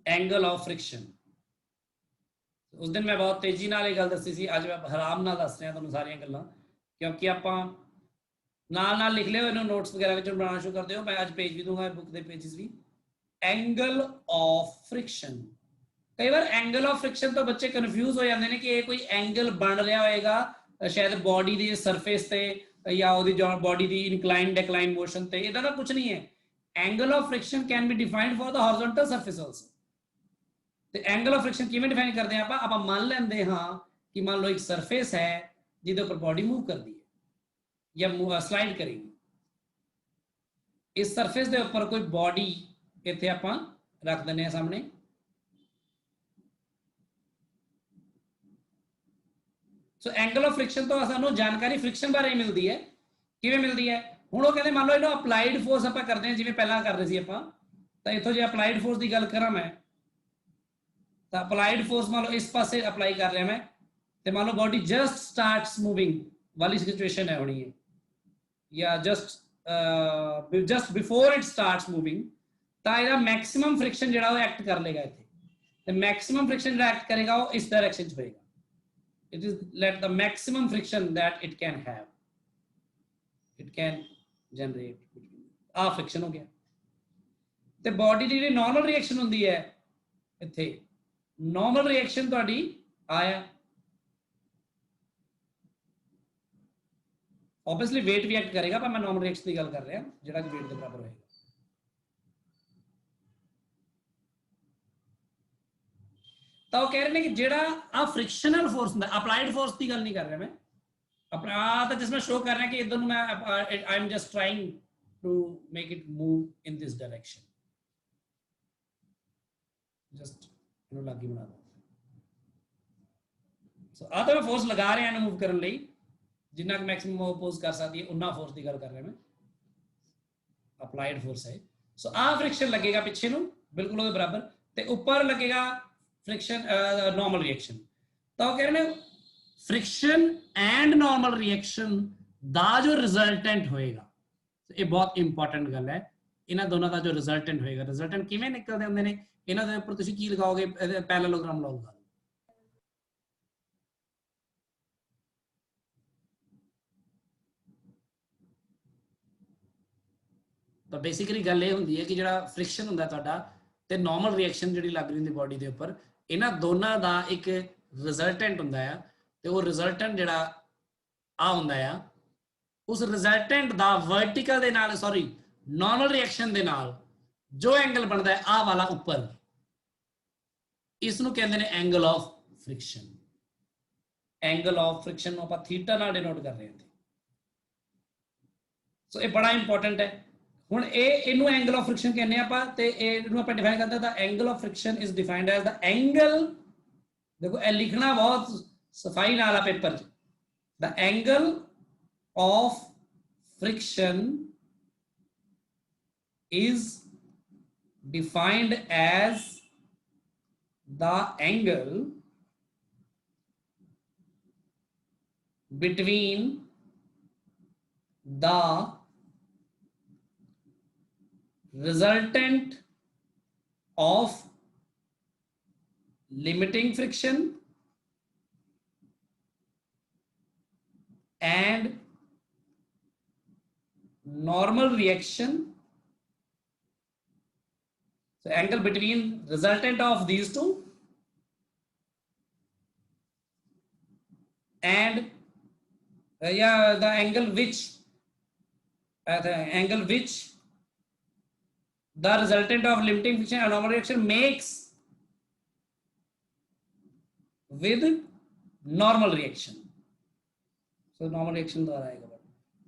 एंगल ऑफ फ्रिक्शन, उस दिन मैं बहुत तेजी नाल ये गल दसी सी, अज मैं आराम नाल दस रहा तुहानूं सारियां गल्लां, क्योंकि आपां नाल नाल लिख लिओ, इन्हूं नोट्स वगैरह विच बनाना शुरू कर दिओ। मैं अज पेज भी दूंगा बुक के पेजेस भी। एंगल ऑफ फ्रिक्शन, कई बार एंगल ऑफ फ्रिक्शन तो बच्चे कन्फ्यूज हो जाते हैं कि ये कोई एंगल बन रहा होएगा शायद बॉडी की सरफेस से या बॉडी की इंक्लाइन डिक्लाइन मोशन से, इदा कुछ नहीं है। Angle of friction can be defined for the horizontal surface also. तो एंगल ऑफ फ्रिक्शन किवें डिफाइन करते हैं आप मान लेंदे हाँ कि मान लो एक सरफेस है जिहदे उपर बॉडी मूव करती है या स्लाइड करेगी, इस सरफेस के उपर कोई बॉडी इत्थे आपां रख दिंदे सामने, सो एंगल ऑफ फ्रिक्शन तो सानू जानकारी फ्रिक्शन बारे ही मिलती है। किवें मिलती है, हुण वो कहंदे मान लो इहनूं अपलाइड फोर्स आपां करदे हां, जिवें पहलां कर रहे सी आपां, तां इत्थों जे अपलाइड फोर्स की गल करां मैं, तो अपलाइड फोर्स मान लो इस पासे अप्लाई कर रहा मैं, तो मान लो बॉडी जस्ट स्टार्ट्स मूविंग वाली सिचुएशन है होनी है, या just before it starts moving, तो इसका मैक्सिमम फ्रिक्शन जो एक्ट कर लेगा इत्थे, तो मैक्सिमम फ्रिक्शन जो एक्ट करेगा वो इस डायरेक्शन च होएगा। It is let the maximum friction that it can have, it can generate, आ फ्रिक्शन हो गया। तो बॉडी की नॉर्मल रिएक्शन होंगी है इत्थे, नॉर्मल रिएक्शन तुहाडी आया, ऑब्वियसली वेट भी एक्ट करेगा, पर मैं नॉर्मल रिएक्शन की गल कर रहा जिहड़ा कि वेट के बराबर होएगा। तो वो कह रहे हैं कि जिहड़ा आ फ्रिक्शनल फोर्स हुंदा, अप्लाइड फोर्स की गल नहीं कर रहा मैं, अपना तो जिसमें शो कर रहा है कि इधर मैं I am just trying to make it move in this direction, just लागी बना दो। सो आ तो मैं फोर्स लगा रहा है मूव करने लई, जिन्ना मैक्सिमम अपोज कर सकती है उन्ना फोर्स की गल कर रहा मैं, अपलाइड फोर्स है। सो आ फ्रिक्शन लगेगा पिछे नूं बिल्कुल ਉਹਦੇ बराबर ਤੇ ਉੱਪਰ लगेगा फ्रिक्शन नॉर्मल रिएक्शन ਤਾਂ ਉਹ कह रहे हैं फ्रिक्शन एंड नॉर्मल रिएक्शन ਦਾ जो रिजल्टेंट होएगा ਇਹ बहुत इंपॉर्टेंट गल है ਇਹਨਾਂ ਦੋਨਾਂ ਦਾ ਜੋ ਰਿਜ਼ਲਟੈਂਟ ਹੋਏਗਾ ਰਿਜ਼ਲਟੈਂਟ ਕਿਵੇਂ ਨਿਕਲਦੇ ਹੁੰਦੇ ਨੇ ਇਹਨਾਂ ਦੇ ਉੱਪਰ ਤੁਸੀਂ ਕੀ ਲਗਾਓਗੇ ਪੈਰਲਲੋਗ੍ਰਾਮ ਲਾਓਗੇ ਤਾਂ ਬੇਸਿਕਲੀ ਗੱਲ ਇਹ ਹੁੰਦੀ ਹੈ ਕਿ ਜਿਹੜਾ ਫ੍ਰਿਕਸ਼ਨ ਹੁੰਦਾ ਤੁਹਾਡਾ ਤੇ ਨਾਰਮਲ ਰਿਐਕਸ਼ਨ ਜਿਹੜੀ ਲੱਗ ਰਹੀ ਹੁੰਦੀ ਬਾਡੀ ਦੇ ਉੱਪਰ ਇਹਨਾਂ ਦੋਨਾਂ ਦਾ ਇੱਕ ਰਿਜ਼ਲਟੈਂਟ ਹੁੰਦਾ ਆ ਤੇ ਉਹ ਰਿਜ਼ਲਟੈਂਟ ਜਿਹੜਾ ਆ ਹੁੰਦਾ ਆ ਉਸ ਰਿਜ਼ਲਟੈਂਟ ਦਾ ਵਰਟੀਕਲ ਦੇ ਨਾਲ ਸੌਰੀ ਨਾਰਮਲ ਰਿਐਕਸ਼ਨ ਦੇ ਨਾਲ ਜੋ ਐਂਗਲ ਬਣਦਾ ਹੈ ਆ ਵਾਲਾ ਉੱਪਰ ਇਸ ਨੂੰ ਕਹਿੰਦੇ ਨੇ angle of friction angle of friction ਨੂੰ ਆਪਾਂ ਥੀਟਾ ਨਾਲ ਡਿਨੋਟ ਕਰ ਰਹੇ ਹਾਂ ਸੋ ਇਹ ਬੜਾ ਇੰਪੋਰਟੈਂਟ ਹੈ ਹੁਣ ਇਹਨੂੰ ਐਂਗਲ ਆਫ ਫ੍ਰਿਕਸ਼ਨ ਕਹਿੰਦੇ ਆਪਾਂ ਤੇ ਇਹਨੂੰ ਆਪਾਂ ਡਿਫਾਈਨ ਕਰਦੇ ਤਾਂ angle of friction is defined as the angle ਦੇਖੋ ਇਹ ਲਿਖਣਾ ਬਹੁਤ ਸਫਾਈ ਨਾਲ ਆ ਪੇਪਰ 'ਚ the angle of friction is defined as the angle between the resultant of limiting friction and normal reaction. So angle between resultant of these two and the angle which the resultant of limiting friction and normal reaction makes with normal reaction. So normal reaction द्वारा आएगा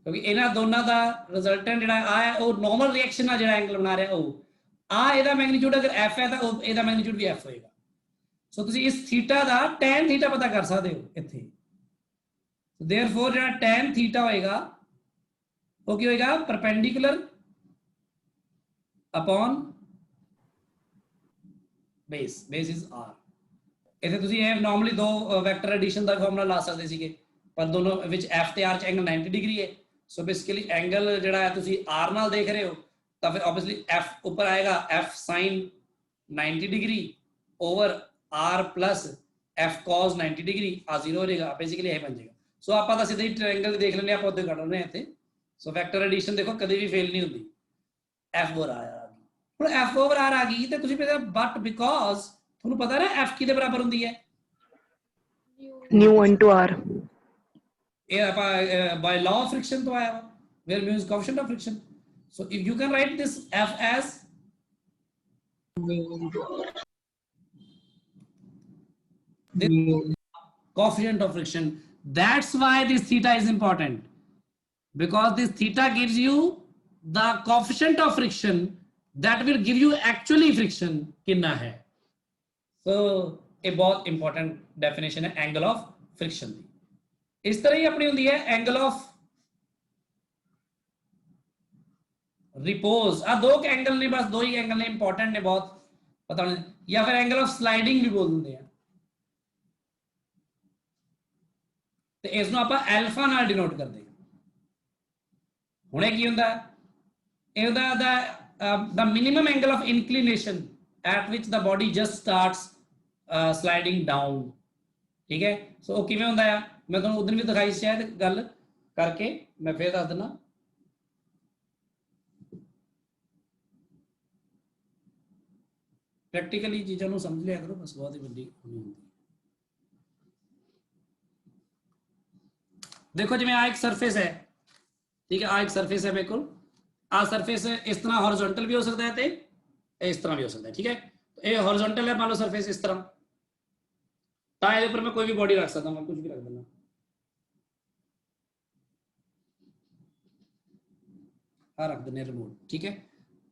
क्योंकि इन्हां दोनों का resultant जिहड़ा आया वो normal reaction ना जिहड़ा angle बना रहा है वो आ ਇਹਦਾ ਮੈਗਨੀਟਿਊਡ ਅਗਰ f ਹੈ ਤਾਂ ਇਹਦਾ ਮੈਗਨੀਟਿਊਡ ਵੀ f ਹੋਏਗਾ ਸੋ ਤੁਸੀਂ ਇਸ ਥੀਟਾ ਦਾ tan ਥੀਟਾ ਪਤਾ ਕਰ ਸਕਦੇ ਹੋ ਇੱਥੇ देयरफॉर ਜਿਹੜਾ tan ਥੀਟਾ ਹੋਏਗਾ ਉਹ ਕੀ ਹੋਏਗਾ perpendicular upon base is r ਇੱਥੇ ਤੁਸੀਂ ਇਹ ਨਾਰਮਲੀ ਦੋ ਵੈਕਟਰ ਐਡੀਸ਼ਨ ਦਾ ਫਾਰਮੂਲਾ ਲਾ ਸਕਦੇ ਸੀਗੇ ਪਰ ਦੋਨੋਂ ਵਿੱਚ f ਤੇ r ਚ ਐਂਗਲ 90 ਡਿਗਰੀ ਹੈ ਸੋ ਬੇਸਿਕਲੀ ਐਂਗਲ ਜਿਹੜਾ ਹੈ ਤੁਸੀਂ r ਨਾਲ ਦੇਖ ਰਹੇ ਹੋ तो फिर ऑब्वियसली f ऊपर आएगा f sin 90 degree over r plus f cos 90 degree आ 0 हो जाएगा बेसिकली यही बन जाएगा सो आप ਤਾਂ ਸਿੱਧੇ ਹੀ ट्रायंगल ਦੇਖ ਲੈਣੇ ਆਪਾਂ ਉੱਤੇ ਕੱਢ ਰਹੇ ਹਾਂ ਇੱਥੇ ਸੋ ਵੈਕਟਰ ਐਡੀਸ਼ਨ ਦੇਖੋ ਕਦੇ ਵੀ ਫੇਲ ਨਹੀਂ ਹੁੰਦੀ f over r ਆ ਗਈ ਹੁਣ f over r ਆ ਗਈ ਤੇ ਤੁਸੀਂ ਕਹਿੰਦੇ ਬਟ ਬਿਕੋਜ਼ ਤੁਹਾਨੂੰ ਪਤਾ ਨਾ f ਕਿਹਦੇ ਬਰਾਬਰ ਹੁੰਦੀ ਹੈ nu into r ਇਹ ਆਪਾਂ ਬਾਈ ਲਾਅ ਆਫ ਫ੍ਰਿਕਸ਼ਨ ਤੋਂ ਆਇਆ ਵਾ where means coefficient of friction. So if you can write this f as the coefficient of friction, that's why this theta is important because this theta gives you the coefficient of friction that will give you actually friction कितना है. So a बहुत important definition है angle of friction. इस तरह ही अपनी होती है angle of repose दो के एंगल नहीं बस दो ही एंगल ने इंपॉर्टेंट ने बहुत पता नहीं या फिर एंगल ऑफ स्लाइडिंग भी बोल देते हैं तो इसको आप अल्फा नाल डिनोट कर देंगे हुणे की हुंदा है the minimum angle of inclination eight which the body just starts sliding down ठीक है सो किवें हुंदा है मैं तुहानूं उदन भी दिखाई शायद गल करके मैं फिर दस देना प्रैक्टिकली चीज़ों को समझ लिया करो बस बहुत ही बड़ी नहीं होती. देखो जिवें आ एक सरफेस है ठीक है आ एक सरफेस है बिल्कुल आ सरफेस इस तरह हॉरिजॉन्टल भी हो सकता है ते इस तरह भी हो सकता है ठीक है तो ये हॉरिजॉन्टल है मान लो सरफेस इस तरह तो ये ऊपर मैं कोई भी बॉडी रख सकता हूं कुछ भी रख देना आ रख देने रिमोट ठीक है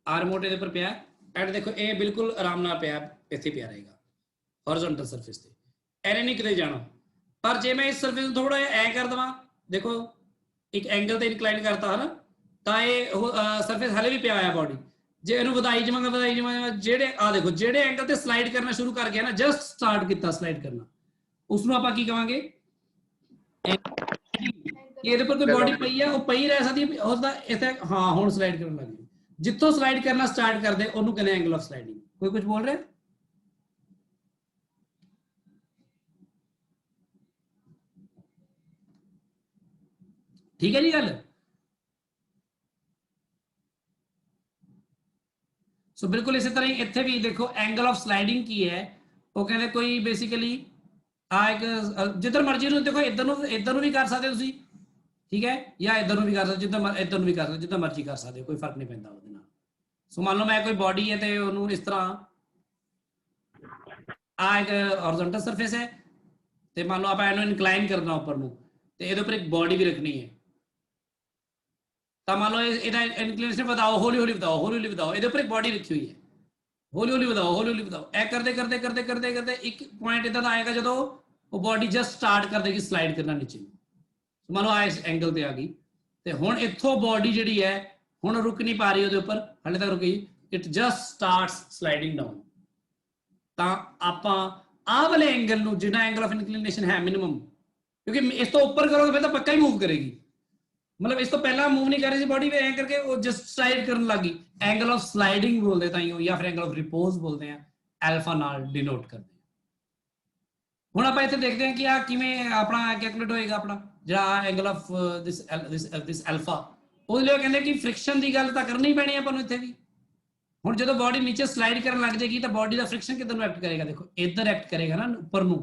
आ रिमोट ये पर पिया एंड देखो ये बिल्कुल आराम नाल पिया इत्थे पिया रहेगा हॉरिजॉन्टल सरफेस ते एने नहीं किते जाना पर जे मैं इस सरफेस को थोड़ा ऐ कर दवां देखो एक एंगल ते इंक्लाइन करता है ना तो ये सरफेस हले भी पिया होया बॉडी ਜੇ ਇਹਨੂੰ ਵਧਾਈ ਜਾਵਾਂਗਾ ਜਿਹੜੇ ਆ ਦੇਖੋ ਜਿਹੜੇ ਐਂਗਲ ਤੇ ਸਲਾਈਡ ਕਰਨਾ ਸ਼ੁਰੂ ਕਰ ਗਿਆ ਨਾ, ਜਸਟ ਸਟਾਰਟ ਕੀਤਾ ਸਲਾਈਡ ਕਰਨਾ, ਉਸ ਨੂੰ ਆਪਾਂ ਕੀ ਕਵਾਂਗੇ? ਇਹਦੇ ਪਰ ਕੋਈ ਬੋਡੀ ਪਈ ਆ, ਉਹ ਪਈ ਰਹਿ ਸਕਦੀ ਹੈ, ਉਹਦਾ ਇੱਥੇ ਹਾਂ ਹੁਣ ਸਲਾਈਡ ਕਰਨ ਲੱਗ ਗਈ। ਜਿੱਥੋਂ ਸਲਾਈਡ ਕਰਨਾ ਸਟਾਰਟ ਕਰਦੇ ਉਹਨੂੰ ਕਹਿੰਦੇ ਐਂਗਲ ਆਫ ਸਲਾਈਡਿੰਗ। ਕੋਈ ਕੁਝ ਬੋਲ ਰਿਹਾ? ਠੀਕ ਹੈ ਜੀ ਗੱਲ। ਸੋ ਬਿਲਕੁਲ ਇਸੇ ਤਰ੍ਹਾਂ ਹੀ ਇੱਥੇ ਵੀ ਦੇਖੋ ਐਂਗਲ ਆਫ ਸਲਾਈਡਿੰਗ ਕੀ ਹੈ, ਉਹ ਕਹਿੰਦੇ ਕੋਈ ਬੇਸਿਕਲੀ ਆ ਇੱਕ ਜਿੱਧਰ ਮਰਜ਼ੀ ਨੂੰ ਦੇਖੋ, ਇੱਧਰ ਨੂੰ ਵੀ ਕਰ ਸਕਦੇ ਤੁਸੀਂ, ਠੀਕ ਹੈ, ਜਾਂ ਇੱਧਰ ਨੂੰ ਵੀ ਕਰ ਸਕਦੇ, ਇੱਧਰ ਨੂੰ ਵੀ ਕਰ ਸਕਦੇ, ਜਿੱਦਾਂ ਮਰਜ਼ੀ ਕਰ ਸਕਦੇ ਹੋ, ਕੋਈ ਫਰਕ ਨਹੀਂ ਪੈਂਦਾ ਉਹਦੇ ਨਾਲ। ਸੋ ਮੰਨ ਲਓ ਮੈਂ ਕੋਈ ਬੋਡੀ ਹੈ ਤੇ ਉਹਨੂੰ ਇਸ ਤਰ੍ਹਾਂ ਆ ਇੱਕ ਹੌਰੀਜ਼ੌਂਟਲ ਸਰਫੇਸ ਹੈ ਤੇ ਮੰਨ ਲਓ ਆਪਾਂ ਇਹਨੂੰ ਇਨਕਲਾਈਨ ਕਰਨਾ ਉੱਪਰ ਨੂੰ ਤੇ ਇਹਦੇ ਉੱਪਰ ਇੱਕ ਬੋਡੀ ਵੀ ਰੱਖਣੀ ਹੈ, ਤਾਂ ਮੰਨ ਲਓ ਇਹਦਾ ਇਨਕਲੀਨੇਸ਼ਨ ਵਧਾਓ, ਹੌਲੀ ਹੌਲੀ ਵਧਾਓ, ਹੌਲੀ ਹੌਲੀ ਵਧਾਓ, ਇਹਦੇ ਉੱਪਰ ਇੱਕ ਬੋਡੀ ਰੱਖੀ ਹੋਈ ਹੈ, ਹੌਲੀ ਹੌਲੀ ਵਧਾਓ, ਹੌਲੀ ਹੌਲੀ ਵਧਾਓ, ਇਹ ਕਰਦੇ ਕਰਦੇ ਕਰਦੇ ਕਰਦੇ ਕਰਦੇ ਇੱਕ ਪੁਆਇੰਟ ਇਦਾਂ ਦਾ ਆਏਗਾ ਜਦੋਂ ਉਹ ਬੋਡੀ ਜਸਟ ਸਟਾਰਟ ਕਰ ਦੇਗੀ ਸਲਾਈਡ ਕਰਨਾ ਨੀਚੇ ਨੂੰ। ਮੰਨ ਲਓ ਆ ਇਸ ਐਂਗਲ ਤੇ ਆ ਗਈ ਤੇ ਹੁਣ ਇੱਥੋਂ ਬੋਡੀ ਜਿਹੜੀ ਹੈ ਹੁਣ ਰੁਕ ਨਹੀਂ ਪਾ ਰਹੀ ਉਹਦੇ ਉੱਪਰ, ਹਾਲੇ ਤੱਕ ਰੁਕੀ, it just starts sliding down. ਤਾਂ ਆਪਾਂ ਆਹ ਵਾਲੇ ਐਂਗਲ ਨੂੰ, ਜਿਹੜਾ ਐਂਗਲ ਆਫ ਇਨਕਲੀਨੇਸ਼ਨ ਹੈ ਮਿਨੀਮਮ, ਕਿਉਂਕਿ ਇਸ ਤੋਂ ਉੱਪਰ ਕਰੋਗੇ ਫਿਰ ਤਾਂ ਪੱਕਾ ਹੀ ਮੂਵ ਕਰੇਗੀ, ਮਤਲਬ ਇਸ ਤੋਂ ਪਹਿਲਾਂ ਮੂਵ ਨਹੀਂ ਕਰ ਰਹੀ ਸੀ ਬੋਡੀ, ਐਂ ਕਰਕੇ ਉਹ ਜਸਟ ਸਲਾਈਡ ਕਰਨ ਲੱਗੀ, ਐਂਗਲ ਆਫ ਸਲਾਈਡਿੰਗ ਬੋਲਦੇ ਤਾਂ ਹੀ, ਜਾਂ ਫਿਰ ਐਂਗਲ ਆਫ ਰਿਪੋਜ਼ ਬੋਲਦੇ ਆ, ਐਲਫਾ ਨਾਲ ਡਿਨੋਟ ਕਰਦੇ ਆ। ਹੁਣ ਆਪਾਂ ਇੱਥੇ ਦੇਖਦੇ ਹਾਂ ਕਿ ਆ ਕਿਵੇਂ ਆਪਣਾ ਕੈਲਕੂਲੇਟ ਹੋਏਗਾ ਆਪਣਾ ਜਿਹੜਾ ਐਂਗਲ ਆਫ ਦਿਸ ਐਲਫਾ। ਉਹਦੇ ਲਈ ਕਹਿੰਦੇ ਕਿ ਫ੍ਰਿਕਸ਼ਨ ਦੀ ਗੱਲ ਤਾਂ ਕਰਨੀ ਪੈਣੀ ਆਪਾਂ ਨੂੰ ਇੱਥੇ ਵੀ। ਹੁਣ ਜਦੋਂ ਬੋਡੀ ਨੀਚੇ ਸਲਾਈਡ ਕਰਨ ਲੱਗ ਜਾਏਗੀ ਤਾਂ ਬੋਡੀ ਦਾ ਫ੍ਰਿਕਸ਼ਨ ਕਿੱਧਰ ਨੂੰ ਐਕਟ ਕਰੇਗਾ? ਦੇਖੋ ਇੱਧਰ ਐਕਟ ਕਰੇਗਾ ਨਾ, ਉੱਪਰ ਨੂੰ,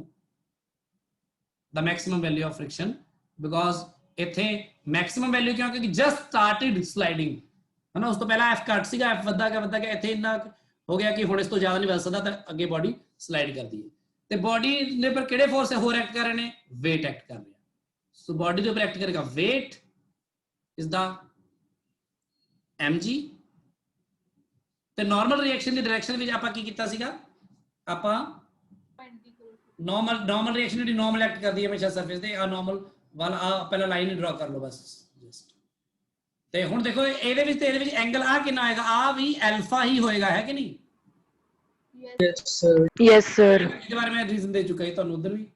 the maximum value of friction, because ਇੱਥੇ ਮੈਕਸਿਮਮ ਵੈਲਿਊ ਕਿਉਂ? ਕਿਉਂਕਿ ਜਸਟ ਸਟਾਰਟਡ ਸਲਾਈਡਿੰਗ ਹੈ ਨਾ, ਉਸ ਤੋਂ ਪਹਿਲਾਂ ਐਫ ਘੱਟ ਸੀਗਾ, ਐਫ ਵੱਧਦਾ ਗਿਆ, ਇੱਥੇ ਇੰਨਾ ਹੋ ਗਿਆ ਕਿ ਹੁਣ ਇਸ ਤੋਂ ਜ਼ਿਆਦਾ ਨਹੀਂ ਵੱਧ ਸਕਦਾ, ਤਾਂ ਅੱਗੇ ਬੋਡੀ ਸਲਾਈਡ ਕਰਦੀ ਹੈ। ਤੇ ਬੋਡੀ ਦੇ ਉੱਪਰ ਕਿਹੜੇ ਫੋਰਸ ਹੋਰ ਐਕਟ ਕਰ ਰਹੇ ਨੇ? ਵੇਟ ਐਕਟ ਕਰ ਰਿਹਾ। ਸੋ ਬੋਡੀ ਦੇ ਉੱਪਰ ਐਕਟ ਕਰੇਗਾ ਵੇਟ ਇਜ਼ ਦਾ mg, ਤੇ ਨਾਰਮਲ ਰਿਐਕਸ਼ਨ ਦੀ ਡਾਇਰੈਕਸ਼ਨ ਵਿੱਚ ਆਪਾਂ ਕੀ ਕੀਤਾ ਸੀਗਾ? ਆਪਾਂ ਨਾਰਮਲ ਰਿਐਕਸ਼ਨ ਜਿਹੜੀ ਨਾਰਮਲ ਐਕਟ ਕਰਦੀ ਹੈ ਹਮੇਸ਼ਾ ਸਰਫੇਸ ਤੇ, ਆ ਨਾਰਮਲ ਵਾਲਾ ਆ ਪਹਿਲਾਂ ਲਾਈਨ ਹੀ ਡਰਾ ਕਰ ਲਓ ਬਸ ਜਸਟ। ਤੇ ਹੁਣ ਦੇਖੋ ਇਹਦੇ ਵਿੱਚ ਤੇ ਇਹਦੇ ਵਿੱਚ ਐਂਗਲ ਆ ਕਿੰਨਾ ਆਏਗਾ? ਆ ਵੀ ਐਲਫਾ ਹੀ ਹੋਏਗਾ, ਹੈ ਕਿ ਨਹੀਂ? Yes sir। ਇਹਦੇ ਬਾਰੇ ਮੈਂ ਰੀਜ਼ਨ ਦੇ ਚੁੱਕਾ ਹੀ ਤੁਹਾਨੂੰ ਉਧਰ ਵੀ।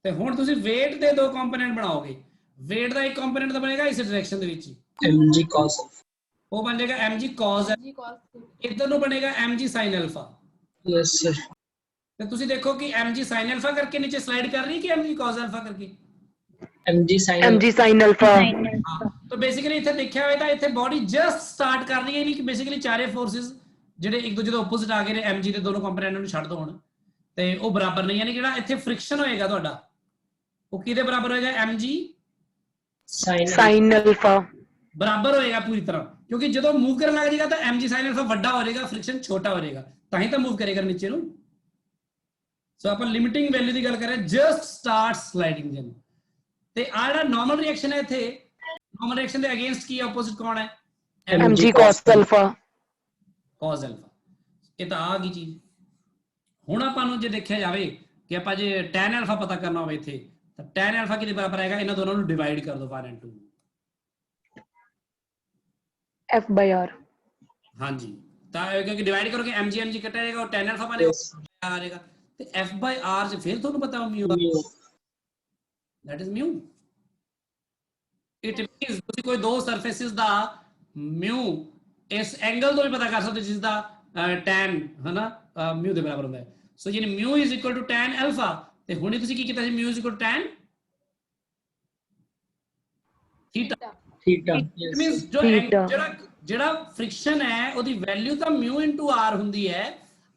ਤੇ ਹੁਣ ਤੁਸੀਂ weight ਦੇ ਦੋ ਕੰਪੋਨੈਂਟ ਬਣਾਓਗੇ, weight ਦਾ ਇੱਕ ਕੰਪੋਨੈਂਟ ਤਾਂ ਬਣੇਗਾ ਇਸ ਡਾਇਰੈਕਸ਼ਨ ਦੇ ਵਿੱਚ, mg cos, ਉਹ ਬਣ ਜਾਏਗਾ mg cos, ਇੱਧਰ ਨੂੰ ਬਣੇਗਾ mg sin alpha। yes sir। ਤੇ ਤੁਸੀਂ ਦੇਖੋ ਕਿ mg sin alpha ਕਰਕੇ ਨੀਚੇ ਸਲਾਈਡ ਕਰ ਰਹੀ ਹੈ ਕਿ mg cos alpha ਕਰਕੇ? mg sin alpha। ਹਾਂ, ਤਾਂ ਬੇਸਿਕਲੀ ਇੱਥੇ ਦੇਖਿਆ ਹੋਇਆ ਤਾਂ ਇੱਥੇ ਬੋਡੀ ਜਸਟ ਸਟਾਰਟ ਕਰ ਰਹੀ ਹੈ, ਨਹੀਂ ਕਿ ਬੇਸਿਕਲੀ ਚਾਰੇ ਫੋਰਸਿਸ ਜਿਹੜੇ ਇੱਕ ਦੂਜੇ ਦੇ ਆਪੋਜ਼ਿਟ ਆ ਗਏ ਨੇ, mg ਦੇ ਦੋਨੋਂ ਕੰਪੋਨੈਂਟ ਨੂੰ ਛੱਡ ਦੋ ਹੁਣ, ਤੇ ਉਹ ਬਰਾਬਰ ਨਹੀਂ, ਯਾਨੀ ਜਿਹੜਾ ਇੱਥੇ ਫ੍ਰਿਕਸ਼ਨ ਹੋਏਗਾ ਤੁਹਾਡਾ ਉਹ ਕਿਹਦੇ ਬਰਾਬਰ ਹੋਏਗਾ? mg sin alpha ਬਰਾਬਰ ਹੋਏਗਾ ਪੂਰੀ ਤਰ੍ਹਾਂ, ਕਿਉਂਕਿ ਜਦੋਂ ਮੂਵ ਕਰਨ ਲੱਗ ਜਾਏਗਾ ਤਾਂ mg sin alpha ਵੱਡਾ ਹੋ ਜਾਏਗਾ, ਫ੍ਰਿਕਸ਼ਨ ਛੋਟਾ ਹੋ ਜਾਏਗਾ, ਤਾਂ ਹੀ ਤਾਂ ਮੂਵ ਕਰੇਗਾ ਨੀਚੇ ਨੂੰ। ਸੋ ਆਪਾਂ ਲਿਮਿਟਿੰਗ ਵੈਲਿਊ ਦੀ ਗੱਲ ਕਰ ਰਹੇ ਹਾਂ, ਜਸਟ ਸਟਾਰਟ ਸਲਾਈਡਿੰਗ ਜਨ। ਤੇ ਆ ਜਿਹੜਾ ਨਾਰਮਲ ਰਿਐਕਸ਼ਨ ਹੈ ਇੱਥੇ, ਨਾਰਮਲ ਰਿਐਕਸ਼ਨ ਦੇ ਅਗੇਂਸਟ ਕੀ ਆਪੋਜ਼ਿਟ ਕੌਣ ਹੈ? mg cos alpha। cos alpha, ਇਹ ਤਾਂ ਆ ਗਈ ਚੀਜ਼। ਹੁਣ ਆਪਾਂ ਨੂੰ ਜੇ ਦੇਖਿਆ ਜਾਵੇ ਕਿ ਆਪਾਂ ਜੇ tan alpha ਪਤਾ ਕਰਨਾ ਹੋਵੇ ਇੱਥੇ, ਤਾਂ tan alpha ਕਿਹਦੇ ਬਰਾਬਰ ਆਏਗਾ? ਇਹਨਾਂ ਦੋਨਾਂ ਨੂੰ ਡਿਵਾਈਡ ਕਰ ਦੋ 1 and 2। f by r। ਹਾਂਜੀ, ਤਾਂ ਕਿਉਂਕਿ ਡਿਵਾਈਡ ਕਰੋਗੇ mg ਕੱਟਿਆ ਜਾਏਗਾ और tan alpha बनेगा आ जाएगा, ਤੇ f by r ਚ ਫਿਰ ਤੁਹਾਨੂੰ ਪਤਾ mu, that is mu। it means ਤੁਸੀਂ ਕੋਈ ਦੋ ਸਰਫੇਸਿਸ ਦਾ mu ਇਸ ਐਂਗਲ ਤੋਂ ਵੀ ਪਤਾ ਕਰ ਸਕਦੇ ਜਿਸ ਦਾ tan ਹੈ ਨਾ mu ਦੇ ਬਰਾਬਰ ਹੁੰਦਾ ਹੈ। ਸੋ ਯਾਨੀ mu is equal to tan alpha, ਤੇ ਹੁਣੇ ਤੁਸੀਂ ਕੀ ਕੀਤਾ ਸੀ? mu is equal to tan theta। it means ਜੋ ਜਿਹੜਾ ਫ੍ਰਿਕਸ਼ਨ ਹੈ ਉਹਦੀ ਵੈਲਿਊ ਤਾਂ mu into r ਹੁੰਦੀ ਹੈ,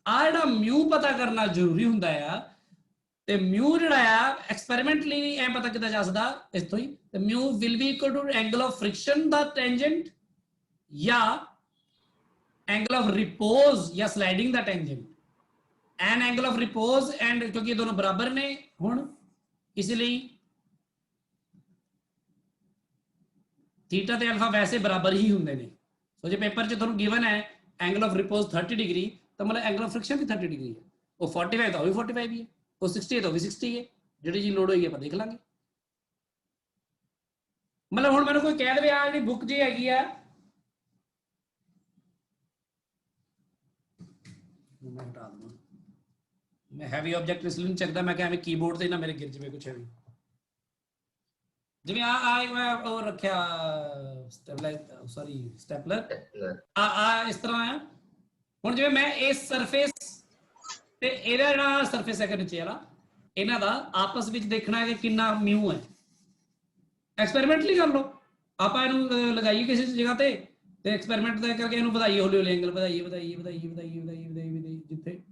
ਆ ਜਿਹੜਾ mu ਪਤਾ ਕਰਨਾ ਜ਼ਰੂਰੀ ਹੁੰਦਾ ਆ, ਤੇ mu ਜਿਹੜਾ ਆ ਐਕਸਪੈਰੀਮੈਂਟਲੀ ਐ ਪਤਾ ਕੀਤਾ ਜਾ ਸਕਦਾ ਇਸ ਤੋਂ ਹੀ, ਤੇ mu will be equal to angle of friction the tangent ਜਾਂ angle of repose ਜਾਂ sliding the tangent, and angle of repose and ਕਿਉਂਕਿ ਇਹ ਦੋਨੋਂ ਬਰਾਬਰ ਨੇ ਹੁਣ, ਇਸ ਲਈ ਥੀਟਾ ਤੇ ਅਲਫਾ ਵੈਸੇ ਬਰਾਬਰ ਹੀ ਹੁੰਦੇ ਨੇ। ਸੋ ਜੇ ਪੇਪਰ 'ਚ ਤੁਹਾਨੂੰ ਗਿਵਨ ਹੈ ਐਂਗਲ ਆਫ ਰਿਪੋਜ਼ 30 ਡਿਗਰੀ, ਤਾਂ ਮਤਲਬ ਐਂਗਲ ਆਫ ਫ੍ਰਿਕਸ਼ਨ ਵੀ 30 ਡਿਗਰੀ ਹੈ, ਉਹ 45 ਤਾਂ ਉਹ ਵੀ 45 ਹੀ ਹੈ, ਉਹ 60 ਤਾਂ ਉਹ ਵੀ 60 ਹੈ, ਜਿਹੜੀ ਜੀ ਲੋਡ ਹੋਈ ਆਪਾਂ ਦੇਖ ਲਾਂਗੇ। ਮਤਲਬ ਹੁਣ ਮੈਨੂੰ ਕੋਈ ਕਹਿ ਦੇਵੇ ਆ ਜਿਹੜੀ ਬੁੱਕ ਜੀ ਹੈਗੀ ਆ मैं हटा दूंगा। मैं हैवी ऑब्जेक्ट इसलिए नहीं ਚੱਕਦਾ, ਮੈਂ ਕਿਹਾ ਐਵੇਂ ਕੀਬੋਰਡ ਤੇ ਨਾ ਮੇਰੇ ਗਿਰ ਜਵੇ ਕੁਝ ਹੈਵੀ। ਜਿਵੇਂ ਆ ਮੈਂ ਉਹ ਰੱਖਿਆ ਸਟੈਬਲਾਈਜ਼, ਸੌਰੀ ਸਟੈਪਲਰ, ਆ ਇਸ ਤਰ੍ਹਾਂ ਆ। ਹੁਣ ਜਿਵੇਂ ਮੈਂ ਇਸ ਸਰਫੇਸ ਤੇ ਇਹਦਾ ਜਿਹੜਾ ਸਰਫੇਸ ਹੈ ਨੀਚੇ ਵਾਲਾ, ਇਹਨਾਂ ਦਾ ਆਪਸ ਵਿੱਚ ਦੇਖਣਾ ਹੈ ਕਿ ਕਿੰਨਾ ਮਿਊ ਹੈ। ਐਕਸਪੈਰੀਮੈਂਟਲੀ ਕਰ ਲਓ, ਆਪਾਂ ਇਹਨੂੰ ਲਗਾਈਏ ਕਿਸੇ ਜਗ੍ਹਾ ਤੇ ਐਕਸਪੈਰੀਮੈਂਟ ਦਾ ਕਰਕੇ ਇਹਨੂੰ ਵਧਾਈਏ, ਹੌਲੀ ਹੌਲੀ ਐਂਗਲ ਵਧਾਈਏ ਵਧਾਈਏ ਵਧਾਈਏ ਵਧਾਈਏ ਵਧਾਈਏ ਵਧਾਈਏ, ਜਿੱਥੇ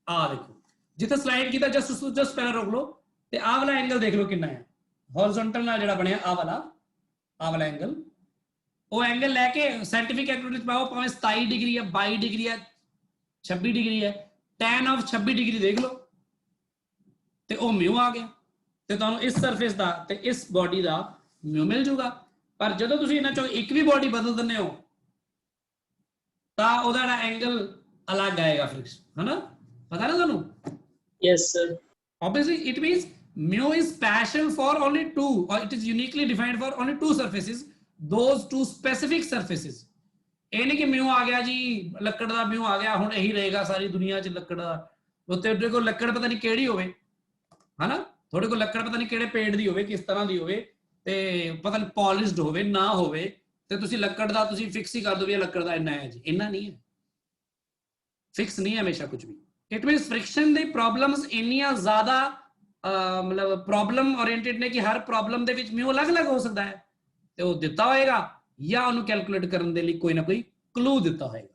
ਆ ਦੇਖੋ ਜਿੱਥੇ ਸਲਾਈਡ ਕੀਤਾ ਜਸਟ ਪਹਿਲਾਂ ਰੋਕ ਲਓ ਤੇ ਆਹ ਵਾਲਾ ਐਂਗਲ ਦੇਖ ਲਓ ਕਿੰਨਾ ਹੈ ਹੌਰੀਜ਼ੌਂਟਲ ਨਾਲ ਜਿਹੜਾ ਬਣਿਆ, ਆਹ ਵਾਲਾ ਐਂਗਲ। ਉਹ ਐਂਗਲ ਲੈ ਕੇ ਸਾਇੰਟੀਫਿਕ ਕੈਲਕੂਲੇਟਰ ਪਾਓ, ਭਾਵੇਂ 27 ਡਿਗਰੀ ਹੈ, 22 ਡਿਗਰੀ ਹੈ, 26 ਡਿਗਰੀ ਹੈ, tan of 26 ਡਿਗਰੀ ਦੇਖ ਲਓ ਤੇ ਉਹ ਮਿਊ ਆ ਗਿਆ ਤੇ ਤੁਹਾਨੂੰ ਇਸ ਸਰਫੇਸ ਦਾ ਤੇ ਇਸ ਬਾਡੀ ਦਾ ਮਿਊ ਮਿਲ ਜੂਗਾ। ਪਰ ਜਦੋਂ ਤੁਸੀਂ ਇਹਨਾਂ ਚੋਂ ਇੱਕ ਵੀ ਬਾਡੀ ਬਦਲ ਦਿੰਦੇ ਹੋ ਤਾਂ ਉਹਦਾ ਜਿਹੜਾ ਐਂਗਲ ਅਲੱਗ ਆਏਗਾ ਫ੍ਰਿਕਸ਼ਨ, ਹੈ ਨਾ? ਪਤਾ ਨਾ ਤੁਹਾਨੂੰ? Yes, sir. Obviously, it means mu is special for only two, or it is uniquely defined for only two surfaces, those two specific surfaces. ਇਹ ਨਹੀਂ ਕਿ ਮਿਊ ਆ ਗਿਆ ਜੀ, ਲੱਕੜ ਦਾ ਮਿਊ ਆ ਗਿਆ, ਹੁਣ ਇਹੀ ਰਹੇਗਾ ਸਾਰੀ ਦੁਨੀਆ 'ਚ ਲੱਕੜ ਦਾ। ਉੱਤੇ ਤੁਹਾਡੇ ਕੋਲ ਲੱਕੜ ਪਤਾ ਨਹੀਂ ਕਿਹੜੀ ਹੋਵੇ, ਹਨਾ? ਤੁਹਾਡੇ ਕੋਲ ਲੱਕੜ ਪਤਾ ਨਹੀਂ ਕਿਹੜੇ ਪੇੜ ਦੀ ਹੋਵੇ, ਕਿਸ ਤਰ੍ਹਾਂ ਦੀ ਹੋਵੇ, ਤੇ ਪਤਾ ਨਹੀਂ ਪੋਲਿਸ਼ਡ ਹੋਵੇ ਨਾ ਹੋਵੇ, ਤੇ ਤੁਸੀਂ ਲੱਕੜ ਦਾ ਤੁਸੀਂ ਫਿਕਸ ਹੀ ਕਰ ਦੋ ਵੀ ਇਹ ਲੱਕੜ ਦਾ ਇੰਨਾ ਹੈ ਜੀ, ਇੰਨਾ ਨਹੀਂ ਹੈ। ਫਿਕਸ ਨਹੀਂ ਹੈ ਹਮੇਸ਼ਾ ਕੁਝ ਵੀ। It means friction the problems ਇੰਨੀਆਂ ਜ਼ਿਆਦਾ ਮਤਲਬ ਪ੍ਰੋਬਲਮ ਓਰੀਐਂਟਡ ਨੇ ਕਿ ਹਰ ਪ੍ਰੋਬਲਮ ਦੇ ਵਿੱਚ ਮਿਊ ਅਲੱਗ-ਅਲੱਗ ਹੋ ਸਕਦਾ ਹੈ, ਤੇ ਉਹ ਦਿੱਤਾ ਹੋਏਗਾ ਜਾਂ ਉਹਨੂੰ ਕੈਲਕੂਲੇਟ ਕਰਨ ਦੇ ਲਈ ਕੋਈ ਨਾ ਕੋਈ ਕਲੂ ਦਿੱਤਾ ਹੋਏਗਾ।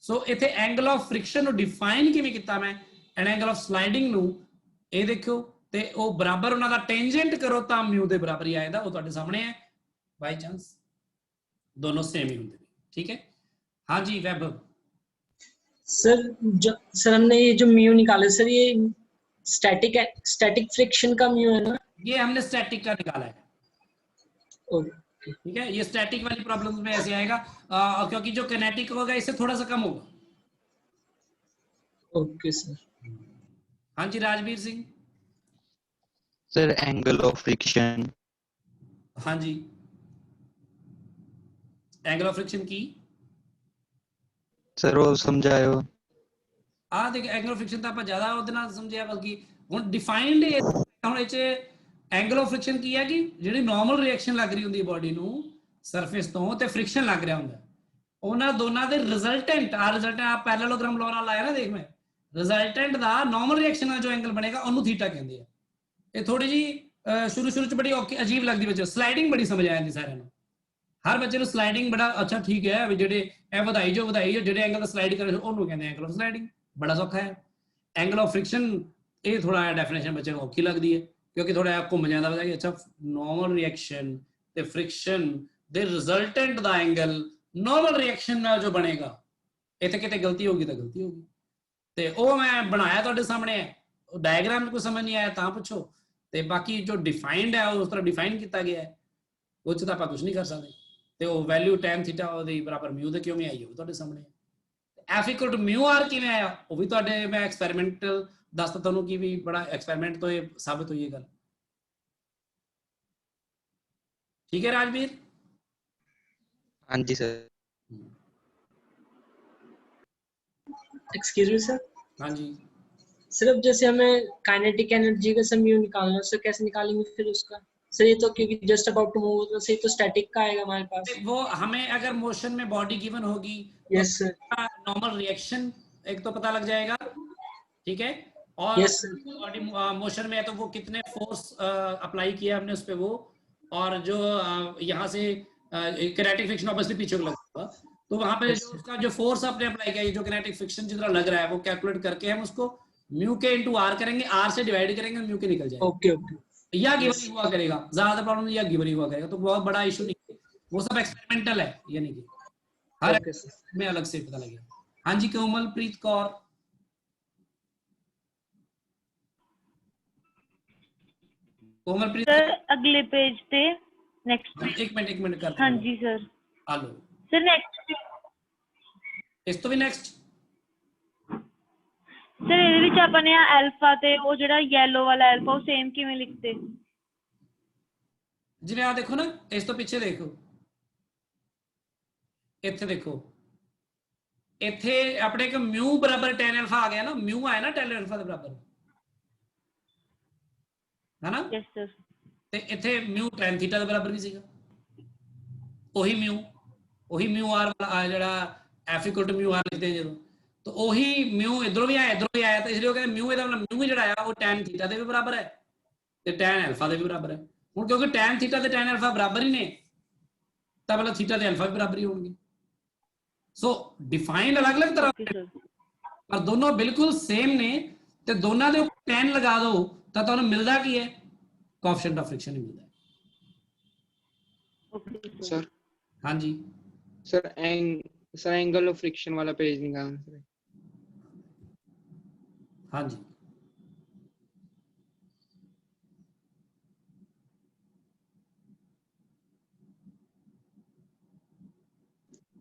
ਸੋ ਇੱਥੇ ਐਂਗਲ ਆਫ ਫ੍ਰਿਕਸ਼ਨ ਨੂੰ ਡਿਫਾਈਨ ਕਿਵੇਂ ਕੀਤਾ ਮੈਂ, ਐਂਡ ਐਂਗਲ ਆਫ ਸਲਾਈਡਿੰਗ ਨੂੰ ਇਹ ਦੇਖੋ ਤੇ ਉਹ ਬਰਾਬਰ ਉਹਨਾਂ ਦਾ ਟੈਂਜੈਂਟ ਕਰੋ ਤਾਂ ਮਿਊ ਦੇ ਬਰਾਬਰ ਹੀ ਆਏਗਾ। ਉਹ ਤੁਹਾਡੇ ਸਾਹਮਣੇ ਹੈ, ਬਾਈ ਚਾਂਸ दोनों सेम ही होंगे। ठीक है, हाँ जी वैभव। सर हमने ये जो म्यू निकाले सर, ये स्टैटिक फ्रिक्शन का म्यू है ना? ये हमने स्टैटिक का निकाला है। ओके, ठीक है, ये स्टैटिक वाली प्रॉब्लम में ऐसे आएगा क्योंकि जो किनेटिक होगा इससे थोड़ा सा कम होगा। Okay sir. हाँ जी Rajveer Singh. Sir angle of friction. हाँ जी, एंगल ऑफ फ्रिक्शन की सर वो समझायो। ਆ ਦੇਖ ਐਂਗਲ ਆਫ ਫ੍ਰਿਕਸ਼ਨ ਤਾਂ ਆਪਾਂ ਜ਼ਿਆਦਾ ਉਹਦੇ ਨਾਲ ਸਮਝਿਆ, ਬਲਕਿ ਹੁਣ ਡਿਫਾਈਨਡ ਹੁਣ ਇਹ 'ਚ ਐਂਗਲ ਆਫ ਫ੍ਰਿਕਸ਼ਨ ਕੀ ਹੈ ਕਿ ਜਿਹੜੀ ਨਾਰਮਲ ਰਿਐਕਸ਼ਨ ਲੱਗ ਰਹੀ ਹੁੰਦੀ ਹੈ ਬਾਡੀ ਨੂੰ ਸਰਫੇਸ ਤੋਂ ਤੇ ਫ੍ਰਿਕਸ਼ਨ ਲੱਗ ਰਿਹਾ ਹੁੰਦਾ, ਉਹਨਾਂ ਦੋਨਾਂ ਦੇ ਰਿਜ਼ਲਟੈਂਟ ਆ ਪੈਰਲਲੋਗ੍ਰਾਮ ਲਾਉਣ ਨਾਲ ਆਇਆ ਨਾ, ਦੇਖ ਮੈਂ ਰਿਜ਼ਲਟੈਂਟ ਦਾ ਨਾਰਮਲ ਰਿਐਕਸ਼ਨ ਨਾਲ ਜੋ ਐਂਗਲ ਬਣੇਗਾ ਉਹਨੂੰ ਥੀਟਾ ਕਹਿੰਦੇ ਆ। ਇਹ ਥੋੜੀ ਜੀ ਸ਼ੁਰੂ 'ਚ ਬੜੀ ਔਖੀ ਅਜੀਬ ਲੱਗਦੀ ਬੱਚੇ, ਸਲਾਈਡਿੰਗ ਬੜੀ ਸਮਝ ਆ ਜਾਂਦੀ ਸਾਰਿਆਂ ਨੂੰ, ਹਰ ਬੱਚੇ ਨੂੰ ਸਲਾਈਡਿੰਗ ਬੜਾ ਅੱਛਾ ਠੀਕ ਹੈ ਵੀ ਜਿਹੜੇ ਇਹ ਵਧਾਈ ਜੋ ਜਿਹੜੇ ਐਂਗਲ ਦਾ ਸਲਾਈਡ ਕਰੇ ਉਹਨੂੰ ਕਹਿੰਦੇ ਐਂਗਲ ਆਫ ਸਲਾਈਡਿੰਗ, ਬੜਾ ਸੌਖਾ ਹੈ। ਐਂਗਲ ਆਫ ਫ੍ਰਿਕਸ਼ਨ ਇਹ ਥੋੜਾ ਜਿਹਾ ਡੈਫੀਨੇਸ਼ਨ ਬੱਚੇ ਨੂੰ ਔਖੀ ਲੱਗਦੀ ਹੈ ਕਿਉਂਕਿ ਥੋੜਾ ਜਿਹਾ ਘੁੰਮ ਜਾਂਦਾ ਵਾ ਕਿ ਅੱਛਾ ਨਾਰਮਲ ਰਿਐਕਸ਼ਨ ਤੇ ਫ੍ਰਿਕਸ਼ਨ ਦੇ ਰਿਜ਼ਲਟੈਂਟ ਦਾ ਐਂਗਲ ਨਾਰਮਲ ਰਿਐਕਸ਼ਨ ਨਾਲ ਜੋ ਬਣੇਗਾ, ਇੱਥੇ ਕਿਤੇ ਗਲਤੀ ਹੋਗੀ ਤਾਂ ਗਲਤੀ ਹੋਗੀ, ਤੇ ਉਹ ਮੈਂ ਬਣਾਇਆ ਤੁਹਾਡੇ ਸਾਹਮਣੇ ਹੈ। ਉਹ ਡਾਇਗਰਾਮ ਕੋਈ ਸਮਝ ਨਹੀਂ ਆਇਆ ਤਾਂ ਪੁੱਛੋ, ਤੇ ਬਾਕੀ ਜੋ ਡਿਫਾਈਨਡ ਹੈ ਉਸ ਤਰ੍ਹਾਂ ਡਿਫਾਈਨ ਕੀਤਾ ਗਿਆ ਹੈ, ਉਹ 'ਚ ਤਾਂ ਆਪਾਂ ਕੁਝ ਨਹੀਂ ਕਰ ਸਕਦੇ। ਤੇ ਉਹ ਵੈਲਿਊ tan ਥੀਟਾ ਉਹਦੇ ਬਰਾਬਰ ਮਿਊ ਦੇ ਕਿਉਂ ਨਹੀਂ ਆਈ ਉਹ ਤੁਹਾਡੇ ਸਾਹਮਣੇ। F equal to mu r ਕਿਵੇਂ ਆਇਆ ਉਹ ਵੀ ਤੁਹਾਡੇ ਮੈਂ ਐਕਸਪੈਰੀਮੈਂਟਲ ਦੱਸਦਾ ਤੁਹਾਨੂੰ ਕਿ ਵੀ ਬੜਾ ਐਕਸਪੈਰੀਮੈਂਟ ਤੋਂ ਇਹ ਸਾਬਤ ਹੋਈ ਇਹ ਗੱਲ। ठीक है राजवीर। हाँ जी सर। Excuse me sir. हाँ जी सर अब जैसे हमें काइनेटिक एनर्जी का सम म्यू निकालना है, सर कैसे निकालेंगे फिर उसका? सर ये तो क्योंकि जस्ट अबाउट टू मूव, तो सही तो स्टैटिक का आएगा हमारे पास। वो हमें अगर मोशन में बॉडी गिवन होगी यस सर। नॉर्मल रिएक्शन एक तो पता लग जाएगा, ठीक है, और यस सर। बॉडी मोशन में है तो वो कितने फोर्स अप्लाई किया हमने उस पे वो, और जो यहाँ से किनेटिक फ्रिक्शन ऑब्वियसली पीछे को लगा, तो वहां पे जो उसका जो फोर्स आपने अप्लाई किया, जो किनेटिक फ्रिक्शन जितना लग रहा है वो कैलकुलेट करके हम उसको म्यू के इनटू आर करेंगे, आर से डिवाइड करेंगे, म्यू के निकल जाएगा। Okay okay. या गिवन ही हुआ करेगा, ज्यादा प्रॉब्लम या गिवन ही हुआ करेगा, तो बहुत बड़ा इशू नहीं है, वो सब एक्सपेरिमेंटल है, यानी कि हर में अलग से पता लगेगा। हाँ जी कोमलप्रीत कौर। कोमलप्रीत सर अगले पेज पे नेक्स्ट। एक मिनट करते हाँ जी सर। हेलो सर नेक्स्ट इस तो भी नेक्स्ट सर ਇਹਦੇ ਵਿੱਚ ਆਪਾਂ ਨੇ ਅਲਫਾ ਤੇ ਉਹ ਜਿਹੜਾ ਯੈਲੋ ਵਾਲਾ ਅਲਫਾ ਉਹ ਸੇਮ ਕਿਵੇਂ ਲਿਖਦੇ? ਜਿਵੇਂ ਆ ਦੇਖੋ ਨਾ, ਇਸ ਤੋਂ ਪਿੱਛੇ ਦੇਖੋ, ਇੱਥੇ ਦੇਖੋ, ਇੱਥੇ ਆਪਣੇ ਇੱਕ ਮਿਊ ਬਰਾਬਰ tan alpha ਆ ਗਿਆ ਨਾ, ਮਿਊ ਆਇਆ ਨਾ tan alpha ਦੇ ਬਰਾਬਰ, ਹੈ ਨਾ? Yes sir. ਤੇ ਇੱਥੇ ਮਿਊ tan ਥੀਟਾ ਦੇ ਬਰਾਬਰ ਵੀ ਸੀਗਾ, ਉਹੀ ਮਿਊ ਆਰ ਵਾਲਾ ਜਿਹੜਾ f ਇਕੁਅਲ ਟੂ ਮਿਊ ਆਰ ਲਿਖਦੇ ਆ ਜਦੋਂ, ਤਾਂ ਉਹੀ ਮਿਊ ਇਧਰੋਂ ਵੀ ਆਇਆ, ਇਧਰੋਂ ਵੀ ਆਇਆ, ਤਾਂ ਇਸ ਲਈ ਉਹ ਕਹਿੰਦੇ ਮਿਊ, ਇਹਦਾ ਮਤਲਬ ਮਿਊ ਜਿਹੜਾ ਆ ਉਹ tan ਥੀਟਾ ਦੇ ਵੀ ਬਰਾਬਰ ਹੈ ਤੇ tan alpha ਦੇ ਵੀ ਬਰਾਬਰ ਹੈ। ਹੁਣ ਕਿਉਂਕਿ tan ਥੀਟਾ ਤੇ tan alpha ਬਰਾਬਰ ਹੀ ਨੇ, ਤਾਂ ਮਤਲਬ ਥੀਟਾ ਤੇ alpha ਵੀ ਬਰਾਬਰ ਹੀ ਹੋਣਗੇ। ਸੋ ਡਿਫਾਈਨਡ ਅਲੱਗ-ਅਲੱਗ ਤਰ੍ਹਾਂ ਓਕੇ ਸਰ। ਪਰ ਦੋਨੋਂ ਬਿਲਕੁਲ ਸੇਮ ਨੇ, ਤੇ ਦੋਨਾਂ ਦੇ ਉੱਪਰ tan ਲਗਾ ਦਿਓ ਤਾਂ ਤੁਹਾਨੂੰ ਮਿਲਦਾ ਕੀ ਹੈ? ਕੋਐਫੀਸ਼ੀਐਂਟ ਆਫ ਫ੍ਰਿਕਸ਼ਨ ਹੀ ਮਿਲਦਾ ਹੈ। ਓਕੇ सर ਹਾਂਜੀ सर एंगल ऑफ फ्रिक्शन वाला पेज निकालना सर। ਹਾਂਜੀ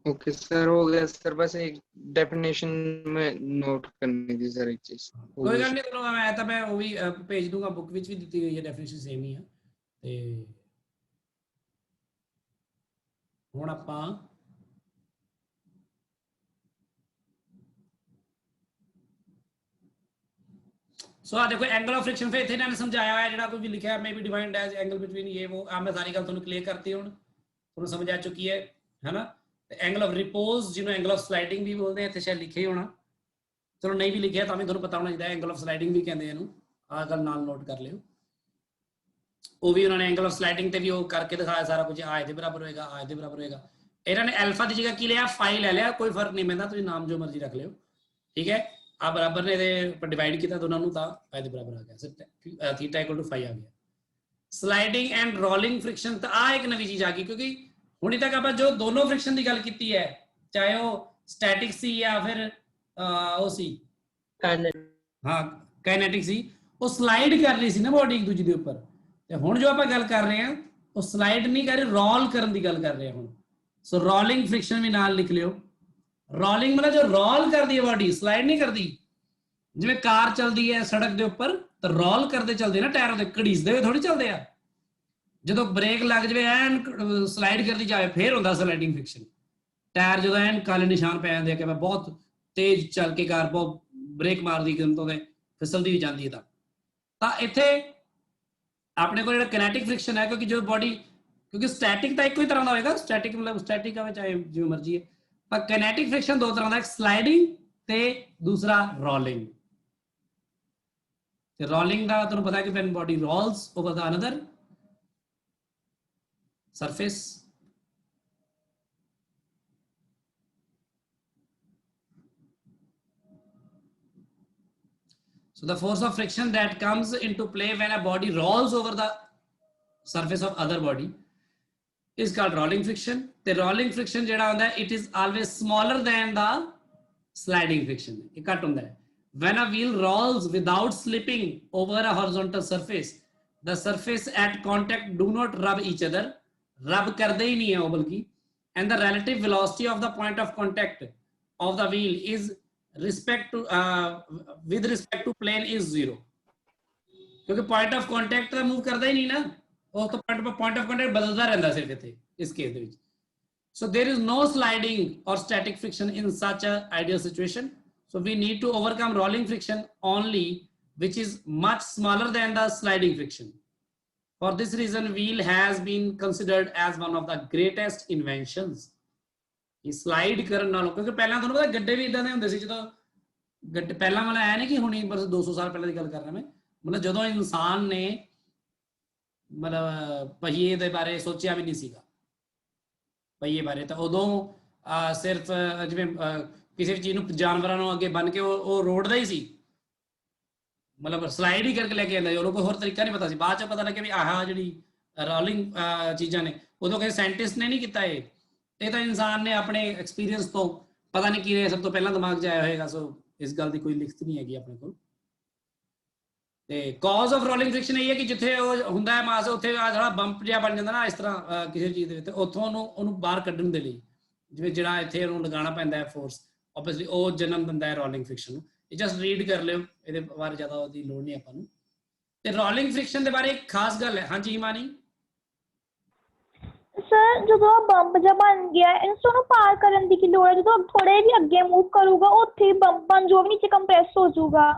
ओके सर, हो गया सर, बस एक डेफिनेशन में नोट करनी थी सर एक चीज। ਕੋਈ ਗੱਲ ਨਹੀਂ, ਤੁਹਾਨੂੰ ਮੈਂ ਉਹ ਵੀ ਭੇਜ ਦੂੰਗਾ, ਬੁੱਕ ਵਿੱਚ ਵੀ ਦਿੱਤੀ ਹੋਈ ਹੈ, ਡੈਫੀਨੇਸ਼ਨ ਸੇਮ ਹੀ ਆ। ਤੇ ਹੁਣ ਆਪਾਂ ਸੋ ਆ ਦੇਖੋ ਐਂਗਲ ਆਫ ਫ੍ਰਿਕਸ਼ਨ, ਫਿਰ ਇੱਥੇ ਇਹਨਾਂ ਨੇ ਸਮਝਾਇਆ ਹੋਇਆ, ਜਿਹੜਾ ਕੋਈ ਵੀ ਲਿਖਿਆ may be defined as angle between ਇਹ ਉਹ, ਆ ਮੈਂ ਸਾਰੀ ਗੱਲ ਤੁਹਾਨੂੰ ਕਲੀਅਰ ਕਰਤੀ, ਹੁਣ ਤੁਹਾਨੂੰ ਸਮਝ ਆ ਚੁੱਕੀ ਹੈ ਨਾ? ਤੇ ਐਂਗਲ ਆਫ ਰਿਪੋਜ਼, ਜਿਹਨੂੰ ਐਂਗਲ ਆਫ ਸਲਾਈਡਿੰਗ ਵੀ ਬੋਲਦੇ ਆ, ਇੱਥੇ ਸ਼ਾਇਦ ਲਿਖਿਆ ਹੀ ਹੋਣਾ, ਚਲੋ ਨਹੀਂ ਵੀ ਲਿਖਿਆ ਤਾਂ ਵੀ ਤੁਹਾਨੂੰ ਪਤਾ ਹੋਣਾ ਚਾਹੀਦਾ, ਐਂਗਲ ਆਫ ਸਲਾਈਡਿੰਗ ਵੀ ਕਹਿੰਦੇ ਇਹਨੂੰ, ਆਹ ਗੱਲ ਨਾਲ ਨੋਟ ਕਰ ਲਿਓ। ਉਹ ਵੀ ਉਹਨਾਂ ਨੇ ਐਂਗਲ ਆਫ ਸਲਾਈਡਿੰਗ ਤੇ ਵੀ ਉਹ ਕਰਕੇ ਦਿਖਾਇਆ ਸਾਰਾ ਕੁਝ, ਆ ਇਹਦੇ ਬਰਾਬਰ ਹੋਏਗਾ, ਆ ਇਹਦੇ ਬਰਾਬਰ ਹੋਏਗਾ। ਇਹਨਾਂ ਨੇ ਅਲਫਾ ਦੀ ਜਗ੍ਹਾ ਕੀ ਲਿਆ? ਫਾਈ ਲੈ ਲਿਆ, ਕੋਈ ਫਰਕ ਨਹੀਂ ਪੈਂਦਾ, ਤੁਸੀਂ ਨਾਮ ਜੋ ਮਰਜ਼ੀ ਰੱਖ ਲਿਓ, ਠੀਕ ਹੈ। ਆ ਬਰਾਬਰ ਨੇ, ਇਹਦੇ ਉੱਪਰ ਡਿਵਾਈਡ ਕੀਤਾ ਦੋਨਾਂ ਨੂੰ, ਤਾਂ ਇਹਦੇ ਬਰਾਬਰ ਆ ਗਿਆ, ਥੀਟਾ ਇਕੁਅਲ ਟੂ ਫਾਈ ਆ ਗਿਆ। ਸਲਾਈਡਿੰਗ ਐਂਡ ਰੋਲਿੰਗ ਫ੍ਰਿਕਸ਼ਨ, ਤਾਂ ਆ ਇੱਕ ਨਵੀਂ ਚੀਜ਼ ਆ ਗਈ, ਕਿਉਂਕਿ ਹੁਣੇ ਤੱਕ ਆਪਾਂ ਜੋ ਦੋਨੋਂ ਫ੍ਰਿਕਸ਼ਨ ਦੀ ਗੱਲ ਕੀਤੀ ਹੈ, ਚਾਹੇ ਉਹ ਸਟੈਟਿਕ ਸੀ ਜਾਂ ਫਿਰ ਉਹ ਸੀ ਹਾਂ ਕਾਈਨੈਟਿਕ ਸੀ, ਉਹ ਸਲਾਈਡ ਕਰ ਰਹੀ ਸੀ ਨਾ ਬੋਡੀ ਇੱਕ ਦੂਜੇ ਦੇ ਉੱਪਰ। ਤੇ ਹੁਣ ਜੋ ਆਪਾਂ ਗੱਲ ਕਰ ਰਹੇ ਹਾਂ, ਉਹ ਸਲਾਈਡ ਨਹੀਂ ਕਰ ਰਹੇ, ਰੋਲ ਕਰਨ ਦੀ ਗੱਲ ਕਰ ਰਹੇ ਹਾਂ ਹੁਣ। ਸੋ ਰੋਲਿੰਗ ਫ੍ਰਿਕਸ਼ਨ ਵੀ ਨਾਲ ਲਿਖ ਲਿਓ। ਰੋਲਿੰਗ ਮਤਲਬ ਜੋ ਰੋਲ ਕਰਦੀ ਹੈ ਬੋਡੀ, ਸਲਾਈਡ ਨਹੀਂ ਕਰਦੀ। ਜਿਵੇਂ ਕਾਰ ਚੱਲਦੀ ਹੈ ਸੜਕ ਦੇ ਉੱਪਰ, ਤਾਂ ਰੋਲ ਕਰਦੇ ਚੱਲਦੇ ਨਾ, ਟਾਇਰ ਉਹਦੇ ਘੜੀਸਦੇ ਹੋਏ ਥੋੜੀ ਚੱਲਦੇ ਆ। ਜਦੋਂ ਬ੍ਰੇਕ ਲੱਗ ਜਾਵੇ, ਐਨ ਸਲਾਈਡ ਕਰਦੀ ਜਾਵੇ, ਫੇਰ ਹੁੰਦਾ ਸਲਾਈਡਿੰਗ ਫ੍ਰਿਕਸ਼ਨ। ਟਾਇਰ ਜਦੋਂ ਐਨ ਕਾਲੇ ਨਿਸ਼ਾਨ ਪੈ ਜਾਂਦੇ ਆ ਕਿ ਮੈਂ ਬਹੁਤ ਤੇਜ਼ ਚੱਲ ਕੇ ਕਾਰ ਬਹੁਤ ਬ੍ਰੇਕ ਮਾਰਦੀ ਕਿਦਮ ਤੋਂ, ਫਿਸਲਦੀ ਵੀ ਜਾਂਦੀ ਹੈ। ਤਾਂ ਇੱਥੇ ਆਪਣੇ ਕੋਲ ਜਿਹੜਾ ਕਿਨੈਟਿਕ ਫ੍ਰਿਕਸ਼ਨ ਹੈ, ਕਿਉਂਕਿ ਜੋ ਬੋਡੀ, ਕਿਉਂਕਿ ਸਟੈਟਿਕ ਤਾਂ ਇੱਕੋ ਹੀ ਤਰ੍ਹਾਂ ਦਾ ਹੋਏਗਾ, ਸਟੈਟਿਕ ਮਤਲਬ ਸਟੈਟਿਕ ਆਵੇ ਚਾਹੇ ਜਿਵੇਂ ਮਰਜ਼ੀ ਹੈ, ਪਰ ਕਿਨੈਟਿਕ ਫ੍ਰਿਕਸ਼ਨ ਦੋ ਤਰ੍ਹਾਂ ਦਾ, ਇੱਕ ਸਲਾਈਡਿੰਗ ਤੇ ਦੂਸਰਾ ਰੋਲਿੰਗ। ਤੇ ਰੋਲਿੰਗ ਦਾ ਤੁਹਾਨੂੰ ਪਤਾ ਹੈ ਕਿ when body rolls over the another surface, so the force of friction that comes into play when a body rolls over the surface of other body is called rolling friction. The rolling friction ਜਿਹੜਾ ਹੁੰਦਾ ਹੈ, it is always smaller than the sliding friction. ਇਹ ਘੱਟ ਹੁੰਦਾ ਹੈ। When a wheel rolls without slipping over a horizontal surface, the surface at contact do not rub each other. Rub ਕਰਦੇ ਹੀ ਨਹੀਂ ਹੈ ਉਹ ਬਲਕਿ, and the relative velocity of the point of contact of the wheel is with respect to plane is 0. ਕਿਉਂਕਿ point of contact ਤਾਂ move ਕਰਦਾ ਹੀ ਨਹੀਂ ਨਾ, ਉਹ ਤਾਂ point of contact ਬਦਲਦਾ ਰਹਿੰਦਾ ਸਿਰਫ ਇੱਥੇ ਇਸ ਕੇਸ ਦੇ ਵਿੱਚ। So there is no sliding or static friction in such a ideal situation. So we need to overcome rolling friction only, which is much smaller than the sliding friction. For this reason, wheel has been considered as one of the greatest inventions. ਇਹ slide ਕਰਨ ਨਾਲੋਂ, ਕਿਉਂਕਿ ਪਹਿਲਾਂ ਤੁਹਾਨੂੰ ਪਤਾ ਗੱਡੇ ਵੀ ਇਦਾਂ ਦੇ ਹੁੰਦੇ ਸੀ, ਜਦੋਂ ਗੱਡੇ ਪਹਿਲਾਂ ਵਾਲਾ ਐ ਨਹੀਂ ਕਿ ਹੁਣੀ ਬਸ 200 ਸਾਲ ਪਹਿਲਾਂ ਦੀ ਗੱਲ ਕਰ ਰਿਹਾ ਮੈਂ, ਮਤਲਬ ਜਦੋਂ ਇਨਸਾਨ ਨੇ ਮਤਲਬ ਪਹੀਏ ਦੇ ਬਾਰੇ ਸੋਚਿਆ ਵੀ ਨਹੀਂ ਸੀਗਾ, ਪਹੀਏ ਬਾਰੇ, ਤਾਂ ਉਦੋਂ ਸਿਰਫ ਜਿਵੇਂ ਕਿਸੇ ਵੀ ਚੀਜ਼ ਨੂੰ ਜਾਨਵਰਾਂ ਨੂੰ ਅੱਗੇ ਬੰਨ ਕੇ ਉਹ ਰੋੜਦਾ ਹੀ ਸੀ, ਮਤਲਬ ਸਲਾਈਡ ਹੀ ਕਰਕੇ ਲੈ ਕੇ ਆਉਂਦਾ, ਉਹਨੂੰ ਕੋਈ ਹੋਰ ਤਰੀਕਾ ਨਹੀਂ ਪਤਾ ਸੀ। ਬਾਅਦ ਚ ਪਤਾ ਲੱਗਿਆ ਵੀ ਆਹ ਜਿਹੜੀ ਰੋਲਿੰਗ ਚੀਜ਼ਾਂ ਨੇ, ਉਦੋਂ ਕਿਸੇ ਸਾਇੰਟਿਸਟ ਨੇ ਨਹੀਂ ਕੀਤਾ ਇਹ ਤਾਂ ਇਨਸਾਨ ਨੇ ਆਪਣੇ ਐਕਸਪੀਰੀਅੰਸ ਤੋਂ, ਪਤਾ ਨਹੀਂ ਕੀ ਸਭ ਤੋਂ ਪਹਿਲਾਂ ਦਿਮਾਗ 'ਚ ਆਇਆ ਹੋਏਗਾ। ਸੋ ਇਸ ਗੱਲ ਦੀ ਕੋਈ ਲਿਖਤ ਨਹੀਂ ਹੈਗੀ ਆਪਣੇ ਕੋਲ। ਤੇ ਕਾਜ਼ ਆਫ ਰੋਲਿੰਗ ਫ੍ਰਿਕਸ਼ਨ ਇਹ ਹੈ ਕਿ ਜਿੱਥੇ ਉਹ ਹੁੰਦਾ ਹੈ ਮਾਸ, ਉੱਥੇ ਆ ਜਿਹੜਾ ਬੰਪ ਜਿਹਾ ਬਣ ਜਾਂਦਾ ਨਾ ਇਸ ਤਰ੍ਹਾਂ ਕਿਸੇ ਚੀਜ਼ ਦੇ ਵਿੱਚ, ਉੱਥੋਂ ਉਹਨੂੰ ਬਾਹਰ ਕੱਢਣ ਦੇ ਲਈ ਜਿਵੇਂ ਜਿਹੜਾ ਇੱਥੇ ਉਹਨੂੰ ਲਗਾਉਣਾ ਪੈਂਦਾ ਹੈ ਫੋਰਸ, ਓਬਵੀਅਸਲੀ ਉਹ ਜਨਮ ਦਿੰਦਾ ਹੈ ਰੋਲਿੰਗ ਫ੍ਰਿਕਸ਼ਨ ਨੂੰ। ਇਹ ਜਸਟ ਰੀਡ ਕਰ ਲਿਓ, ਇਹਦੇ ਬਾਰੇ ਜ਼ਿਆਦਾ ਉਹਦੀ ਲੋੜ ਨਹੀਂ ਆਪਾਂ ਨੂੰ। ਤੇ ਰੋਲਿੰਗ ਫ੍ਰਿਕਸ਼ਨ ਦੇ ਬਾਰੇ ਇੱਕ ਖਾਸ ਗੱਲ ਹੈ। ਹਾਂਜੀ ਹਿਮਾਨੀ ਸਰ ਜਦੋਂ ਆ ਬੰਪ ਜਿਹਾ ਬਣ ਗਿਆ ਇਹਨੂੰ ਸਾਨੂੰ ਪਾਰ ਕਰਨ ਦੀ ਕੀ ਲੋੜ ਹੈ? ਜਦੋਂ ਥੋੜੇ ਵੀ ਅੱਗੇ ਮੂਵ ਕਰੂਗਾ ਉੱਥੇ ਹੀ ਬੰਪ ਬਣ ਜੋ ਵੀ ਨੀਚੇ ਕੰਪਰੈਸ ਹੋ ਜਾਊਗਾ।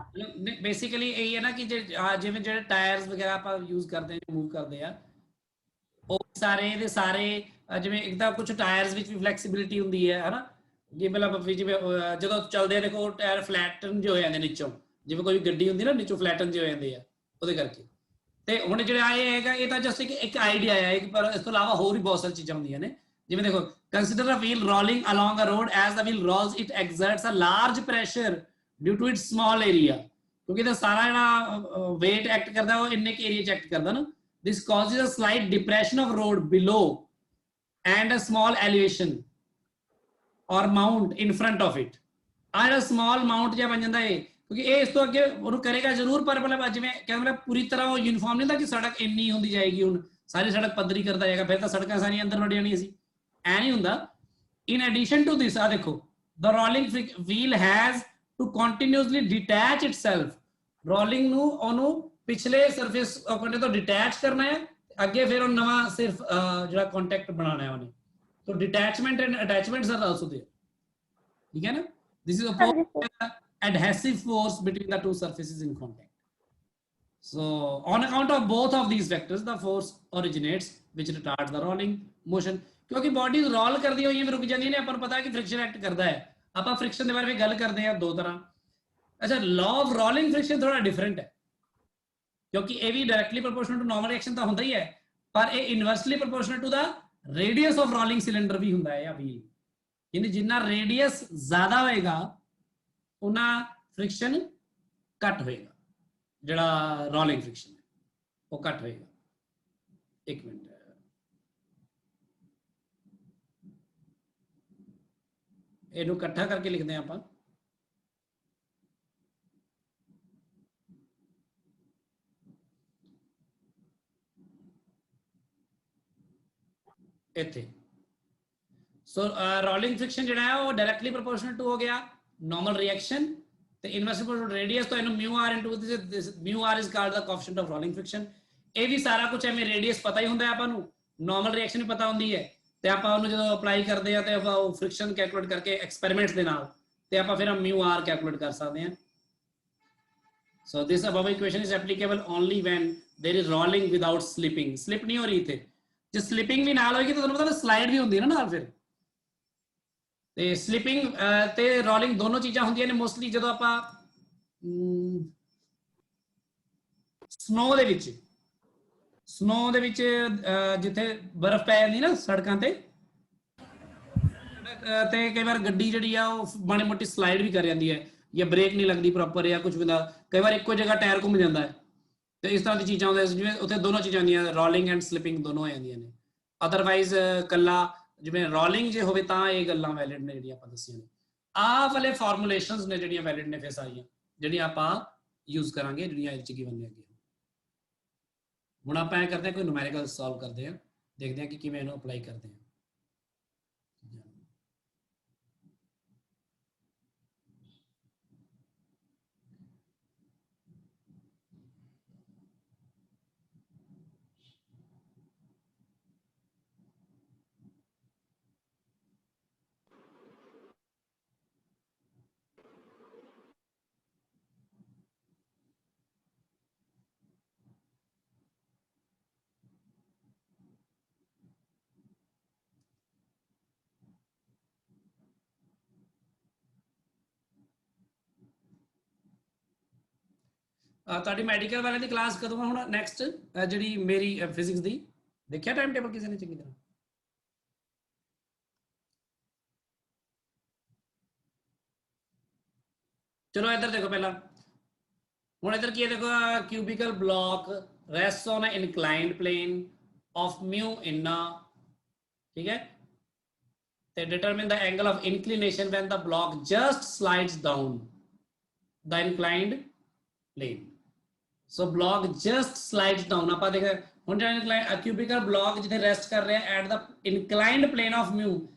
ਬੇਸਿਕਲੀ ਇਹ ਹੈ ਨਾ ਕਿ ਜਿਵੇਂ ਜਿਹੜੇ ਟਾਇਰਸ ਵਗੈਰਾ ਆਪਾਂ ਯੂਜ਼ ਕਰਦੇ ਹਾਂ ਮੂਵ ਕਰਦੇ ਆ ਉਹ ਸਾਰੇ ਦੇ ਸਾਰੇ ਜਿਵੇਂ ਇੱਕ ਤਾਂ ਕੁਝ ਟਾਇਰਸ ਵਿੱਚ ਵੀ ਫਲੈਕਸੀਬਿਲਿਟੀ ਹੁੰਦੀ ਹੈ ਹਨਾ, ਜਿਵੇਂ ਜਦੋਂ ਚੱਲਦੇ ਆ ਦੇਖੋ ਟਾਇਰ ਫਲੈਟਨ ਜਿਹੇ ਹੋ ਜਾਂਦੇ ਨੀਚੋਂ, ਜਿਵੇਂ ਕੋਈ ਗੱਡੀ ਹੁੰਦੀ ਨਾ ਨੀਚੋਂ ਫਲੈਟਨ ਜਿਹੇ ਹੋ ਜਾਂਦੇ ਆ ਉਹਦੇ ਕਰਕੇ। ਤੇ ਹੁਣ ਜਿਹੜਾ ਇਹ ਹੈਗਾ ਇਹ ਤਾਂ ਜਸਟ ਇੱਕ ਆਈਡੀਆ ਹੈ, ਪਰ ਇਸ ਤੋਂ ਇਲਾਵਾ ਹੋਰ ਵੀ ਬਹੁਤ ਸਾਰੀ ਚੀਜ਼ਾਂ ਹੁੰਦੀਆਂ ਨੇ। ਜਿਵੇਂ ਦੇਖੋ consider a wheel rolling along a road as the wheel rolls it exerts a large pressure due to its small area, ਕਿਉਂਕਿ ਇਹਦਾ ਸਾਰਾ ਜਿਹੜਾ weight ਐਕਟ ਕਰਦਾ ਉਹ ਇੰਨੇ ਕੇ ਏਰੀਆ ਚ ਐਕਟ ਕਰਦਾ ਨਾ। this causes a slight depression of road below and a small elevation or mount in front of it। ਆ ਜਿਹੜਾ small mount ਜਿਹਾ ਬਣ ਜਾਂਦਾ ਹੈ ਕਿਉਂਕਿ ਇਹ ਇਸ ਤੋਂ ਅੱਗੇ ਉਹਨੂੰ ਕਰੇਗਾ ਜ਼ਰੂਰ, ਪਰ ਮਤਲਬ ਜਿਵੇਂ ਕਹਿੰਦੇ ਪੂਰੀ ਤਰ੍ਹਾਂ ਉਹ ਯੂਨੀਫਾਰਮ ਨਹੀਂ ਹੁੰਦਾ ਕਿ ਸੜਕ ਇੰਨੀ ਹੁੰਦੀ ਜਾਏਗੀ, ਹੁਣ ਸਾਰੀ ਸੜਕ ਪੱਧਰੀ ਕਰਦਾ ਜਾਏਗਾ ਫਿਰ ਤਾਂ ਸੜਕਾਂ ਸਾਰੀਆਂ ਅੰਦਰ ਵੜ ਜਾਣੀਆਂ ਸੀ, ਐ ਨਹੀਂ ਹੁੰਦਾ। in addition to this ਆ ਦੇਖੋ the rolling wheel has to continuously detach itself, rolling ਨੂੰ ਉਹਨੂੰ ਪਿਛਲੇ ਸਰਫੇਸ ਆਪਣੇ ਤੋਂ ਡਿਟੈਚ ਕਰਨਾ ਹੈ, ਅੱਗੇ ਫਿਰ ਉਹ ਨਵਾਂ ਸਿਰਫ ਜਿਹੜਾ ਕੰਟੈਕਟ ਬਣਾਉਣਾ ਹੈ ਉਹਨੇ। so detachment and attachments are also there, ਠੀਕ ਹੈ ਨਾ। this is a adhesive force between the two surfaces in contact। so on account of both of these vectors the force originates which retards the rolling motion। ਕਿਉਂਕਿ bodies role ਕਰਦੀ ਹੋਈਆਂ ਰੁਕ ਜਾਂਦੀਆਂ ਨੇ, ਆਪਾਂ ਨੂੰ ਪਤਾ ਹੈ ਕਿ ਫ੍ਰਿਕਸ਼ਨ ਐਕਟ ਕਰਦਾ ਹੈ। ਆਪਾਂ ਫ੍ਰਿਕਸ਼ਨ ਦੇ ਬਾਰੇ ਵਿੱਚ ਗੱਲ ਕਰਦੇ ਹਾਂ ਦੋ ਤਰ੍ਹਾਂ। ਅੱਛਾ ਲਾਅ ਆਫ ਰੋਲਿੰਗ ਫ੍ਰਿਕਸ਼ਨ ਥੋੜਾ ਡਿਫਰੈਂਟ ਹੈ ਕਿਉਂਕਿ ਇਹ ਵੀ directly proportional to normal reaction ਤਾਂ ਹੁੰਦਾ ਹੀ ਹੈ, ਪਰ ਇਹ inversely proportional to the radius of rolling cylinder ਵੀ ਹੁੰਦਾ ਹੈ ਜਾਂ ਵੀਲ। ਯਾਨੀ ਜਿੰਨਾ ਰੇਡੀਅਸ ਜ਼ਿਆਦਾ ਹੋਏਗਾ ਉਹਨਾਂ ਫ੍ਰਿਕਸ਼ਨ ਘੱਟ ਹੋਏਗਾ, ਜਿਹੜਾ ਰੋਲਿੰਗ ਫ੍ਰਿਕਸ਼ਨ ਹੈ ਉਹ ਘੱਟ ਹੋਏਗਾ। ਇੱਕ ਮਿੰਟ ਇਹਨੂੰ ਇਕੱਠਾ ਕਰਕੇ ਲਿਖਦੇ ਹਾਂ ਆਪਾਂ। ਇੱਥੇ ਸੋ ਰੋਲਿੰਗ ਫ੍ਰਿਕਸ਼ਨ ਜਿਹੜਾ ਹੈ ਉਹ ਡਾਇਰੈਕਟਲੀ ਪ੍ਰੋਪੋਰਸ਼ਨਲ ਟੂ ਹੋ ਗਿਆ ਨਾਰਮਲ ਰਿਐਕਸ਼ਨ ਤੇ ਇਨਵਰਸਲੀ ਪ੍ਰੋਪੋਰਸ਼ਨਲ ਰੇਡੀਅਸ ਤੋਂ ਇਹਨੂੰ μr into this μr is called the coefficient of rolling friction. ਇਹ ਵੀ ਸਾਰਾ ਕੁਝ ਐਵੇਂ ਰੇਡੀਅਸ ਪਤਾ ਹੀ ਹੁੰਦਾ ਹੈ ਆਪਾਂ ਨੂੰ, ਨਾਰਮਲ ਰਿਐਕਸ਼ਨ ਵੀ ਪਤਾ ਹੁੰਦੀ ਹੈ ਤੇ ਆਪਾਂ ਉਹਨੂੰ ਜਦੋਂ ਅਪਲਾਈ ਕਰਦੇ ਆ ਤੇ ਆਪਾਂ ਉਹ ਫ੍ਰਿਕਸ਼ਨ ਕੈਲਕੂਲੇਟ ਕਰਕੇ ਐਕਸਪੈਰੀਮੈਂਟਸ ਦੇ ਨਾਲ ਤੇ ਆਪਾਂ ਫਿਰ μr ਕੈਲਕੂਲੇਟ ਕਰ ਸਕਦੇ ਹਾਂ। so this above equation is applicable only when there is rolling without slipping। slip ਨਹੀਂ ਹੋ ਰਹੀ ਇੱਥੇ, ਜੇ ਸਲਿਪਿੰਗ ਵੀ ਨਾਲ ਹੋਏਗੀ ਤਾਂ ਤੁਹਾਨੂੰ ਪਤਾ ਸਲਾਈਡ ਵੀ ਹੁੰਦੀ ਹੈ ਨਾ ਨਾਲ ਫਿਰ। ਤੇ ਸਲਿਪਿੰਗ ਤੇ ਰੋਲਿੰਗ ਦੋਨੋਂ ਚੀਜ਼ਾਂ ਹੁੰਦੀਆਂ ਨੇ ਮੋਸਟਲੀ ਜਦੋਂ ਆਪਾਂ ਸਨੋ ਦੇ ਵਿੱਚ ਜਿੱਥੇ ਬਰਫ਼ ਪੈ ਜਾਂਦੀ ਨਾ ਸੜਕਾਂ ਤੇ ਕਈ ਵਾਰ ਗੱਡੀ ਜਿਹੜੀ ਆ ਉਹ ਮਾੜੀ ਮੋਟੀ ਸਲਾਈਡ ਵੀ ਕਰ ਜਾਂਦੀ ਹੈ ਜਾਂ ਬ੍ਰੇਕ ਨਹੀਂ ਲੱਗਦੀ ਪ੍ਰੋਪਰ ਜਾਂ ਕੁਝ ਵੀ ਦਾ, ਕਈ ਵਾਰ ਇੱਕੋ ਜਗ੍ਹਾ ਟਾਇਰ ਘੁੰਮ ਜਾਂਦਾ ਹੈ ਤੇ ਇਸ ਤਰ੍ਹਾਂ ਦੀ ਚੀਜ਼ਾਂ ਹੁੰਦੀਆਂ ਜਿਵੇਂ ਉੱਥੇ ਦੋਨੋਂ ਚੀਜ਼ਾਂ ਹੁੰਦੀਆਂ ਰੋਲਿੰਗ ਐਂਡ ਸਲਿਪਿੰਗ ਦੋਨੋਂ ਹੋ ਜਾਂਦੀਆਂ ਨੇ। ਅਦਰਵਾਈਜ਼ ਕੱਲਾ ਜਿਵੇਂ ਰੋਲਿੰਗ ਜੇ ਹੋਵੇ ਤਾਂ ਇਹ ਗੱਲਾਂ ਵੈਲਿਡ ਨੇ ਜਿਹੜੀਆਂ ਆਪਾਂ ਦੱਸੀਆਂ ਨੇ। ਆਹ ਵਾਲੇ ਫਾਰਮੂਲੇਸ਼ਨਸ ਨੇ ਜਿਹੜੀਆਂ ਵੈਲਿਡ ਨੇ ਫਿਰ ਸਾਰੀਆਂ ਜਿਹੜੀਆਂ ਆਪਾਂ ਯੂਜ਼ ਕਰਾਂਗੇ ਜਿਹੜੀਆਂ ਇਹਦੇ 'ਚ ਗਿਵਨ ਨੇ ਅੱਗੇ। ਹੁਣ ਆਪਾਂ ਇਹ ਕਰਦੇ ਹਾਂ ਕੋਈ ਨੂਮੈਰੀਕਲ ਸੋਲਵ ਕਰਦੇ ਹਾਂ, ਦੇਖਦੇ ਹਾਂ ਕਿ ਕਿਵੇਂ ਇਹਨੂੰ ਅਪਲਾਈ ਕਰਦੇ ਹਾਂ। ਤੁਹਾਡੀ ਮੈਡੀਕਲ ਵਾਲਿਆਂ ਦੀ ਕਲਾਸ ਕਦੋਂ ਆ ਹੁਣ ਨੈਕਸਟ ਜਿਹੜੀ ਮੇਰੀ ਫਿਜ਼ਿਕਸ ਦੀ? ਦੇਖਿਆ ਟਾਈਮ ਟੇਬਲ ਕਿਸੇ ਨੇ ਚੰਗੀ ਤਰ੍ਹਾਂ? ਚਲੋ ਇੱਧਰ ਦੇਖੋ ਪਹਿਲਾਂ, ਹੁਣ ਇੱਧਰ ਕੀ ਹੈ ਦੇਖੋ cubical block rests on an inclined plane of mu inna, ठीक है, they determine the angle of inclination when the block just slides down the inclined plane। so block just slides down ਆਪਾਂ ਦੇਖਿਆ ਹੁਣ ਜਿਹੜਾ cubical block ਜਿੱਥੇ rest ਕਰ ਰਿਹਾ at the inclined plane of mu,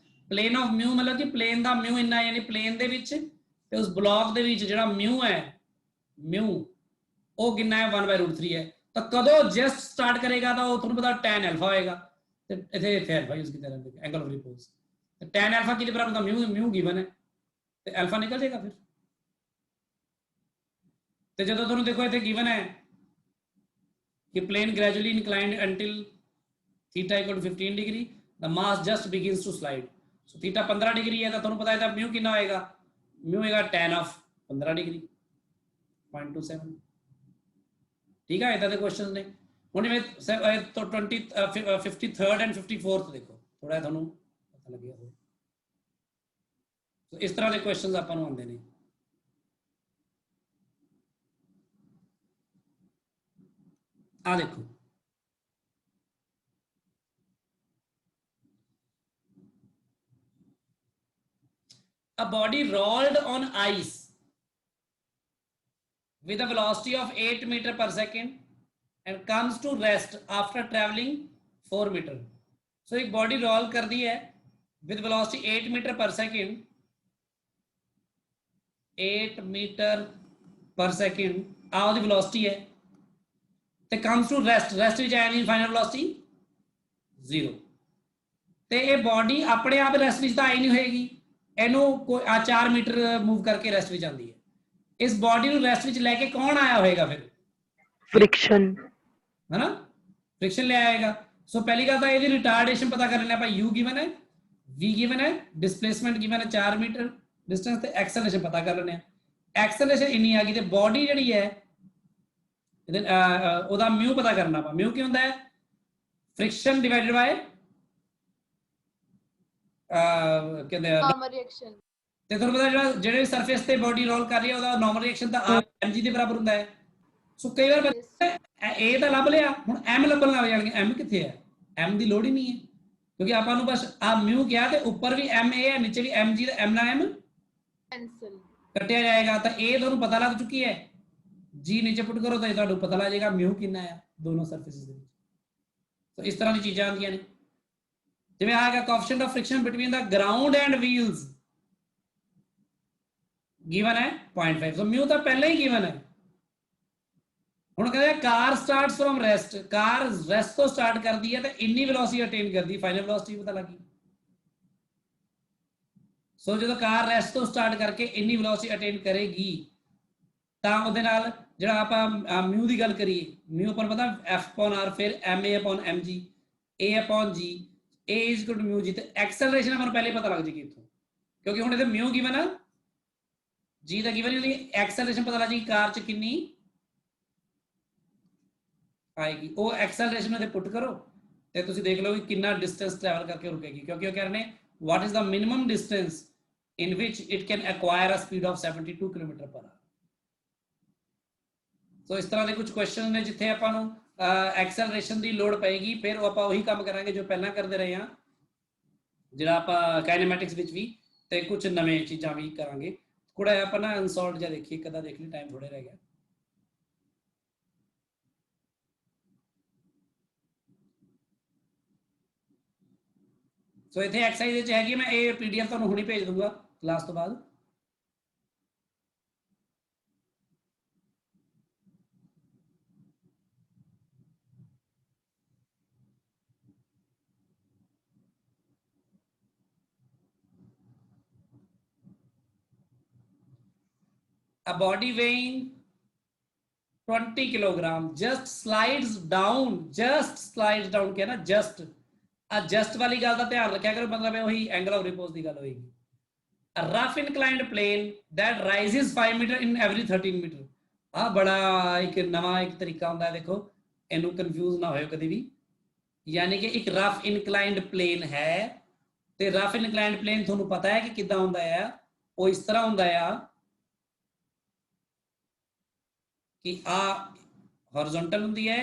plane of mu ਮਤਲਬ ਕਿ plane ਦਾ mu ਇੰਨਾ ਯਾਨੀ plane ਦੇ ਵਿੱਚ ਤੇ ਉਸ block ਦੇ ਵਿੱਚ ਜਿਹੜਾ mu ਹੈ mu ਉਹ ਕਿੰਨਾ ਹੈ 1/√3 ਹੈ। ਤਾਂ ਕਦੋਂ just start ਕਰੇਗਾ ਤਾਂ ਉਹ ਤੁਹਾਨੂੰ ਪਤਾ tan alpha ਹੋਏਗਾ। ਤੇ ਇੱਥੇ ਅਲਫਾ ਯੂਜ਼ ਕੀਤਾ ਜਾਂਦਾ ਐਂਗਲ ਆਫ ਰਿਪੋਜ਼। ਤੇ tan ਅਲਫਾ ਕਿਹਦੇ ਬਰਾਬਰ ਹੁੰਦਾ, ਮਿਊ ਗਿਵਨ ਹੈ ਤੇ ਅਲਫਾ ਨਿਕਲ ਜਾਏਗਾ ਫਿਰ। ਤੇ ਜਦੋਂ ਤੁਹਾਨੂੰ ਦੇਖੋ ਇੱਥੇ ਗਿਵਨ ਹੈ ਕਿ plane gradually inclined until theta equal to 15 degree, the mass just begins to slide. So theta 15 degree है तो ਤੁਹਾਨੂੰ ਪਤਾ ਹੈ ਤਾਂ ਮਿਊ ਕਿੰਨਾ ਹੋਏਗਾ, ਮਿਊ ਹੋਏਗਾ tan of 15 डिग्री 0.27। ठीक है, इधर के क्वेश्चन ने ਹੁਣ ਜਿਵੇਂ तो 53rd एंड 54th देखो थोड़ा ਤੁਹਾਨੂੰ ਪਤਾ ਲੱਗਿਆ ਹੋਵੇ। तो इस तरह के क्वेश्चंस ਆਪਾਂ ਨੂੰ ਆਉਂਦੇ ਨੇ। ਆ ਦੇਖੋ a body rolled on ice with a velocity of 8 meter per second and comes to rest after traveling 4 meter. So एक body roll कर दी है with velocity 8 meter per second, 8 meter per second आ ਉਹਦੀ velocity है ਤੇ comes to rest ਵਿੱਚ ਆਇਆ ਨਹੀਂ final velocity 0 ਤੇ ਇਹ body ਆਪਣੇ ਆਪ rest ਵਿੱਚ ਤਾਂ ਆਈ ਨਹੀਂ ਹੋਏਗੀ, ਇਹਨੂੰ ਕੋਈ 4 ਮੀਟਰ ਮੂਵ ਕਰਕੇ ਰੈਸਟ ਵਿੱਚ ਆਉਂਦੀ ਹੈ। ਇਸ ਬਾਡੀ ਨੂੰ ਰੈਸਟ ਵਿੱਚ ਲੈ ਕੇ ਕੌਣ ਆਇਆ ਹੋਏਗਾ ਫਿਰ, friction, है ना, फ्रिक्शन ले आएगा। सो पहली गल तो ये रिटार्डेशन पता कर लेना भाई, यू गिवन है, वी गिवन है, डिस्प्लेसमेंट गिवन है 4 मीटर डिस्टेंस ते एक्सेलरेशन पता कर लेने। एक्सेलरेशन इन्नी आ गई ते बॉडी जिहड़ी है ओदा म्यू पता करना पा। म्यू की होंदा है फ्रिक्शन डिवाइडेड बाय कहते हैं नॉर्मल रिएक्शन। ਤੇ ਤੁਹਾਨੂੰ ਪਤਾ ਜਿਹੜੇ ਸਰਫੇਸ ਤੇ ਬੋਡੀ ਰੋਲ ਕਰ ਰਹੀ ਹੈ ਉਹਦਾ ਨਾਰਮਲ ਰਿਐਕਸ਼ਨ ਤਾਂ mg ਦੇ ਬਰਾਬਰ ਹੁੰਦਾ ਹੈ। ਸੋ ਕਈ ਵਾਰ ਇਹ ਤਾਂ ਲੱਭ ਲਿਆ, ਹੁਣ m ਲੱਭਣ ਲੱਗ ਜਾਣਗੇ, m ਕਿੱਥੇ ਹੈ, m ਦੀ ਲੋੜ ਹੀ ਨਹੀਂ ਹੈ ਕਿਉਂਕਿ ਆਪਾਂ ਨੂੰ ਬਸ ਆ ਮਿਊ ਕਿਹਾ ਤੇ ਉੱਪਰ ਵੀ m a ਹੈ ਨੀਚੇ ਵੀ mg ਦਾ m ਨਾਲ m कैंसिल। ਕੱਟਿਆ ਜਾਏਗਾ ਤਾਂ ਇਹ ਤੁਹਾਨੂੰ ਪਤਾ ਲੱਗ ਚੁੱਕੀ ਹੈ। g ਨੀਚੇ ਪੁੱਟ ਕਰੋ ਤਾਂ ਤੁਹਾਨੂੰ ਪਤਾ ਲੱਗ ਜਾਏਗਾ ਮਿਊ ਕਿੰਨਾ ਹੈ ਦੋਨੋਂ ਸਰਫੇਸਿਸ ਦੇ ਵਿੱਚ। ਸੋ ਇਸ ਤਰ੍ਹਾਂ ਦੀ ਚੀਜ਼ਾਂ ਆਉਂਦੀਆਂ ਨੇ। ਜਿਵੇਂ ਆਏਗਾ coefficient of friction between the ground and wheels given है 0.5। सो म्यू तो पहले ही गिवन है। हुण कहते हैं car starts from rest, car rest तो स्टार्ट कर दी है तो इन्नी वेलोसिटी अटेन कर दी, फाइनल वेलोसिटी पता लगी। सो जो कार रेस्ट तो स्टार्ट करके इन्नी वेलोसिटी अटेन करेगी तो उहदे नाल जिहड़ा आपां म्यू की गल करिए, म्यू अपन पता F/R फिर MA upon MG A upon G A is equal to mu g. तो एक्सेलरेशन अपन पहले पता लग जाएगी इत्थों क्योंकि हुण इहदे म्यू गिवन है, जी का गिवन है, एक्सेलरेशन पता लग जाएगी कार च कितनी आएगी। वो एक्सेलरेशन में पुट करो तो तुम देख लो कि कितना डिस्टेंस ट्रैवल करके रुकेगी क्योंकि वो कह रहे हैं what is the minimum distance in which it can acquire a speed of 72 kilometre per hour. So इस तरह के कुछ क्वेश्चन ने जिथे आपां नूं एक्सेलरेशन की लोड़ पेगी, फिर आपां वही काम करांगे जो पहला करते रहे हैं, जिहड़ा आपां काइनेमैटिक्स विच भी ते कुछ नवे चीज़ां भी करांगे। थोड़ा अपन ना अनसॉल्व जा देखिए, कदा देख ली, टाइम थोड़े रह गया। सो इतने एक्सरसाइज हैगी, मैं ये PDF तुहानूं हुणी भेज दूंगा क्लास तो बाद। A body weighing 20 kilogram just slides down क्या ना, just वाली गल का ध्यान रखा करो, मतलब है वही एंगल ऑफ रिपोज की गल होगी। A rough inclined plane that rises 5 meter in every 13 meter। आ बड़ा एक नवा एक तरीका होता है, देखो इनू कंफ्यूज ना हो कभी भी। यानी कि एक रफ इनक्लाइंड प्लेन है ते रफ इनक्लाइंड प्लेन तुहानू पता है कि किद्दां हुंदा है, वो इस तरह हुंदा है कि आ हॉरिजॉन्टल हुंदी है,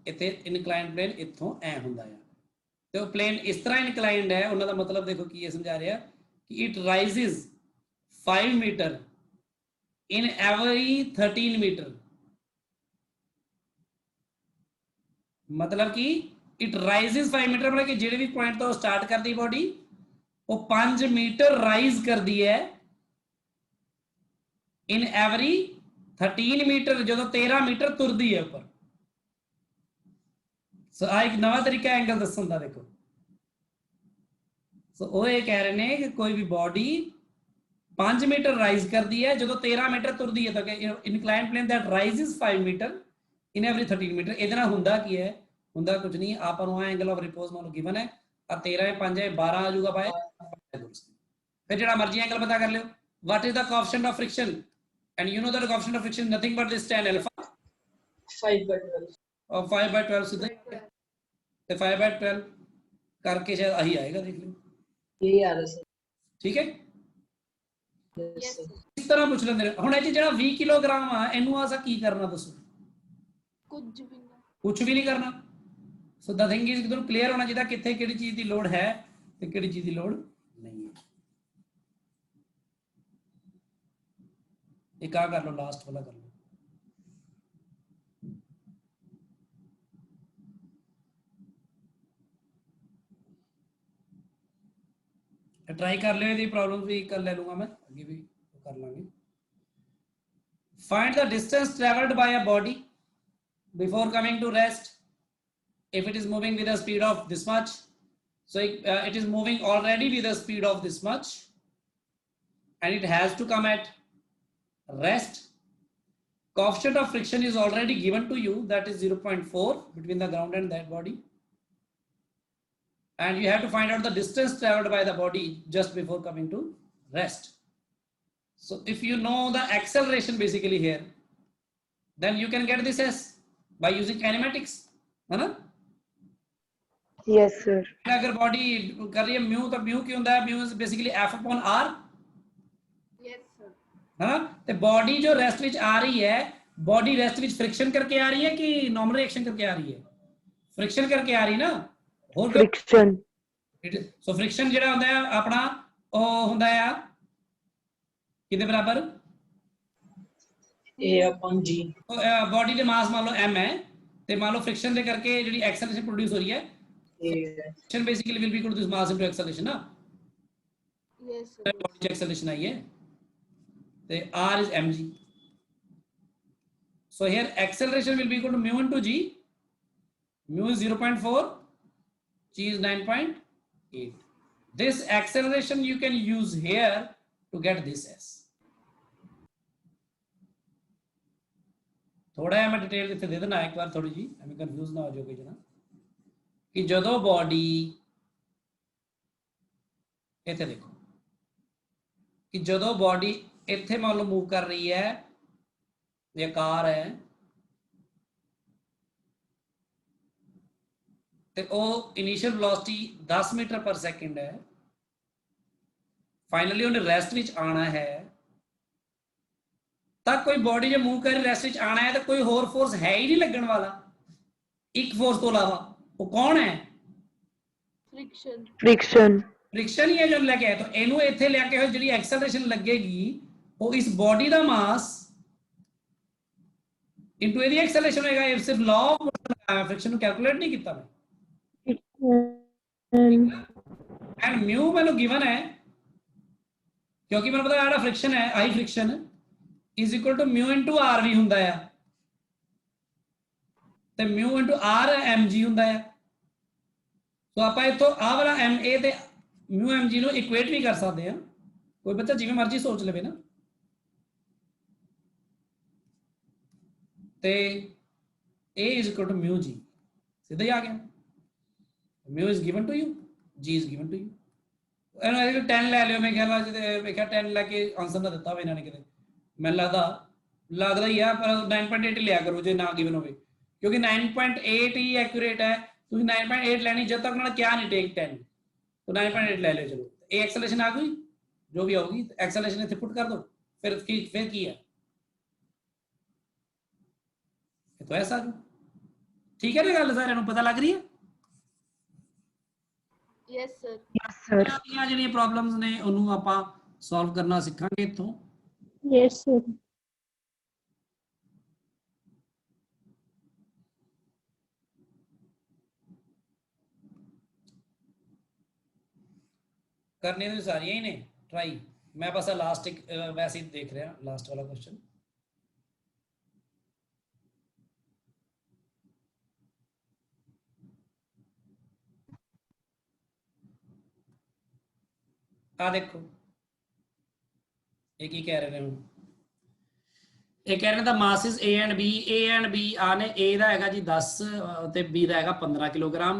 इत्थे इनक्लाइंड प्लेन इत्थों ऐ हुंदा है। तो प्लेन इस तरह इनक्लाइंड है, उन्होंने मतलब देखो कि ये समझा रहा है कि it rises 5 metre in every 13 metre, मतलब कि इट राइजेस 5 मीटर, मतलब कि जेडे भी पॉइंट तो स्टार्ट कर दी बॉडी वो 5 मीटर राइज कर दी है इन एवरी 13 मीटर, जो 13 मीटर तुरदी है ऊपर। सो एक नवा तरीका एंगल दसन दा, देखो ਸੋ ਉਹ ਇਹ ਕਹਿ ਰਹੇ ਨੇ ਕਿ ਕੋਈ ਵੀ ਬੋਡੀ 5 ਮੀਟਰ ਰਾਈਜ਼ ਕਰਦੀ ਹੈ ਜਦੋਂ 13 ਮੀਟਰ ਤੁਰਦੀ ਹੈ ਤਾਂ incline plane that rises 5 metre in every 13 metre. ਇਹਦੇ ਨਾਲ ਹੁੰਦਾ ਕੀ ਹੈ, ਹੁੰਦਾ ਕੁਝ ਨਹੀਂ, ਆਪਾਂ ਨੂੰ ਐਂਗਲ ਆਫ ਰਿਪੋਜ਼ ਮੰਨ ਲਓ ਗਿਵਨ ਹੈ ਆ 13 ਹੈ 5 ਹੈ 12 ਆ ਜਾਊਗਾ ਬਾਏ, ਫਿਰ ਜਿਹੜਾ ਮਰਜ਼ੀ ਐਂਗਲ ਪਤਾ ਕਰ ਲਿਓ। what is the coefficient of friction and you know that the coefficient of friction is nothing but this tan alpha 5/12 और 5/12 ਸਿੱਧਾ ਹੀ ਹੈ। ਤੇ 5/12 ਕਰਕੇ ਸ਼ਾਇਦ ਆਹੀ ਆਏਗਾ, ਦੇਖ ਲਿਓ। यही आ रहा सर। ਠੀਕ ਹੈ, Yes, sir. ਇਸ ਤਰ੍ਹਾਂ ਪੁੱਛ ਲੈਂਦੇ ਨੇ। ਹੁਣ ਇਹ 'ਚ ਜਿਹੜਾ 20 ਕਿਲੋਗ੍ਰਾਮ ਆ ਇਹਨੂੰ ਅਸਾਂ ਕੀ ਕਰਨਾ ਦੱਸੋ? ਕੁਝ ਵੀ ਨਹੀਂ ਕਰਨਾ। ਸੋ ਦ ਥਿੰਗ ਇਜ਼ ਕਿ ਤੁਹਾਨੂੰ ਕਲੀਅਰ ਹੋਣਾ ਚਾਹੀਦਾ ਕਿੱਥੇ ਕਿਹੜੀ ਚੀਜ਼ ਦੀ ਲੋੜ ਹੈ ਤੇ ਕਿਹੜੀ ਚੀਜ਼ ਦੀ ਲੋੜ ਨਹੀਂ ਹੈ। ਇੱਕ ਆ ਕਰ ਲਓ, ਲਾਸਟ ਵਾਲਾ ਕਰ ਲਓ। ट्राई कर लो, यदि प्रॉब्लम भी कर ले लूंगा मैं, आगे भी कर लेंगे। Find the distance travelled by a body before coming to rest if it is moving with a speed of this much, so it is moving already with a speed of this much and it has to come at rest. Coefficient of friction is already given to you, that is 0.4 between the ground and that body. And you have to find out the distance traveled by the body just before coming to rest. So if you know the acceleration basically here, then you can get this S by using kinematics, है ना? Yes, sir. अगर body कर रही है mu, तो mu क्या होता है? Mu is basically F upon R, है ना? तो बॉडी जो रेस्ट विच आ रही है, बॉडी रेस्ट विच फ्रिक्शन करके आ रही है कि नॉर्मल रिएक्शन करके आ रही है? फ्रिक्शन करके आ रही ना। Friction. सो फ्रिक्शन ਜਿਹੜਾ ਹੁੰਦਾ ਹੈ ਆਪਣਾ ਉਹ ਹੁੰਦਾ ਆ ਕਿਹਦੇ ਬਰਾਬਰ? A upon G। ਬॉडी ਦੇ ਮਾਸ ਮੰਨ ਲਓ m ਹੈ ਤੇ ਮੰਨ ਲਓ ਫ੍ਰਿਕਸ਼ਨ ਦੇ ਕਰਕੇ ਜਿਹੜੀ ਐਕਸਲਰੇਸ਼ਨ ਪ੍ਰੋਡਿਊਸ ਹੋ ਰਹੀ ਹੈ, friction basically will be equal to this mass into acceleration ना। Yes sir। बॉडी acceleration आई है तो r is mg, so here acceleration will be equal to mu into g, mu is 0.4, g is 9.8. this acceleration you can use here to get this s। थोड़ा है मैं detail इतने दे देना एक बार, थोड़ी जी हमें कंफ्यूज ना हो जाओ कोई जना कि ਜਦੋਂ ਬੋਡੀ ਇੱਥੇ ਦੇਖੋ ਕਿ ਜਦੋਂ ਬੋਡੀ ਇੱਥੇ ਮੰਨ ਲਓ ਮੂਵ ਕਰ ਰਹੀ ਹੈ ਇਹ ਕਾਰ ਹੈ ਤੇ ਉਹ initial velocity 10 metre per second ਹੈ, ਫਾਈਨਲੀ ਉਹਨੇ ਰੈਸਟ ਵਿੱਚ ਆਣਾ ਹੈ, ਤਾਂ ਕੋਈ ਬੋਡੀ ਜੇ ਮੂਵ ਕਰ ਰੈਸਟ ਵਿੱਚ ਆਣਾ ਹੈ ਤਾਂ ਕੋਈ ਹੋਰ ਫੋਰਸ ਹੈ ਹੀ ਨਹੀਂ ਲੱਗਣ ਵਾਲਾ ਇੱਕ ਫੋਰਸ ਤੋਂ ਇਲਾਵਾ। वो कौन है? फ्रिक्शन। फ्रिक्शन ही है जो लेके आए, तो इनू इथे लेके हुए जी एक्सेलरेशन लगेगी वो इस बॉडी का मास इनटू एदी एक्सेलरेशन होएगा। ये सिर्फ लॉ ऑफ मोशन लगाया, फ्रिक्शन को कैलकुलेट नहीं किया मैं। एंड म्यू मैंने गिवन है क्योंकि मैंने पता है फ्रिक्शन है, आई friction is equal to mu into R भी हुंदा है, ਤੇ म्यू into r mg ਹੁੰਦਾ ਹੈ। ਸੋ ਆਪਾਂ ਇਥੋਂ ਆ ਵਾਲਾ ma ਤੇ म्यू mg ਨੂੰ ਇਕੁਏਟ ਵੀ ਕਰ ਸਕਦੇ ਆ, ਕੋਈ ਬੱਚਾ ਜਿਵੇਂ ਮਰਜ਼ੀ ਸੋਚ ਲਵੇ ਨਾ। ਤੇ a is equal to mu g ਸਿੱਧਾ ਹੀ ਆ ਗਿਆ, mu is given to you, g is given to you। ਇਹਨੂੰ 10 ਲੈ ਲਿਓ, ਮੈਂ ਖਿਆਲ ਜਿਹਦੇ ਵੇਖਿਆ 10 ਲੈ ਕੇ ਆਨਸਰ ਨਾ ਦਿੱਤਾ ਹੋਵੇ ਇਹਨਾਂ ਨੇ ਕਿਤੇ, ਮੈਨੂੰ ਲੱਗਦਾ ਹੀ ਆ, ਪਰ 9.8 ਲਿਆ ਕਰੋ ਜੇ ਨਾ ਗਿਵਨ ਹੋਵੇ, क्योंकि 9.8 ही एक्यूरेट है। तो 9.8 लेनी जब तक उन्होंने क्या नहीं टेक 10, तो 9.8 ले लो। चलो ए एक्सेलरेशन आ गई जो भी होगी, एक्सेलरेशन इथे पुट कर दो, फिर की है तो ऐसा जो ठीक है ना गल, सारे पता लग रही है? Yes sir। Yes, sir. ਜਿਹੜੀਆਂ ਪ੍ਰੋਬਲਮਸ ਨੇ ਉਹਨੂੰ ਆਪਾਂ ਸੋਲਵ ਕਰਨਾ ਸਿੱਖਾਂਗੇ ਇੱਥੋਂ। Yes sir। करने तो सारियां ही ने ट्राई, मैं बस लास्ट एक वैसे ही देख रहा लास्ट वाला क्वेश्चन। ਆ ਦੇਖੋ ਇਹ ਕੀ ਕਹਿ ਰਹੇ ਨੇ, ਇਹ ਕਹਿ ਰਹੇ ਨੇ ਦਾ ਮਾਸ is A and B, A and B ਆ ਨੇ, A ਦਾ ਹੈਗਾ ਜੀ 10 ਤੇ B ਦਾ ਹੈਗਾ 15 ਕਿਲੋਗ੍ਰਾਮ,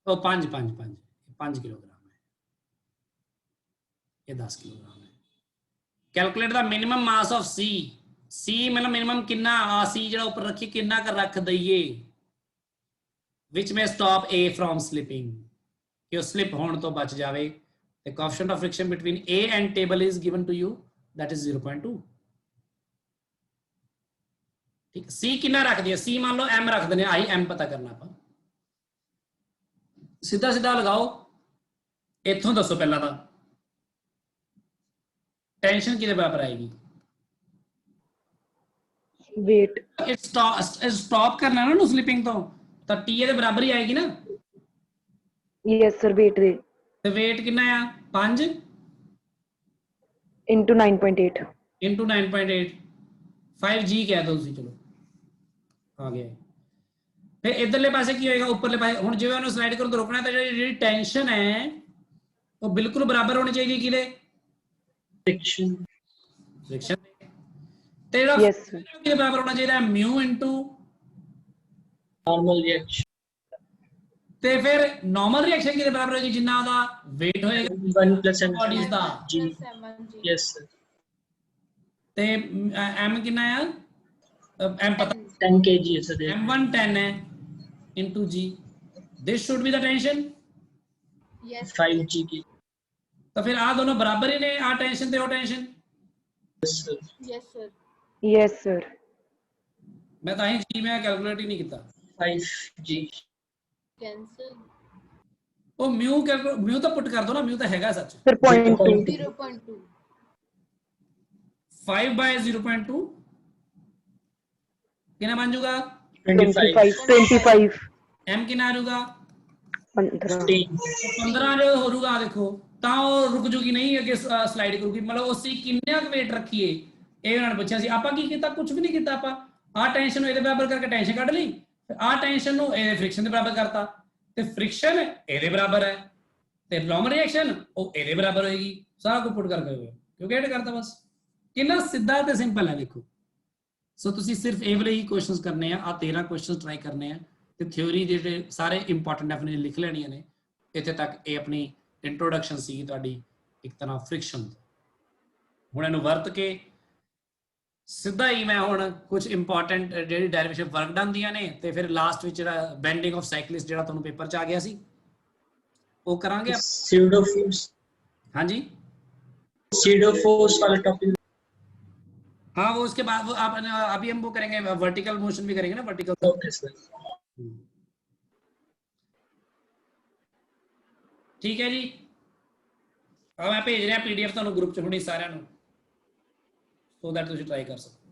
ਉਹ 5 ਕਿਲੋਗ੍ਰਾਮ ਹੈ, ਇਹ 10 ਕਿਲੋਗ੍ਰਾਮ ਹੈ। Calculate the minimum mass of C, C ਮਤਲਬ ਮਿਨੀਮਮ ਕਿੰਨਾ ਆ, C ਜਿਹੜਾ ਉੱਪਰ ਰੱਖੀ ਕਿੰਨਾ ਕਰ ਰੱਖ ਦਈਏ, which may stop A from slipping, ਕਿ ਉਹ ਸਲਿਪ ਹੋਣ ਤੋਂ ਬਚ ਜਾਵੇ। The coefficient of friction between A and table is given to you, that is 0.2। ठीक, C कितना रख दिया, C मान लो M रख देने, आई M पता करना आप सीधा सीधा लगाओ। इथों दसो पहला था टेंशन किहदे बराबर आएगी, वेट। स्टॉप करना ना स्लिपिंग तो T दे बराबर ही आएगी ना। यस सर, वेट दे ते वेट कितना आ 5 into 9.8 into 9.8 5G कह दो तुसी, चलो आ गया। फिर इधरले पासे की होएगा, ऊपरले पासे हुण जिवें उन्हें स्लाइड करो तो रोकना है, तो जिहड़ी टेंशन है वो बिल्कुल बराबर होनी चाहिए किहदे, फ्रिक्शन फ्रिक्शन ते जेहड़ा यस सर। किहदे बराबर होना चाहिए, म्यू इनटू नॉर्मल रिएक्शन ते फिर नॉर्मल रिएक्शन किहदे बराबर होएगी, जिन्ना ओदा वेट होएगा 1 plus m बॉडीज दा, जी Plus M1 G. Yes sir ते m कितना है, m पता 10 kg है सर m1 10 है into g, this should be the tension। Yes. 5 g की तो फिर आ दोनों बराबर ही ने, आ टेंशन ते ओ tension. Yes sir Yes, sir. Yes sir. मैं ताही जी मैं कैलकुलेट ही नहीं किया। 5 g Cancel. ओ म्यू तो पुट कर दो ना, म्यू तो हैगा सच। सर 0.2 0.2. 5 by 0.2 कितना बन जाऊगा, 25 m कितना आ जाऊगा 15 15 जो हो जाऊगा, देखो ਤਾਂ ਉਹ ਰੁਕ ਜੂਗੀ ਨਹੀਂ, ਅੱਗੇ ਸਲਾਈਡ ਕਰੂਗੀ। ਮਤਲਬ ਉਸੇ ਕਿੰਨਾ ਕੁ weight ਰੱਖੀਏ, ਇਹ ਉਹਨਾਂ ਨੇ ਪੁੱਛਿਆ ਸੀ। ਆਪਾਂ ਕੀ ਕੀਤਾ, ਕੁਝ ਵੀ ਨਹੀਂ ਕੀਤਾ। ਆਪਾਂ ਆਹ ਟੈਂਸ਼ਨ ਨੂੰ ਇਹਦੇ ਬਰਾਬਰ ਕਰਕੇ ਟੈਂਸ਼ਨ ਕੱਢ ਲਈ, ਆਹ ਟੈਂਸ਼ਨ ਨੂੰ ਇਹਦੇ ਫ੍ਰਿਕਸ਼ਨ ਦੇ ਬਰਾਬਰ ਕਰਤਾ, ਤੇ ਫ੍ਰਿਕਸ਼ਨ ਇਹਦੇ ਬਰਾਬਰ ਹੈ, ਤੇ ਨॉर्मल ਰਿਐਕਸ਼ਨ ਉਹ ਇਹਦੇ ਬਰਾਬਰ ਹੋਏਗੀ। ਸਾਰਾ ਕੁਝ ਪੁੱਟ ਕਰਕੇ ਕਿਉਂਕਿ ਐਡ ਕਰਤਾ ਬਸ। ਕਿੰਨਾ ਸਿੱਧਾ ਤੇ ਸਿੰਪਲ ਹੈ ਦੇਖੋ। ਸੋ ਤੁਸੀਂ ਸਿਰਫ ਇਹ ਵਾਲੇ ਹੀ ਕੁਐਸਚਨਸ ਕਰਨੇ ਆ, ਆ 13 ਕੁਐਸਚਨਸ ਟਰਾਈ ਕਰਨੇ ਆ, ਤੇ ਥਿਉਰੀ ਦੇ ਜਿਹੜੇ ਸਾਰੇ ਇੰਪੋਰਟੈਂਟ ਡੈਫੀਨੇਸ਼ਨ ਲਿਖ ਲੈਣੀਆਂ ਨੇ। ਇੱਥੇ ਤੱਕ ਇਹ ਆਪਣੀ ਇੰਟਰੋਡਕਸ਼ਨ ਸੀ ਤੁਹਾਡੀ ਇੱਕ ਤਰ੍ਹਾਂ ਫ੍ਰਿਕਸ਼ਨ। ਹੁਣ ਇਹਨੂੰ ਵਰਤ ਕੇ ਸਿੱਧਾ ਹੀ ਮੈਂ ਹੁਣ ਕੁਝ ਇੰਪੋਰਟੈਂਟ ਜਿਹੜੀ ਡੈਰੀਵੇਸ਼ਨ ਵਰਕ ਡਨ ਦੀਆਂ ਨੇ, ਤੇ ਫਿਰ ਲਾਸਟ ਵਿੱਚ ਜਿਹੜਾ ਬੈਂਡਿੰਗ ਆਫ ਸਾਈਕਲਿਸਟ ਜਿਹੜਾ ਤੁਹਾਨੂੰ ਪੇਪਰ 'ਚ ਆ ਗਿਆ ਸੀ ਉਹ ਕਰਾਂਗੇ। pseudo force ਹਾਂਜੀ pseudo force वाला टॉपिक। हाँ वो उसके बाद वो आप अभी हम वो करेंगे, वर्टिकल मोशन भी करेंगे ना, वर्टिकल। ओके सर ठीक है जी, अब मैं भेज रहा PDF ਤੁਹਾਨੂੰ ਗਰੁੱਪ 'ਚ ਹੁਣੇ ਸਾਰਿਆਂ ਨੂੰ, ਸੋ ਦੈਟ ਤੁਸੀਂ ਟਰਾਈ ਕਰ ਸਕੋ।